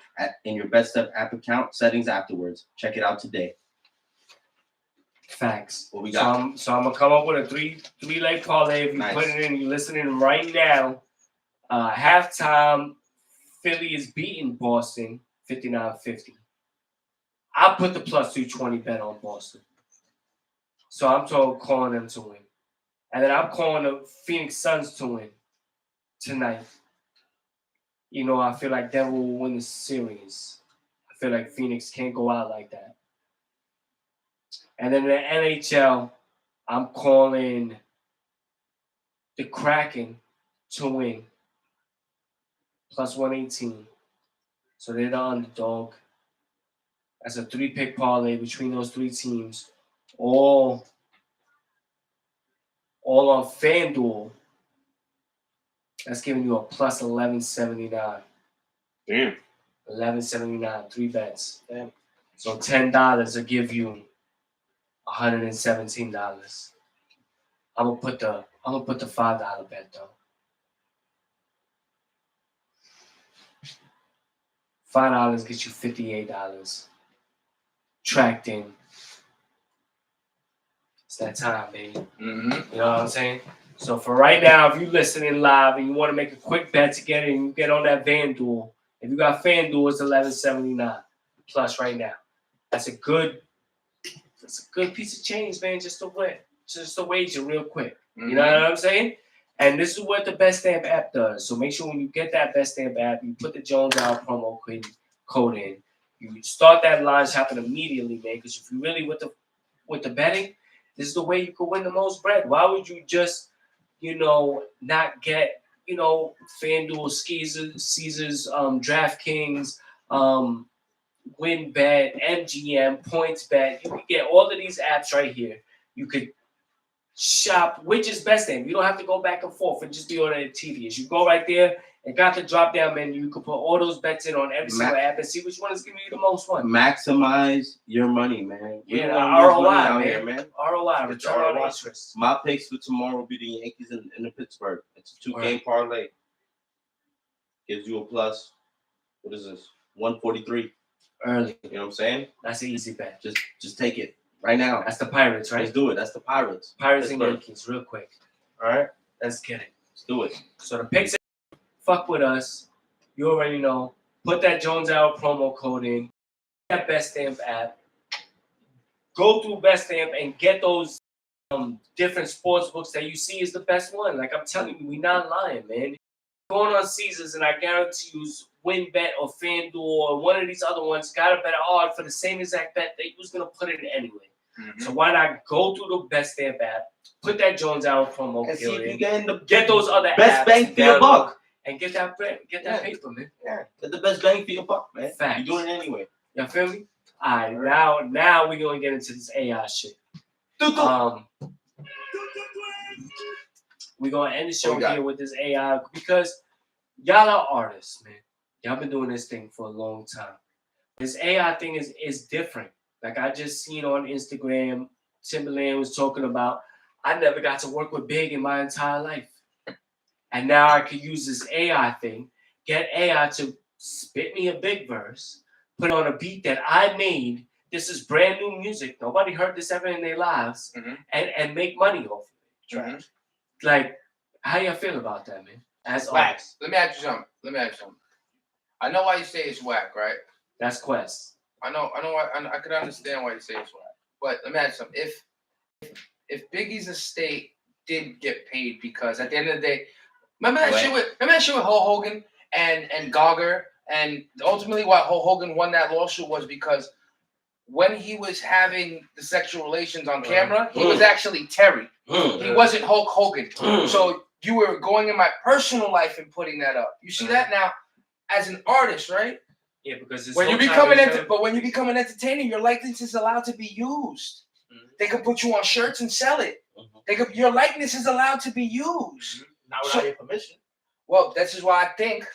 in your BetStamp app account settings afterwards. Check it out today. Facts. What we So got? I'm gonna come up with a three leg parlay. If you Nice. put it in, you're listening right now. Halftime, Philly is beating Boston 59-50. I put the plus 220 bet on Boston. So I'm calling them to win. And then I'm calling the Phoenix Suns to win tonight. You know, I feel like Denver will win the series. I feel like Phoenix can't go out like that. And then in the NHL, I'm calling the Kraken to win. Plus 118. So they're the underdog. That's a 3-pick parlay between those three teams. all on FanDuel, that's giving you a plus 1179. Damn. 1179, 3 bets. Damn. So $10 will give you $117. I'm gonna put the $5 bet though. $5 gets you $58. Tracked in. It's that time, baby. Mm-hmm. You know what I'm saying? So for right now, if you're listening live and you want to make a quick bet to get in, you get on that FanDuel. If you got FanDuel, it's $11.79 plus right now. That's a good piece of change, man. Just to wager real quick. Mm-hmm. You know what I'm saying? And this is what the Best Stamp app does. So make sure when you get that Best Stamp app, you put the Jones Hour promo code in. You start that line shopping immediately, man. Because if you really with the betting, this is the way you could win the most bread. Why would you just, not get, FanDuel, Caesars, DraftKings, WinBet, MGM, PointsBet? You could get all of these apps right here. You could shop which is best thing. You don't have to go back and forth and just be on the tedious. You go right there and got the drop down menu. You can put all those bets in on every single app and see which one is giving you the most fun. Maximize your money, man. Yeah, ROI ROI, here, man. ROI, return on interest. My picks for tomorrow will be the Yankees and the Pittsburgh. It's a 2-game parlay. Gives you a plus. What is this? 143. Early. You know what I'm saying? That's an easy bet. Just take it right now. That's the Pirates, right? Let's do it. That's the Pirates. Pirates and Yankees, real quick. All right, let's get it. Let's do it. So the picks, fuck with us. You already know. Put that Jones Hour promo code in. That Best Stamp app. Go through Best Stamp and get those different sports books that you see is the best one. Like I'm telling you, we not lying, man. Going on Caesars, and I guarantee you, WinBet or FanDuel or one of these other ones got a better odds for the same exact bet that you was gonna put in anyway. Mm-hmm. So why not go through the Best Stamp app, put that Jones Hour promo and see if you in, get those other best apps bang for your buck, and get that bread, get that paper, man. Yeah, get the best bang for your buck, man. Facts. You doing it anyway. You feel me? All right, now we're gonna get into this AI shit. We're gonna end the show here with this AI because y'all are artists, man. Y'all been doing this thing for a long time. This AI thing is different. Like I just seen on Instagram, Timberland was talking about, I never got to work with Big in my entire life. And now I could use this AI thing, get AI to spit me a big verse, put on a beat that I made. This is brand new music. Nobody heard this ever in their lives, and make money off of it. Mm-hmm. Like, how y'all feel about that, man? As whack. artists. Let me ask you something. I know why you say it's whack, right? That's Quest. I know why. I could understand why you say it's whack. But let me ask you something. If Biggie's estate did get paid, because at the end of the day, remember that shit with Hulk Hogan and Gogger, and ultimately why Hulk Hogan won that lawsuit was because when he was having the sexual relations on camera, he was actually Terry. He wasn't Hulk Hogan. So you were going in my personal life and putting that up. You see that now, as an artist, right? Yeah, because when you become an entertainer, your likeness is allowed to be used. They could put you on shirts and sell it. Your likeness is allowed to be used. Not without your permission. Well, this is why I think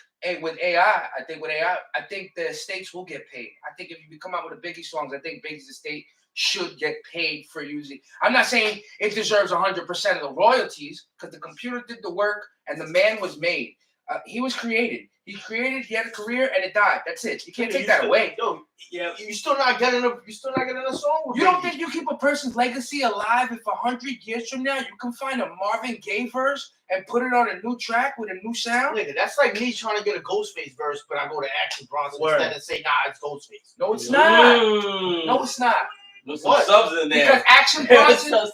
with AI, I think the estates will get paid. I think if you come out with a Biggie songs, I think Biggie's estate should get paid for using. I'm not saying it deserves 100% of the royalties because the computer did the work and the man was made. He was created. He had a career and it died. That's it. You can't take that away. Yo, yeah, you're still not getting a song with You Biggie. don't think you keep a person's legacy alive if 100 years from now you can find a Marvin Gaye verse and put it on a new track with a new sound? Nigga, that's like me trying to get a Ghostface verse, but I go to Action Bronson instead and say, nah, it's Ghostface. No, it's not. No, it's not. There's some subs in there. Because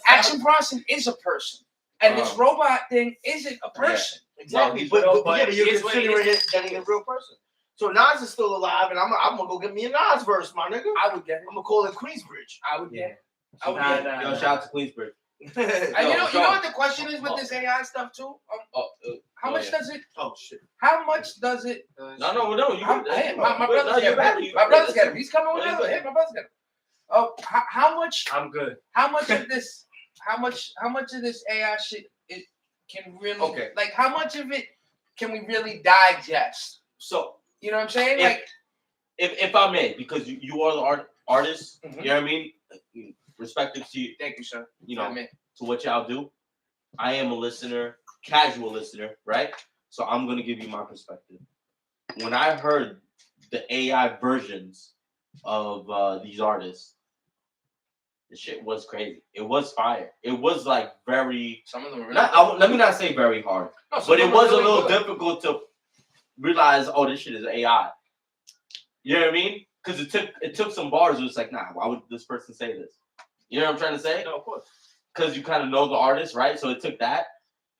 Action Bronson is a person. And this robot thing isn't a person. Exactly, but you're considering it getting a real person. So Nas is still alive, and I'm gonna go get me a Nas verse, my nigga. I would get it. I'm gonna call it Queensbridge. I would get it. Yo, shout out to Queensbridge. And you know what the question is with this AI stuff too? How much does it? Oh shit! How much does it? No. My brother's got him. My brother's got him. He's coming with it. My brother's got him. Oh, how much? I'm good. How much of this? How much of this AI shit can really? Okay. Like, how much of it can we really digest? So You know what I'm saying? If- Like, if I may, because you are the artist, Mhm. you know what I mean. Respective to you, thank you, sir. you know, Man. to what y'all do. I am a listener, casual listener, right? So I'm gonna give you my perspective. When I heard the AI versions of these artists, the shit was crazy. It was fire. It was like very. Some of them are really. Let me not say very hard, No, some but of it them are was a really little good. difficult to realize, oh, this shit is AI. You know what I mean? Because it took some bars. It was like, nah, why would this person say this? You know what I'm trying to say? No, of course. Because you kind of know the artist, right? So it took that.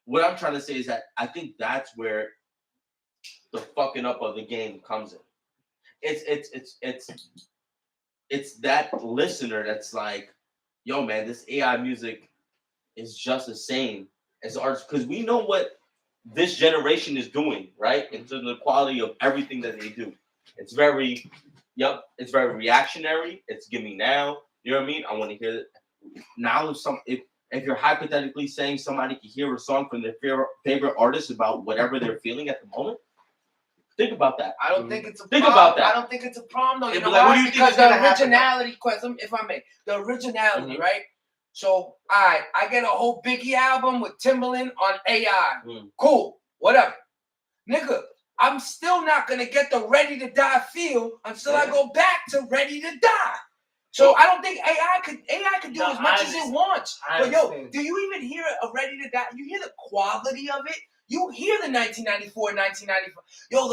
What I'm trying to say is that I think that's where the fucking up of the game comes in. It's that listener that's like, yo, man, this AI music is just the same as the artist, because we know what this generation is doing, right? In terms of the quality of everything that they do. It's very, it's very reactionary. It's give me now. You know what I mean? I want to hear it now. If you're hypothetically saying somebody can hear a song from their favorite artist about whatever they're feeling at the moment, think about that. I don't think it's a Think problem. about that. I don't think it's a problem though. You Yeah, know but like, why? what do you think Because is gonna the happen now? originality question, if I may, the originality, Mhm. right? So, I get a whole Biggie album with Timbaland on AI. Mm. Cool, whatever, nigga. I'm still not gonna get the Ready to Die feel until I go back to Ready to Die. So I don't think AI could do No, as much I as it understand. wants. I But yo, understand. do you even hear a Ready to Die? You hear the quality of it? You hear the 1994, 1995. Yo,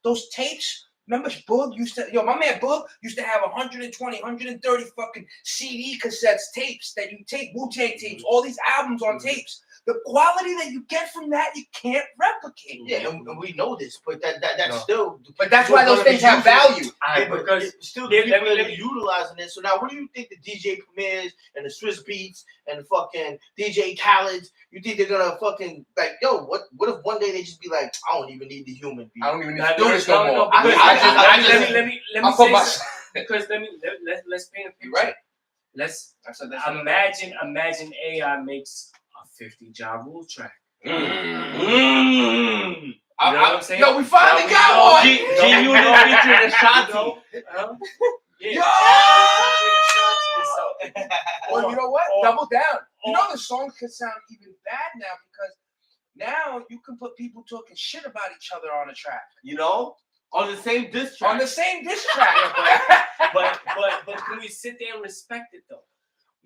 those tapes. Remember Boog used to, my man Boog used to have 120, 130 fucking CD cassettes, tapes that you take, Wu-Tang tapes, all these albums on tapes. The quality that you get from that, you can't replicate. Yeah, and we know this, but that's No. still. But that's why those things have value. Yeah, but because still, let people me- are utilizing it. So now, what do you think the DJ Premiers and the Swiss Beats and the fucking DJ Khaled's? You think they're gonna fucking like, yo? What if one day they just be like, I don't even need the human beat. I don't even need No, to do this no more. because let me I'll put say my- something. Because let's paint a picture. You're right. Let's I said that's imagine AI makes a 50 Ja Rule track. Mm. You know what I'm saying? Yo, we finally Now we got know- one. G-Unit featuring Ashanti. Yeah. Well, you know what? Or- Double down. You or- know the song could sound even bad now because now you can put people talking shit about each other on a track. You know, on the same diss track. On the same diss track. but can we sit there and respect it though?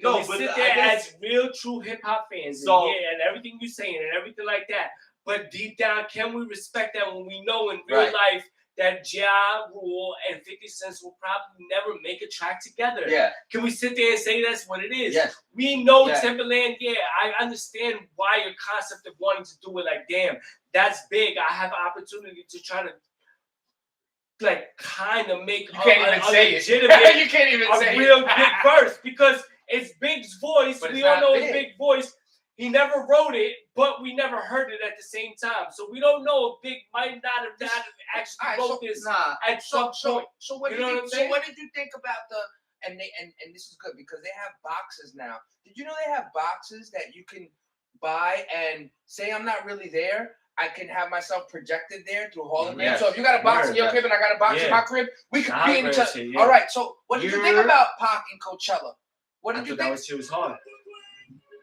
Can No, we but sit I there guess- as real true hip hop fans So- and everything you're saying and everything like that. But deep down, can we respect that when we know in real Right. life that Ja Rule and 50 Cent will probably never make a track together? Yeah. Can we sit there and say that's what it is? Yes. We know Yeah. Timberland, I understand why your concept of wanting to do it. Like, damn, that's big. I have an opportunity to try to like kind of make You can't even say it. legitimate, You can't even say a real it. big verse because it's Big's voice. But We it's all not know Big. it's Big voice. He never wrote it, but we never heard it at the same time. So we don't know if Big might not have actually Alright, wrote so- this Nah. at some point. So what You did know you what I'm so saying? what did you think about the and this is good because they have boxes now. Did you know they have boxes that you can buy and say I'm not really there? I can have myself projected there through hologram. Yes. So if you got a box Yeah, in your yeah. crib and I got a box in Yeah. my crib, we could I be in heard each that other. shit, yeah. All right. So what did you think You're- about Pac and Coachella? What I did you thought think? that shit was hard.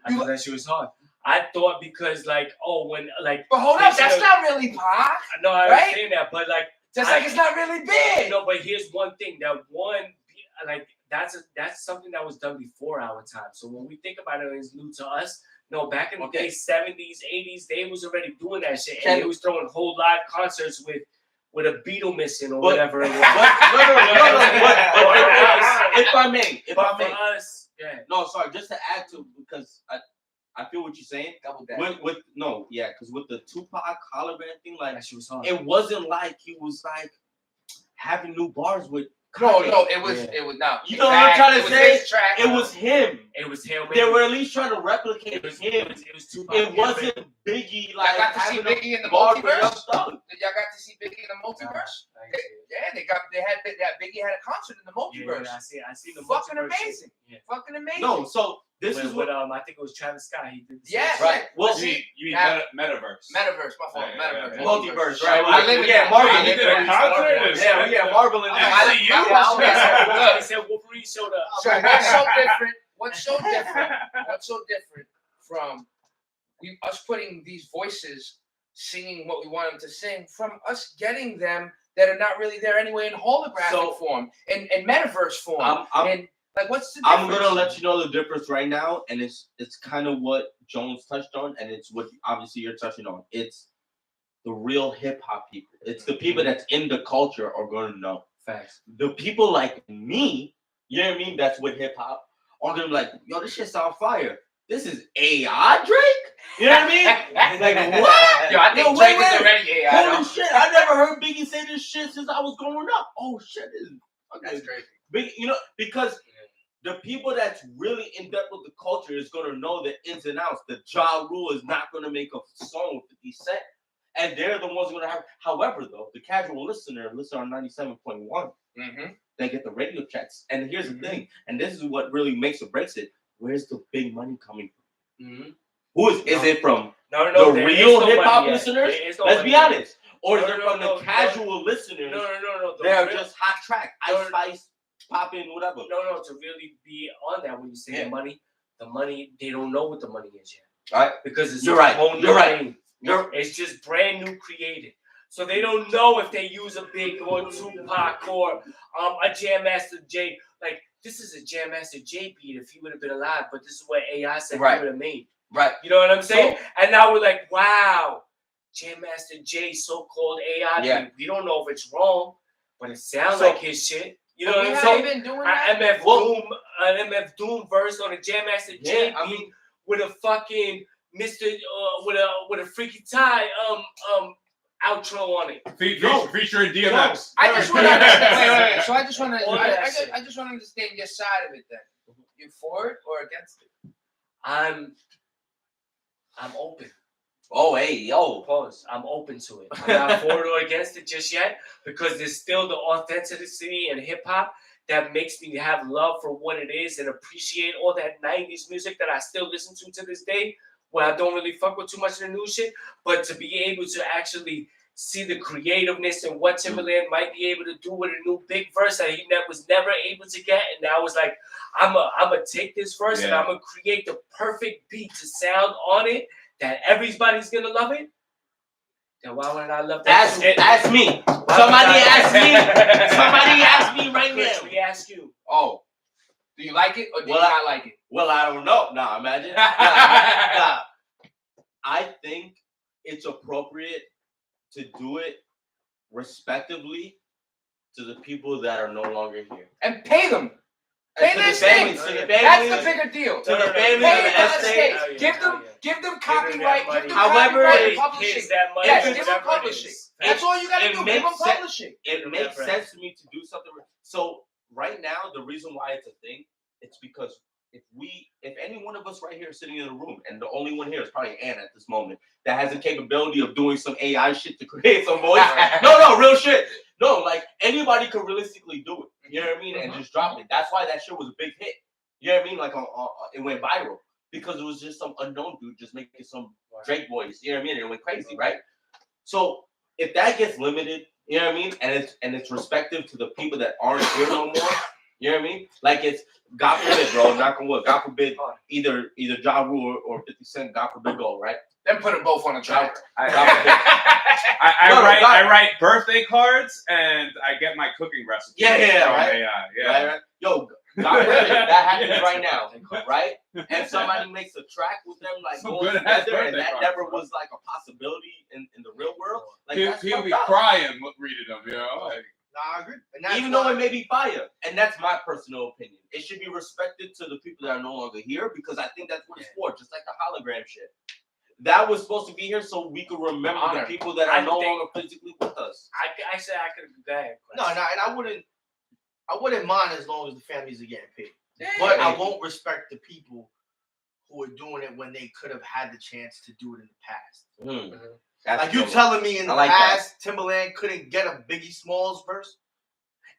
I thought that shit was hard. I thought because like, oh, when like But hold they up, that's said- not really Pac. No, I right? understand that, but like Just I- like it's not really big. no, but here's one thing. That one like that's something that was done before our time. So when we think about it, it's new to us. No, back in the day, 70s, 80s, they was already doing that shit. And they was throwing whole live concerts with a Beatle missing or whatever it was. If I may, But for us, yeah. No, sorry, just to add to, because I feel what you're saying. Double down. Because with the Tupac hologram thing, like That shit was hard. it wasn't like he was like having new bars with. No, Kanye. it was no. You know what I'm trying to it was say? his track. It was him. It was him. They were at least trying to replicate It was him. It was Tupac. It wasn't Biggie like Y'all got to see having a Biggie in the bar with Young multiverse. Thug. Did y'all got to see Biggie in the multiverse? Nah, Yeah, they Biggie had a concert in the multiverse. I see the Fucking multiverse. amazing. Yeah. Fucking amazing. No, so this is With, what. I think it was Travis Scott. He did. Yes. Right. Well, You mean Now- metaverse? Metaverse, my fault. Yeah, Metaverse. yeah. multiverse, Right. right? I live in yeah, that. Marvel. I You live did in a that. concert? Yeah, Marvel in I that. see you. He said Wolverine showed up. So what's so different? What's so different from us putting these voices singing what we want them to sing from us getting them that are not really there anyway in holographic form and metaverse form? And like, what's the difference? I'm gonna let you know the difference right now, and it's kind of what Jones touched on, and it's what obviously you're touching on. It's the real hip hop people. It's the people that's in the culture are gonna know. Facts. The people like me, you know what I mean? That's with hip hop are gonna be like, yo, this shit sound fire. This is AI Drake. You know what I mean? Like what? Yo, I think Drake is already AI. Holy shit! I never heard Biggie say this shit since I was growing up. Oh shit, this is That's crazy. big. You know, because the people that's really in depth with the culture is gonna know the ins and outs. The Ja Rule is not gonna make a song with 50 Cent, and they're the ones gonna have. However, though, the casual listener listen on 97.1. Mm-hmm. They get the radio checks, and here's the thing, and this is what really makes or breaks it. Where's the big money coming from? Mm-hmm. Who is it from? No, The there real is no hip hop money yet. listeners? There is no Let's money be yet. honest. Or is No, it no, from no, the casual listeners? No. They're real- just hot track, Ice Spice, popping, whatever. No. To really be on that, when you say the money, they don't know what the money is yet. All right, Because it's You're a right. whole new You're right. thing. It's just brand new created. So they don't know if they use a Big or Tupac or a Jam Master Jay. Like, this is a Jam Master Jay beat if he would have been alive, but this is what AI said he would have made. Right. You know what I'm saying? And now we're like, wow, Jam Master Jay, so-called AI beat. We don't know if it's wrong, but it sounds like his shit. You know what I'm saying? Been doing that? An MF Doom verse on a Jam Master Jay beat with a fucking Mr. With a freaky tie outro on it. Featuring DMX. I just want to wait. So I just want to. All I that just shit. want to understand your side of it. Then you for it or against it? I'm open. Oh, hey, yo. Pause. I'm open to it. I'm not for it or against it just yet because there's still the authenticity in hip hop that makes me have love for what it is and appreciate all that 90s music that I still listen to this day, where I don't really fuck with too much of the new shit. But to be able to actually see the creativeness and what Timbaland might be able to do with a new big verse that he was never able to get, and now it's like I'm gonna take this verse and I'm gonna create the perfect beat to sound on it that everybody's gonna love it. Then why would I love that? Ask me. Somebody ask me. Somebody ask me right Chris, now. we ask you. Oh, do you like it or do you not like it? Well, I don't know. Nah, imagine. Nah. I think it's appropriate to do it respectively to the people that are no longer here. And pay them. Pay their families, estate. to the That's families, the bigger deal. to the families Pay of the the estate. estate. Give them copyright. Give them However, copyright it and publishing. that money. Yes, Whatever give them it publishing. is. That's all you gotta It do. Give makes them sense. publishing. It makes sense to me to do something. So right now, the reason why it's a thing, it's because if any one of us right here is sitting in a room, and the only one here is probably Ann at this moment, that has the capability of doing some AI shit to create some voice. No, real shit. No, like anybody could realistically do it. You know what I mean? And just drop it. That's why that shit was a big hit. You know what I mean? Like it went viral because it was just some unknown dude just making some Drake voice. You know what I mean? And it went crazy, right? So if that gets limited, you know what I mean, and it's respective to the people that aren't here no more. You know what I mean? Like it's God forbid, bro. Knock on wood. God forbid, either Ja Rule or 50 Cent. God forbid, go right. Then put them both on a track. I write birthday cards and I get my cooking recipes. Yeah, from right. AI. Right. Yo, God forbid, that happens right now, right? And somebody makes a track with them, like Some going good-ass together, and birthday that cards, never bro. was like a possibility in the real world. Like He'll that's be fucked up. crying reading them, you know? Like, Nah, I agree. And that's Even why- though it may be fire, and that's my personal opinion. It should be respected to the people that are no longer here because I think that's what it's for. Just like the hologram shit, that was supposed to be here so we could remember the people that are no longer physically with us. I said I could go ahead. No, and I wouldn't mind as long as the families are getting paid. Yeah. But I won't respect the people who are doing it when they could have had the chance to do it in the past. That's Like you good. telling me in the I like past, Timbaland couldn't get a Biggie Smalls verse?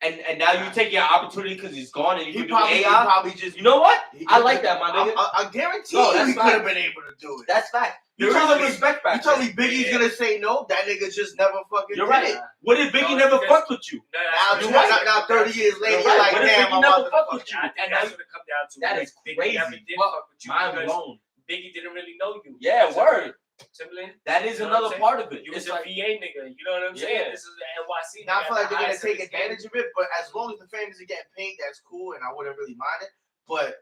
and now you take your opportunity because he's gone and you He can do probably, he AI. probably just. You know what? he I could- like that, my nigga. I guarantee No, you that's he could have fact. been able to do it. That's fact. You There is telling a me- respect You back tell there. me Biggie's gonna say no? That nigga just never fucking You're did right. it. What if Biggie No, never because- fucked with you? No, Now, that's you're what- right. now 30 years later, You're you're right. like, What if damn, Biggie I never wanted to fucked fuck with you. you? I think that's what it comes down to. That like, is Biggie crazy. never did Well, fuck with you Mind because blown. Biggie didn't really know you. Yeah, word. Timberland. That is You know what I'm another saying? part of it. You It's was a like, VA nigga. You know what I'm saying? Yeah. This is the NYC. Now I nigga feel at like the they're gonna highest of take his advantage game. of it, but as long as the fans are getting paid, that's cool, and I wouldn't really mind it. But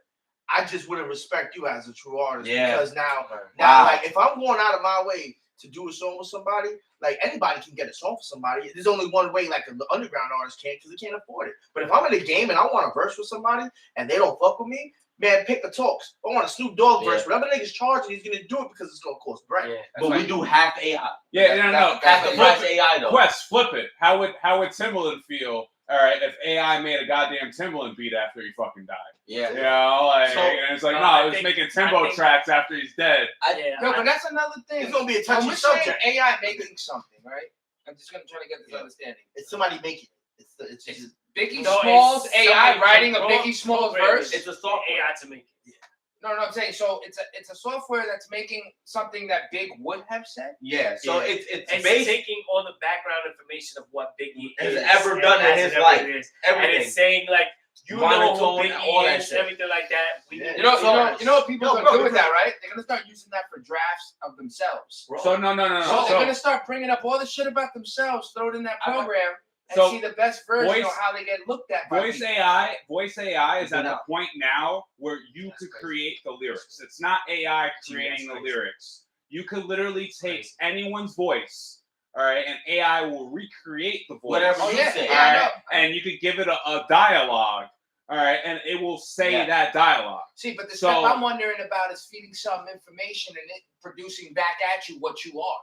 I just wouldn't respect you as a true artist Yeah. because now, Wow. like, if I'm going out of my way to do a song with somebody, like anybody can get a song for somebody. There's only one way, like the underground artist can't, because they can't afford it. But if I'm in a game and I want a verse with somebody and they don't fuck with me, man, pick the talks. I want a Snoop Dogg verse. Whatever niggas charging, he's gonna do it because it's gonna cost bread. Yeah. but we do half AI. Yeah, no. Half the Flip price it. AI though. Quest, flip it. How would Timbaland feel? All right, if AI made a goddamn Timbaland beat after he fucking died, Yeah. you know, like, So- and it's like, No, no, I he was think- making I Timbo think- tracks after he's dead. Yeah, No, but that's another thing. It's gonna be a When touchy we're saying subject. AI making something, right? I'm just gonna try to get this understanding. It's somebody making it. It's It's just Biggie No, Smalls it's AI somebody writing a pro- Biggie Smalls programming verse. It's a software. AI to make it. No, I'm saying so it's a software that's making something that Big would have said. Yeah. So Yeah. it's It's based taking all the background information of what Biggie Has is ever and done in has his ever life. is. everything. And it's saying like you know Monotone who and all Biggie that is, shit. everything like that. We Yeah. need You know, to you know what people No, are gonna bro, do with because- that, right? They're gonna start using that for drafts of themselves. So no. So they're gonna start bringing up all the shit about themselves, throw it in that program, and So, see the best version voice- of how they get looked at. By Voice people. AI is at Good the point now where you That's could crazy. create the lyrics. It's not AI creating the That's crazy. lyrics. You could literally take Crazy. anyone's voice, all right, and AI will recreate the voice. Whatever Oh you yeah, say. yeah, I know. Alright, and you could give it a dialogue, all right, and it will say Yeah. that dialogue. See, but the So- stuff I'm wondering about is feeding some information and it producing back at you what you are.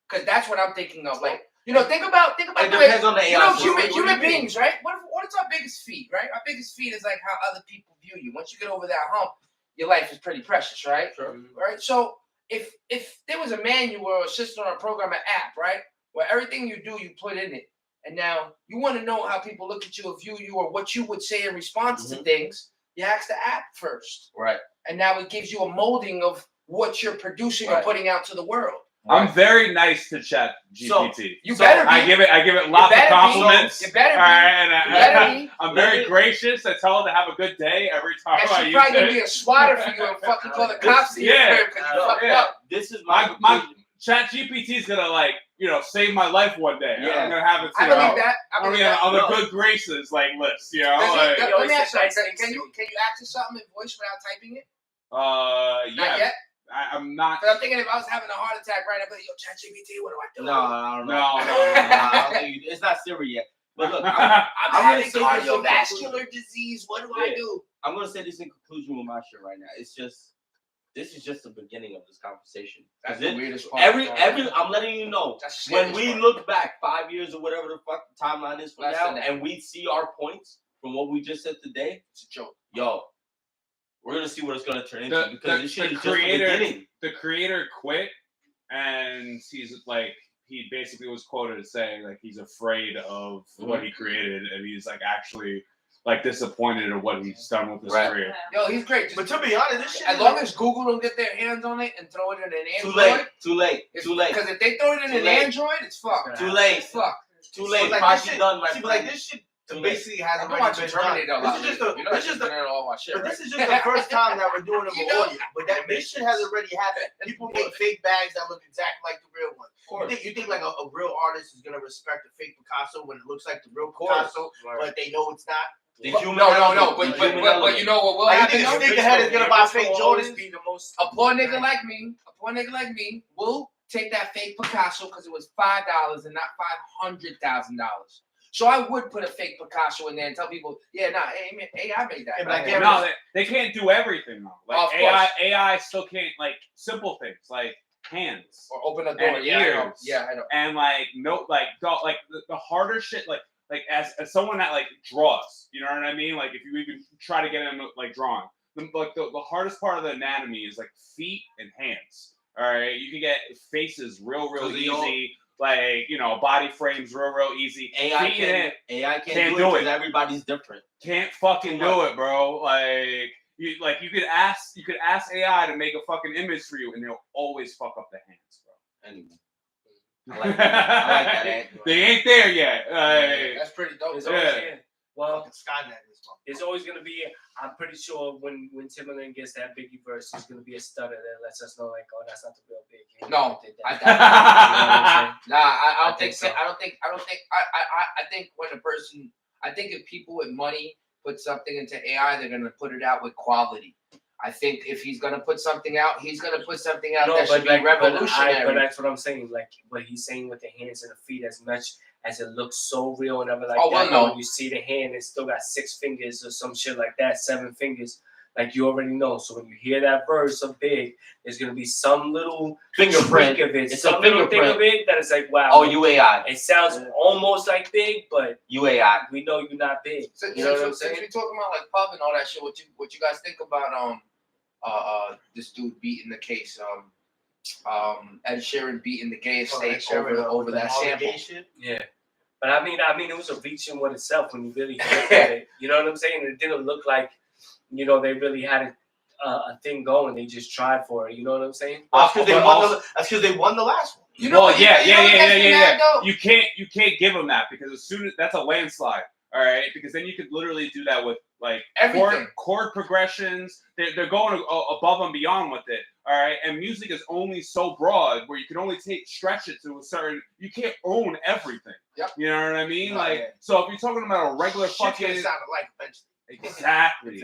Because that's what I'm thinking of. Like, you know, think about It the way, depends on the AI. you know, system. human beings, right? What is our biggest feat, right? Our biggest feat is like how other people view you. Once you get over that hump, your life is pretty precious, right? Right. So if there was a manual or a system or a program, an app, right, where everything you do you put in it, and now you want to know how people look at you or view you or what you would say in response to things, you ask the app first, Right. and now it gives you a molding of what you're producing or Right. putting out to the world. I'm very nice to Chat GPT. You So, better be. I give it lots of better be. compliments. You better be. All right, and You better be. I'm Let very me- gracious. I tell her to have a good day every time And I she's use probably gonna it. be a swatter for you and fucking call the cops to your Yeah. crib because you fucked Yeah. up. This is My my Chat GPT is gonna save my life one day. Yeah. I'm gonna have it. I believe that. I I'm believe gonna that. on the No. good graces list. Does Like, it- Yo, let me it's ask you, a nice something. thing Can to you access something in voice without typing it? yeah. Not yet. I'm not. Because I'm thinking if I was having a heart attack right now, I'd be like, yo, ChatGPT, what do I do? No, I don't know. No. I don't think it's not Siri yet. But look, I'm I'm gonna having say this in cardiovascular disease. What do I Yeah. do? I'm gonna say this in conclusion with my shit right now. This is just the beginning of this conversation. That's 'Cause the it- weirdest part. I'm letting you know. That's the When scariest we part. look back 5 years or whatever the fuck the timeline is from Less now, than that. and we see our points from what we just said today, It's a joke. yo, we're gonna see what it's gonna turn into because this shit the is just the beginning. the creator quit, and he's like, he basically was quoted as saying like he's afraid of what he created, and he's like actually like disappointed at what he's done with his Right. career. Yo, he's great. But to be honest, this shit As is long like- as Google don't get their hands on it and throw it in an Too Android. late. Too late. Too late. Because if they throw it in Too an late. Android, it's fucked. Too late. It's fucked. Too late. Like, Party this shit- done, my see, but like friend. this shit Too late. basically has I've been already watching been done. Terminator a lot. This is just the You know, this is the all our shit, but right? this is just the first time that we're doing it You with know? audio. But this shit has already happened. People make fake bags that look exactly like the real one. You think like a real artist is gonna respect a fake Picasso when it looks like the real Picasso, but they know it's not? The No, human no. element. But The human you element. know what will Like, you happen? think though? sneakerhead is gonna buy fake Jordans? Be the most A poor nigga like me will take that fake Picasso because it was $5 and not $500,000. So I would put a fake Picasso in there and tell people, yeah, nah, AI made that. Yeah, but I Right? guarantee- No, they can't do everything though. Like Of course. AI still can't like simple things like hands Or open a door. and Yeah, I know. ears. Yeah, I know. and like the harder shit like as someone that like draws, you know what I mean? Like if you even try to get into like drawing, the hardest part of the anatomy is like feet and hands. All right, you can get faces real So they all- easy. like, you know, body frames real easy. AI Feed it, can't Can't do do it it. because everybody's different. can't fucking Too do much. it, bro. You could ask AI to make a fucking image for you, and they'll always fuck up the hands, bro. Anyway, I like that. I like that. They ain't there yet. That's pretty dope. It's though. always, Yeah. yeah. Well, Fucking Skynet is fucking. it's always gonna be. I'm pretty sure when Timbaland gets that Biggie verse, it's gonna be a stutter that lets us know, like, oh, that's not the real Big. He No, did I, that. You know what I'm saying? Nah, I I don't think think. so. I think when a person, I think if people with money put something into AI, they're gonna put it out with quality. I think if he's gonna put something out, he's gonna put something out that should be revolutionary. But that's what I'm saying. Like what he's saying with the hands and the feet, as much as it looks so real and everything like Oh, well, that. no. When you see the hand, it's still got 6 fingers or some shit like that, 7 fingers. Like you already know. So when you hear that verse of Big, there's gonna be some little Fingerprint. tweak of it, It's some a little thing fingerprint. of it that is like, wow. Oh, UAI. It sounds almost like Big, but UAI. we know you're not Big. Since, You know what I'm since saying? we talking about like pub and all that shit, what you guys think about this dude beating the case, Ed Sheeran beating the gay estate over that sample. Yeah. But I mean, it was a reach in one itself when you really look at it. You know what I'm saying? It didn't look like, you know, they really had a thing going. They just tried for it. You know what I'm saying? That's because they won the last one. You know, Well, yeah. though? You can't give them that because as soon as that's a landslide. All right, because then you could literally do that with like Everything. chord progressions. They're going above and beyond with it. All right, and music is only so broad where you can only stretch it to a certain. You can't own everything. Yep. You know what I mean? No, like, yeah. so if you're talking about a regular Shit's fucking gonna sound like eventually. exactly.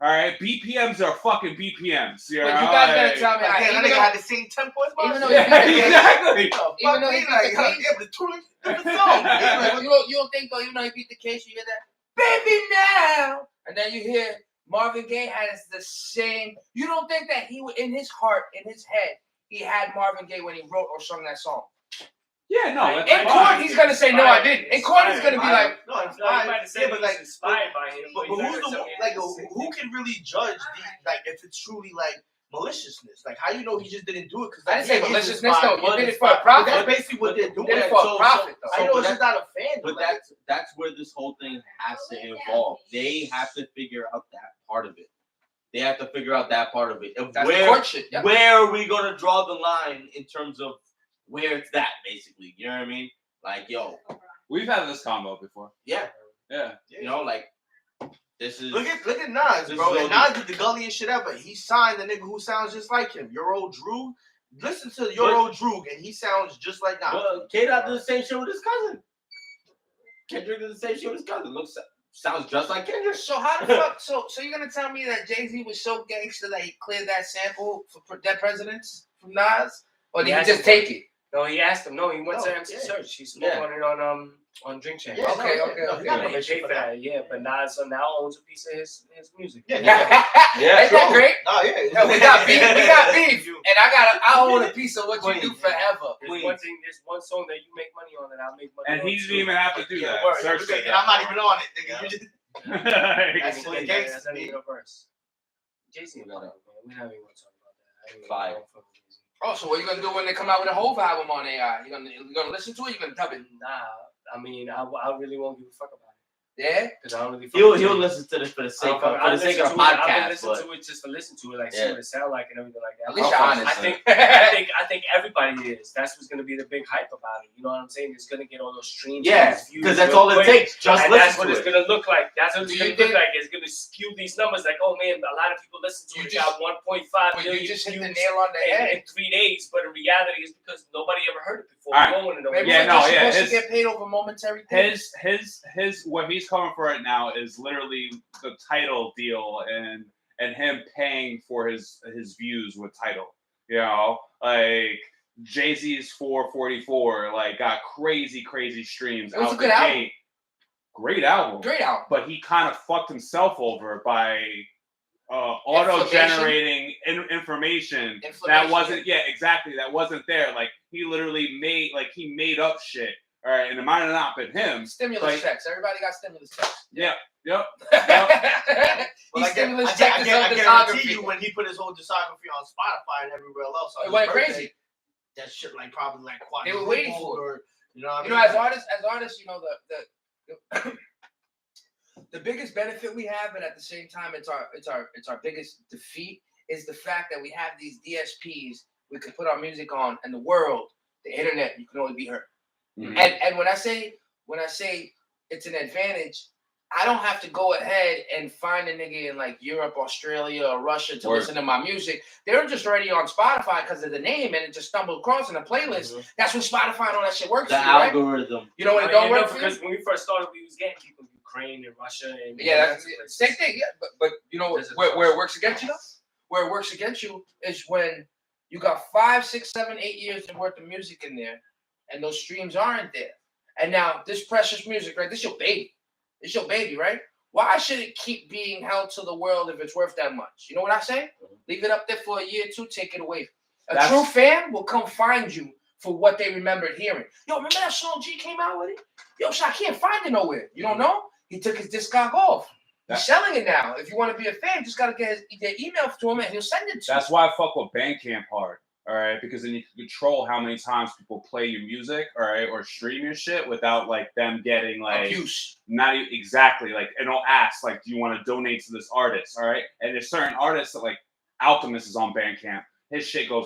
All right, BPMs are fucking BPMs. You But know? you guys gotta tell me, Like, even that nigga though- had the same tempo as mine. even though Yeah, you- exactly. Even though he beat the case, yeah, but the two different songs. you don't think though, even though he beat the case, you hear that baby now, and then you hear Marvin Gaye has the same. You don't think that he in his heart, in his head, he had Marvin Gaye when he wrote or sung that song? Yeah, no. That's In fine. court, he's gonna say no, I didn't. In court, he's gonna be like, no, it's No, you fine. might have said Yeah, he but was like, inspired by him. but he's not who's gonna the tell me like anything. who can really judge like if it's truly like maliciousness? Like how you know he just didn't do it because I didn't say maliciousness. No, you But did it it's for a not- profit. That's basically what they're doing. Did it for a profit, though. I know but it's just not a fan. But that's where this whole thing has to involve. They have to figure out that part of it. They have to figure out that part of it. If That's the where court shit. Yep. where are we gonna draw the line in terms of where it's that, basically? You know what I mean? Like, yo, We've had this combo before. yeah, Yeah. you know, like this is Look at Nas, This bro. is And OD. Nas did the gulliest shit ever. He signed the nigga who sounds just like him. Your old Drew. Listen to your old Drew, and he sounds just like Nas. Well, K-Dot did the same shit with his cousin. Kendrick did the same shit with his cousin. Sounds just like Kendrick. So how the fuck? So you're gonna tell me that Jay-Z was so gangster that he cleared that sample for Dead Presidents from Nas, or did he just take it? No, he asked him. No, he went to No, MC yeah. Search. He spoke Yeah. on it on Drink Champs. Yeah, Okay, no, okay, no, okay. he got Yeah, he permission paid for for that. that. Yeah, but Nas now owns a piece of his music. Yeah, Ain't that great? Oh yeah. Yeah, we got beef. We got beef, and I own a piece of what you do forever. There's one song that you make money on that I'll make money And on. he didn't even have to do Yeah, that. word. Search did And I'm not even on it, nigga. Yeah. You just That's what what gangsta That's not mean. even a verse. Jay-Z, We gotta- we're not even gonna talk about that. I ain't Fire. gonna fuck with Jay-Z. Oh, so what you gonna do when they come out with a whole album on AI? You gonna listen to it? You gonna dub it? Nah, I mean, I really won't give a fuck about it Yeah. because I don't really. Fuck He'll with Jay-Z. listen to this for the sake of I'll the listen podcast, listen but to it just to listen to it, like Yeah. see what it sound like and everything like that. At least you're honest. I think everybody is. That's what's gonna be the big hype about it. You know what I'm saying? It's gonna get all those streams. yeah, those views because that's real all it quick. takes. Just And that's listen what to it's it. gonna look like. That's what it's Do gonna you look think- like. It's gonna skew these numbers. Like, oh man, a lot of people listen to You it. just- Got 1.5 But million you just hit the views nail on the head. in 3 days. But in reality, it's because nobody ever heard it before. All right. We don't want to know. Maybe Yeah, we're no, just yeah, supposed to his- get paid over momentary things. his what he's coming for right now is literally the title deal and him paying for his views with title. You know, like Jay-Z's 444 like got crazy streams. It was out a good the album. gate. Great album. Great album. But he kind of fucked himself over by auto-generating information that Inflammation. wasn't exactly that wasn't there. Like he literally made up shit. All right, and it might have not been him. Stimulus like- checks. Everybody got stimulus checks. Yep. He Well, stimulus I checked his own guarantee discography. you when he put his whole discography on Spotify and everywhere else. on It his went birthday, crazy. that shit like probably like They were waiting quadrupled for it. or you know what I You know, mean? as artists, you know, the biggest benefit we have, but at the same time, it's our biggest defeat is the fact that we have these DSPs. We can put our music on, and the world, the internet, you can only be heard. Mhm. And when I say it's an advantage, I don't have to go ahead and find a nigga in like Europe, Australia, or Russia to listen to my music. They're just already on Spotify because of the name, and it just stumbled across in a playlist. Mm-hmm. That's when Spotify and all that shit works The for you, right? algorithm. You know when it don't work for you? because when we first started, we was getting people in Ukraine and Russia and Yeah, that's the same thing. Yeah, but you know where it works against you though? Where it works against you is when you got 5, 6, 7, 8 years worth of music in there, and those streams aren't there. And now this precious music, right? This your baby. It's your baby, right? Why should it keep being held to the world if it's worth that much? You know what I say? Leave it up there for a year or two, take it away. A true fan will come find you for what they remembered hearing. Yo, remember that song G came out with it? Yo, I can't find it nowhere. You don't know? He took his discog off. He's selling it now. If you want to be a fan, just gotta get their email to him and he'll send it to you. That's why I fuck with Bandcamp hard. All right, because then you can control how many times people play your music, all right, or stream your shit without like them getting like abuse. Not exactly like, and they'll ask like, do you want to donate to this artist? All right, and there's certain artists that like Alchemist is on Bandcamp. His shit goes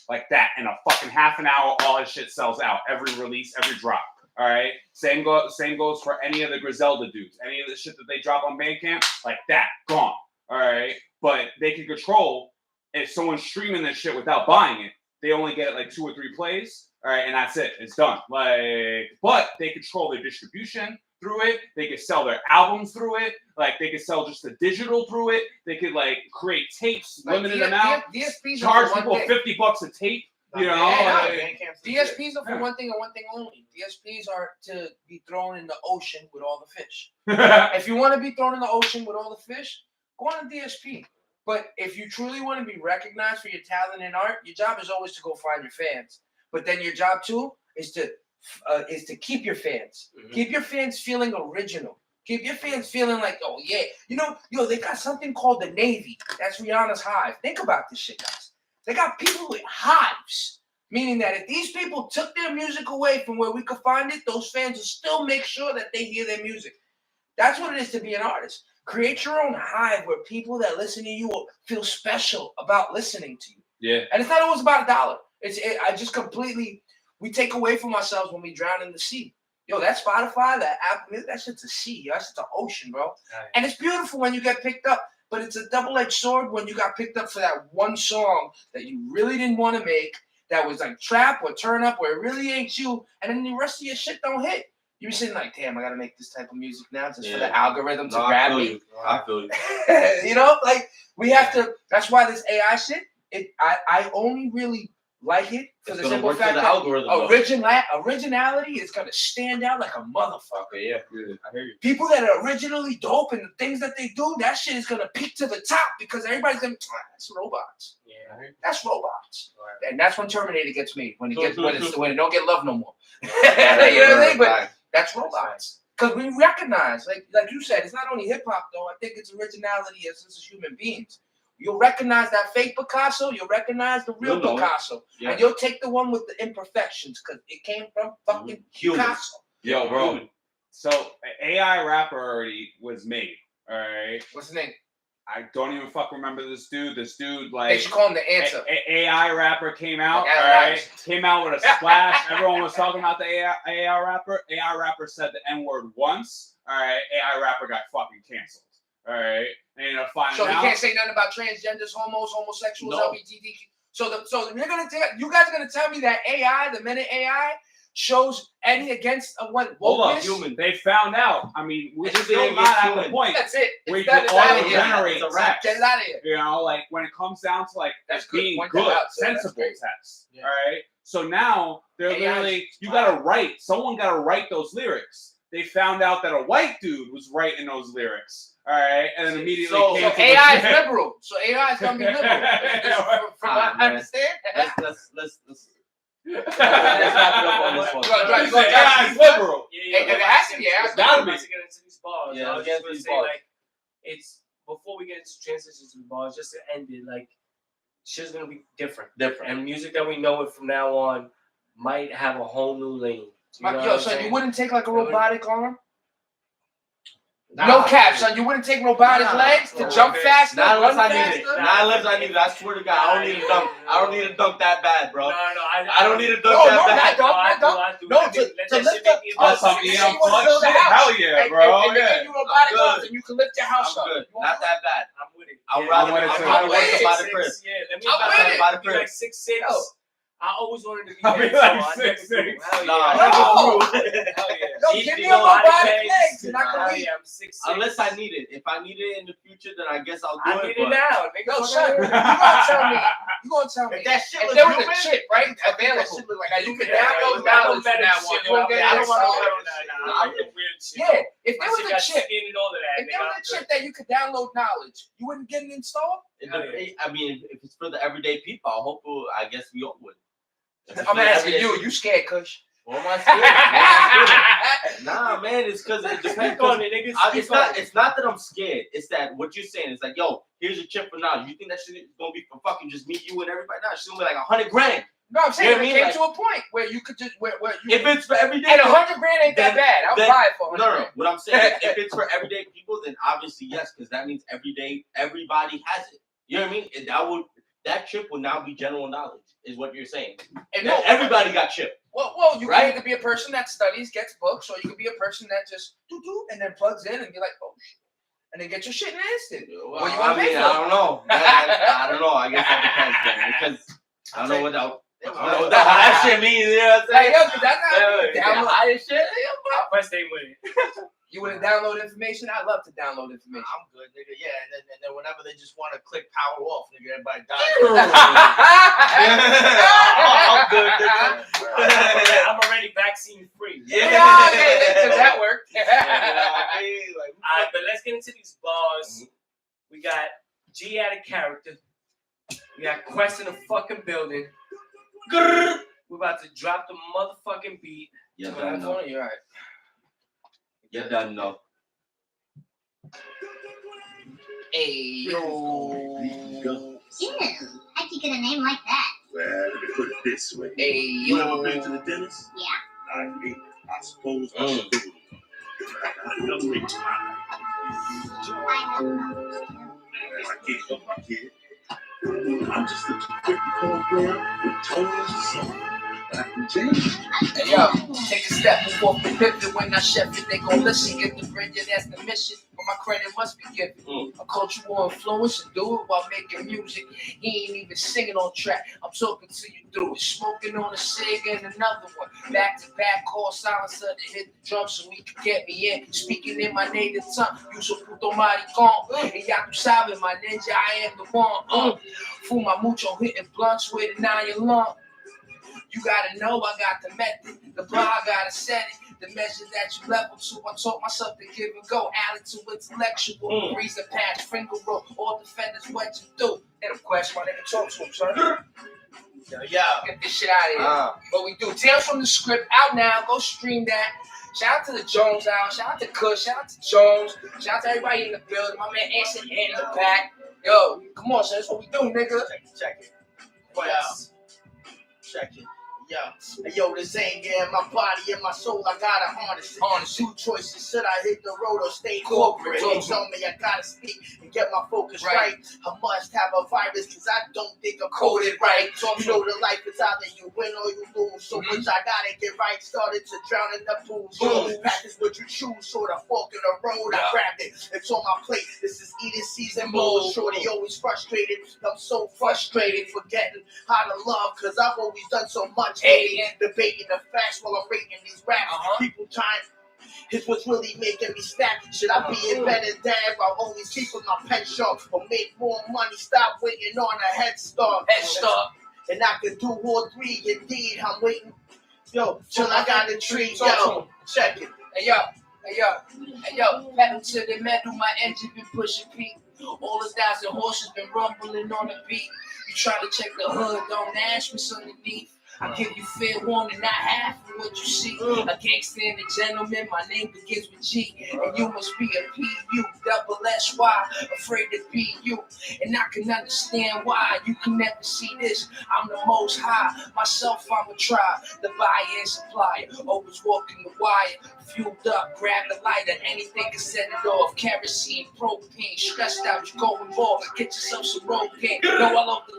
like that in a fucking half an hour. All his shit sells out. Every release, every drop. All right. Same goes for any of the Griselda dudes. Any of the shit that they drop on Bandcamp, like that, gone. All right. But they can control if someone's streaming this shit without buying it, they only get like 2 or 3 plays. All right, and that's it. It's done. Like, but they control their distribution through it. They could sell their albums through it. Like, they could sell just the digital through it. They could like create tapes, Like limited amount. DSPs charge people $50 a tape. You know, DSPs are for one thing and one thing only. DSPs are to be thrown in the ocean with all the fish. If you want to be thrown in the ocean with all the fish, go on a DSP. But if you truly want to be recognized for your talent and art, your job is always to go find your fans. But then your job too is to keep your fans. Mm-hmm. Keep your fans feeling original. Keep your fans feeling like, oh yeah, you know, yo, they got something called the Navy. That's Rihanna's hive. Think about this shit, guys. They got people with hives, meaning that if these people took their music away from where we could find it, those fans will still make sure that they hear their music. That's what it is to be an artist. Create your own hive where people that listen to you will feel special about listening to you. Yeah. And it's not always about $1. We take away from ourselves when we drown in the sea. Yo, that Spotify, that Apple, that shit's a sea. Yo, that shit's an ocean, bro. Right. And it's beautiful when you get picked up, but it's a double-edged sword when you got picked up for that one song that you really didn't want to make, that was like trap or turn up where it really ain't you, and then the rest of your shit don't hit. You be sitting like, damn, I gotta make this type of music now just for the algorithm to grab me. I feel you. You know, like we have to. That's why this AI shit. I only really like it for the simple fact that originality is gonna stand out like a motherfucker. Yeah, good. I hear you. People that are originally dope and the things that they do, that shit is gonna peak to the top because everybody's gonna. That's robots. Yeah, that's robots. Right. And that's when Terminator gets made when it don't get love no more. You know what I mean? But that's robots. Because we recognize, like you said, it's not only hip hop though. I think it's originality as human beings. You'll recognize that fake Picasso. You'll recognize the real Picasso, and you'll take the one with the imperfections because it came from fucking Picasso. Yo, bro. So an AI rapper already was made. All right. What's his name? I don't even remember this dude. This dude, like, they should call him the answer. AI rapper came out, like, all right? Came out with a splash. Everyone was talking about the AI rapper. AI rapper said the N-word once. All right. AI rapper got fucking canceled. All right. And so he can't say nothing about transgenders, homosexuals, LGBTQ. So you guys are gonna tell me that AI, the minute AI shows any against what? Hold up, human. They found out. I mean, we just still not at the point. That's it. We can auto-generate text. Get it out of here. You know, like when it comes down to like being good, sensible text. Yeah. All right. So now they're literally, someone got to write those lyrics. They found out that a white dude was writing those lyrics. All right, and then immediately came to AI is liberal. So AI is gonna be liberal. From what I understand. Let's wrap it up on this one. AI is liberal. It has to be. It's gotta be. To get into these bars. Yeah, I was just gonna say, like, it's before we get into transitions to the bars, just to end it, like, shit's gonna be different. Different. And music that we know it from now on might have a whole new lane. You know what Yo, I'm son, saying? you wouldn't take like a robotic arm? Nah, No cap, son. You wouldn't take robotic Nah. legs to No, jump okay. faster, Not run unless I need it. faster? Not unless I need it. I swear to God, I don't need a dunk. I don't need a dunk that bad, bro. No, I don't need a dunk No, that no, bad. not dunk. No, Let to that lift shit up- make me Oh, On some so you EM wanna Plug build a shit? house. Hell yeah, And- bro. And they Yeah. give you robotic I'm arms good. and you can lift your house I'm up. good. You Not want- that bad. I'm with it. I'd Yeah, rather with it, I'd too. rather I'm work with by it. the crib. Yeah, let me I'm about with that it. by the crib. Like 6'6". Yo. I always wanted to be I'll be big, so like I never 6'6". do. Hell Nah, yeah. No. Hell Yo, yeah. give me Easy, a body robotic pegs. legs and I Nah. can Hell reach. yeah, I'm 6'6". Unless I need it. If I need it in the future, then I guess I'll do I it. need but it now. Nigga, Yo, fuck son, out you here. gonna tell me? You gonna tell me? If that shit If was there was human, a chip, right, I think that available. shit look like Now you can stupid. download Nah, knowledge from now on. shit, You won't bro. get I it. don't wanna Nah, wear Nah, I'm the weird shit. Yeah, if My there shit was got a chip, skin and all of that. if there nigga, was I'm a chip good. that you could download knowledge, you wouldn't get it installed. I mean, if it's for the everyday people, I guess we all would. If it's I'm for the asking everyday you. people- You scared, Kush? What am I scared? What am I scared? Nah, man, it's because it depends. Speak on it, nigga. It's Speak on not. it. It's not that I'm scared. It's that what you're saying. It's like, yo, here's a chip for knowledge. You think that shit is gonna be for fucking just me, you, and everybody? Nah, it's gonna be like $100,000. No, I'm saying You know what I it mean? came Like- to a point where you could just where you. If it's for everyday, And people- $100,000 ain't that then- bad. I'll then- buy it for $100,000. no. What I'm saying, if it's for everyday people, then obviously yes, because that means everybody has it. You know what I mean? That chip will now be general knowledge, is what you're saying. And That everybody got chip. Well, you Right? can either be a person that studies, gets books, or you can be a person that just do and then plugs in and be like, oh shit, and then get your shit in an instant. Well, What you I want to pay mean, for? I don't know. I don't know. I guess that depends, man, because I don't know what that shit means. You know what I'm Like, saying? yo, 'cause that's not Yeah, download. highest shit. I pressed A with it. You want to download information? I love to download information. I'm good, nigga. Yeah, and then whenever they just want to click power off, nigga, everybody dies. I'm good, nigga. I'm already vaccine free. Yeah. Okay, that worked. You know what I mean? Like, All right, but let's get into these bars. We got G out of character. We got Quest in the fucking building. Grrr. We're about to drop the motherfucking beat. you done know. You're right. You done know. Hey, yo. Ew, how'd you get a name like that? Well, let me put it this way. Hey, You ever yo. been to the dentist? Yeah. I mean, I suppose I should go. But I got another way to my I have problems too. I can't help my kid. I'm just a quick program with tones and something. I can change. Hey, yo, take a step before the pivot. When I chef it, they gon' listen. Get the bread, yeah, that's the mission. But my credit must be given. A cultural influence and do it while making music. He ain't even singing on track. I'm talking to you through it. Smoking on a cig and another one. Back to back, call silencer to hit the drum so he can get me in. Speaking in my native tongue. You so puto maricon. And ya tu sabes, my ninja, I am the one. Fuma mucho, hitting blunts with an iron lung. You gotta know I got the method. The bar I gotta set it. The measure that you level to. I taught myself to give and go. Alley to intellectual. Reason patch, finger roll. All defenders what you do. Hit a question, my nigga talk to him, son. Yo. Get this shit out of here. But we do. Tales from the script out now. Go stream that. Shout out to the Jones out. Shout out to Kush. Shout out to Jones. Shout out to everybody in the building. My man Anson in the back. Yo, come on, son. That's what we do, nigga. Check it. Yes. Check it. Yo, this ain't getting my body and my soul. I gotta harness it. Harness it. Two choices: should I hit the road or stay corporate? They tell me I gotta speak and get my focus right. I must have a virus because I don't think I'm coded right. You know the life is either you win or you lose. So which I gotta get right. Started to drown in the pool. So practice what you choose. Sort of fork in the road. I grabbed it. It's on my plate. This is eating season mode. Shorty always frustrated. I'm so frustrated, forgetting how to love because I've always done so much. Hating, debating the facts while I'm rating these raps. People time is what's really making me snap. Should I be a better dad while always keeping my pen sharp or make more money? Stop waiting on a head start. And I can do all three. Indeed, I'm waiting. Yo, till I got the tree. Yo, check it. Hey yo, pedal to the metal, my engine been pushing Pete. All 1,000 horses been rumbling on the beat. You try to check the hood, don't ask what's underneath. I give you fair warning, not half of what you see. A gangster and a gentleman, my name begins with G. And you must be a P-U, double S-Y, afraid to be you. And I can understand why you can never see this. I'm the most high, myself I'm a tribe. The buyer and supplier, always walking the wire. Fueled up, grab the lighter, anything can set it off. Kerosene, propane, stressed out, you going raw. Get yourself some Rogaine. No, I love the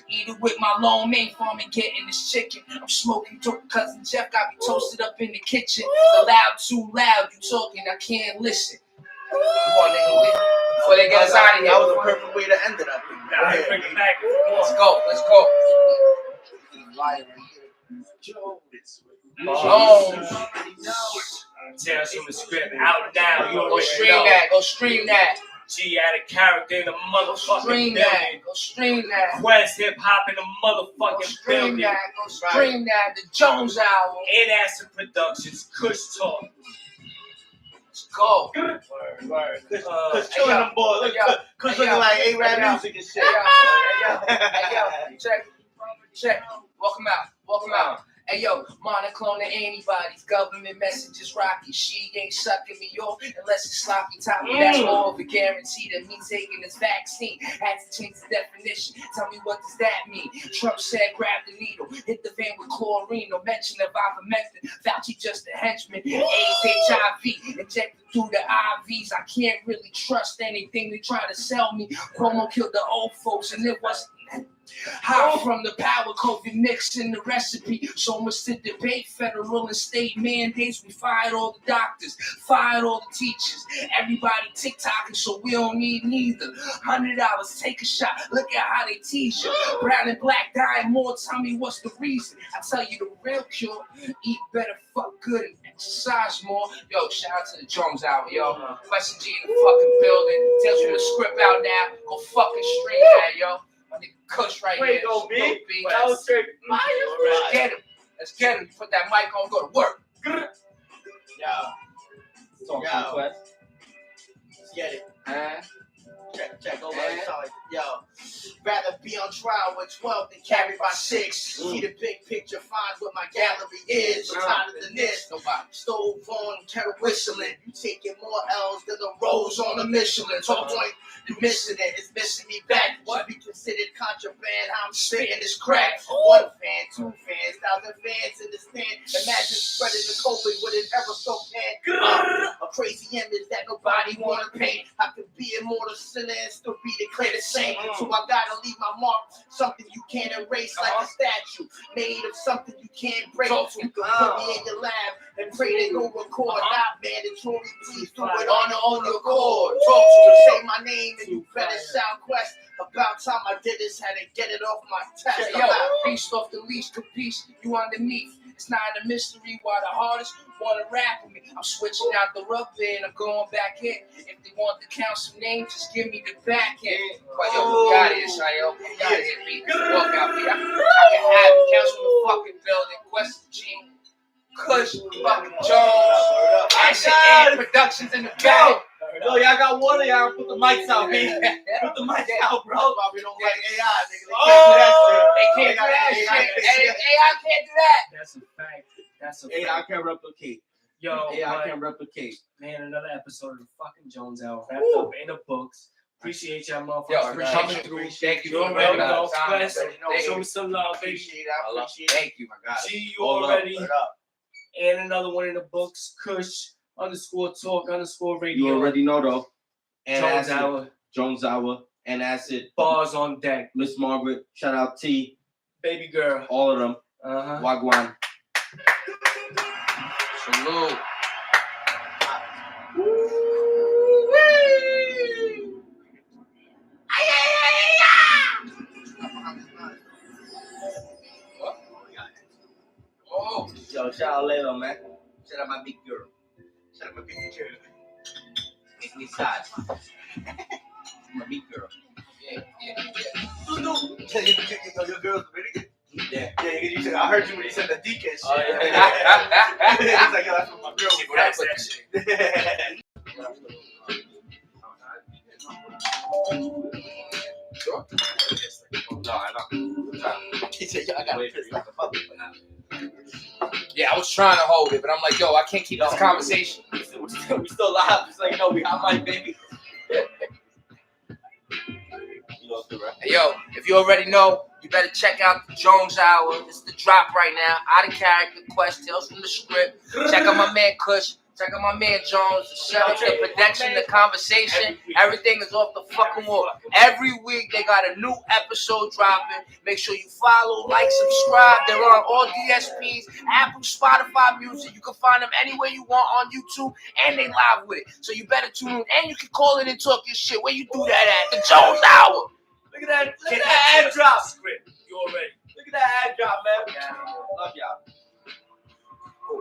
eat it with my long main farm and getting this chicken. I'm smoking dope, cousin Jeff got me toasted up in the kitchen. The loud, too loud, you talking, I can't listen. Come on, nigga, before they get us out of here. That was a perfect way to end it, I think. Nah, bring it back. Let's go, let's go. Tales from the script out now. You Go already stream know. that, go stream that. G added character in the Go motherfucking stream building. that, go stream that. Quest hip hop in the Go motherfucking stream building. that, go stream that. The Jones Hour. In Acid Productions, Kush Talk. Let's go. Word. Hey, Killing them boys. Look, yo, Cause hey, looking yo, like hey, A-Rap yo, music and shit. Hey, yo, check. Welcome out. Hey, yo, monoclone to anybody's government messages rocky. She ain't sucking me off unless it's sloppy toppy. That's more of a guarantee than me taking this vaccine. Had to change the definition. Tell me, what does that mean? Trump said, grab the needle, hit the van with chlorine. No mention of ivermectin. Fauci just a henchman. AIDS, HIV, injected through the IVs. I can't really trust anything they try to sell me. Cuomo killed the old folks, and it wasn't hot from the power COVID mix in the recipe. So much to debate, federal and state mandates. We fired all the doctors, fired all the teachers. Everybody TikToking, so we don't need neither. $100, take a shot. Look at how they tease you. Brown and black dying more. Tell me what's the reason? I tell you the real cure. Eat better, fuck good, and exercise more. Yo, shout out to the Jones Hour, yo. Question G in the fucking building. Tells you the script out now. Go fucking stream that, yo. My nigga Kush right here. Go, B. Snoop B. That was straight. Let's get him. Let's get him. Put that mic on. Go to work. Yo. Let's get it. Check over. Yo. Rather be on trial with 12 than carried by 6. See the big picture, find what my gallery is. Tighter than this. Nobody. Stove on, kettle whistling. You taking more L's than the rose on a Michelin. To a point, you missing it. It's missing me back. What be considered contraband? How I'm spitting this crack. 1 fan, 2 fans, 1,000 fans in the stand. Imagine spreading the COVID with an aerosol pan. A crazy image that nobody wanna paint. I could be immortal sinner and still be declared a saint. So I gotta leave my mark, something you can't erase, like a statue made of something you can't break. You can put me in your lab and pray they go record. Not mandatory, please do it on your accord. Talk to me, say my name, and you better shout Quest. About time I did this, had to get it off my chest. Yo, beast off the leash, capiche, you underneath. It's not a mystery why the hardest wanna rap with me. I'm switching out the rubber and I'm going back in. If they want to count some names, just give me the back end. But yo, we got it, Shayo. We got it, B. Walk out, B. I can have it. Council the fucking building. Quest G. Kush, fucking Jones. Action and Productions in the back. Yo, y'all got water, y'all put the mics out, man. Put the mics out, bro. We don't like AI, nigga. They can't do that shit. AI can't do that. That's a fact. That's a AI fact. can replicate. Yo, AI can replicate. man, another episode of the fucking Jones Hour wrapped up in the books. Appreciate y'all motherfuckers Yo, for coming appreciate through. you. Thank you You for already coming know, out. Quest. Thank Show you. me some love, baby. Appreciate it. Thank you, my God. See you Hold up. already. Word up. And another one in the books, Kush_talk_radio. You already know though. And Jones Acid, Hour, Jones Hour, and Acid, bars on deck. Miss Margaret, shout out T, Baby girl. all of them. Uh-huh. Wagwan. Salute. Oh, Yo, shout out later, man. Shout out my big girl. Shout out my big girl. Make me sad. My big girl. yeah. Your girl's really Yeah. Yeah, you said, I heard you when you said the deacon shit. Oh, yeah. He's like, yo, that's what my girl What I put that shit. No, I know. He said, I got pissed like a mother. Yeah, I was trying to hold it, but I'm like, yo, I can't keep this conversation. We still live. It's like, no, we got money, baby. Hey, yo, if you already know, you better check out the Jones Hour. It's the drop right now. Out of character, Quest, Tales from the Script. Check out my man Kush. Check out my man Jones. The setup, the production, the conversation. Everything is off the fucking wall. Every week they got a new episode dropping. Make sure you follow, like, subscribe. They're on all DSPs, Apple, Spotify Music. You can find them anywhere you want on YouTube, and they live with it. So you better tune in, and you can call in and talk your shit. Where you do that at? The Jones Hour. Look at that ad drop. Script. You already. Look at that ad drop, man. Love y'all.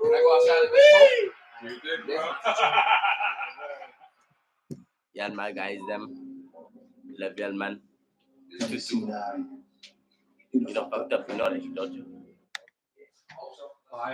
Can I go outside of this? You did, bro. Yeah, my guys, them. Love y'all, man. You know, fucked up, you know that, don't you?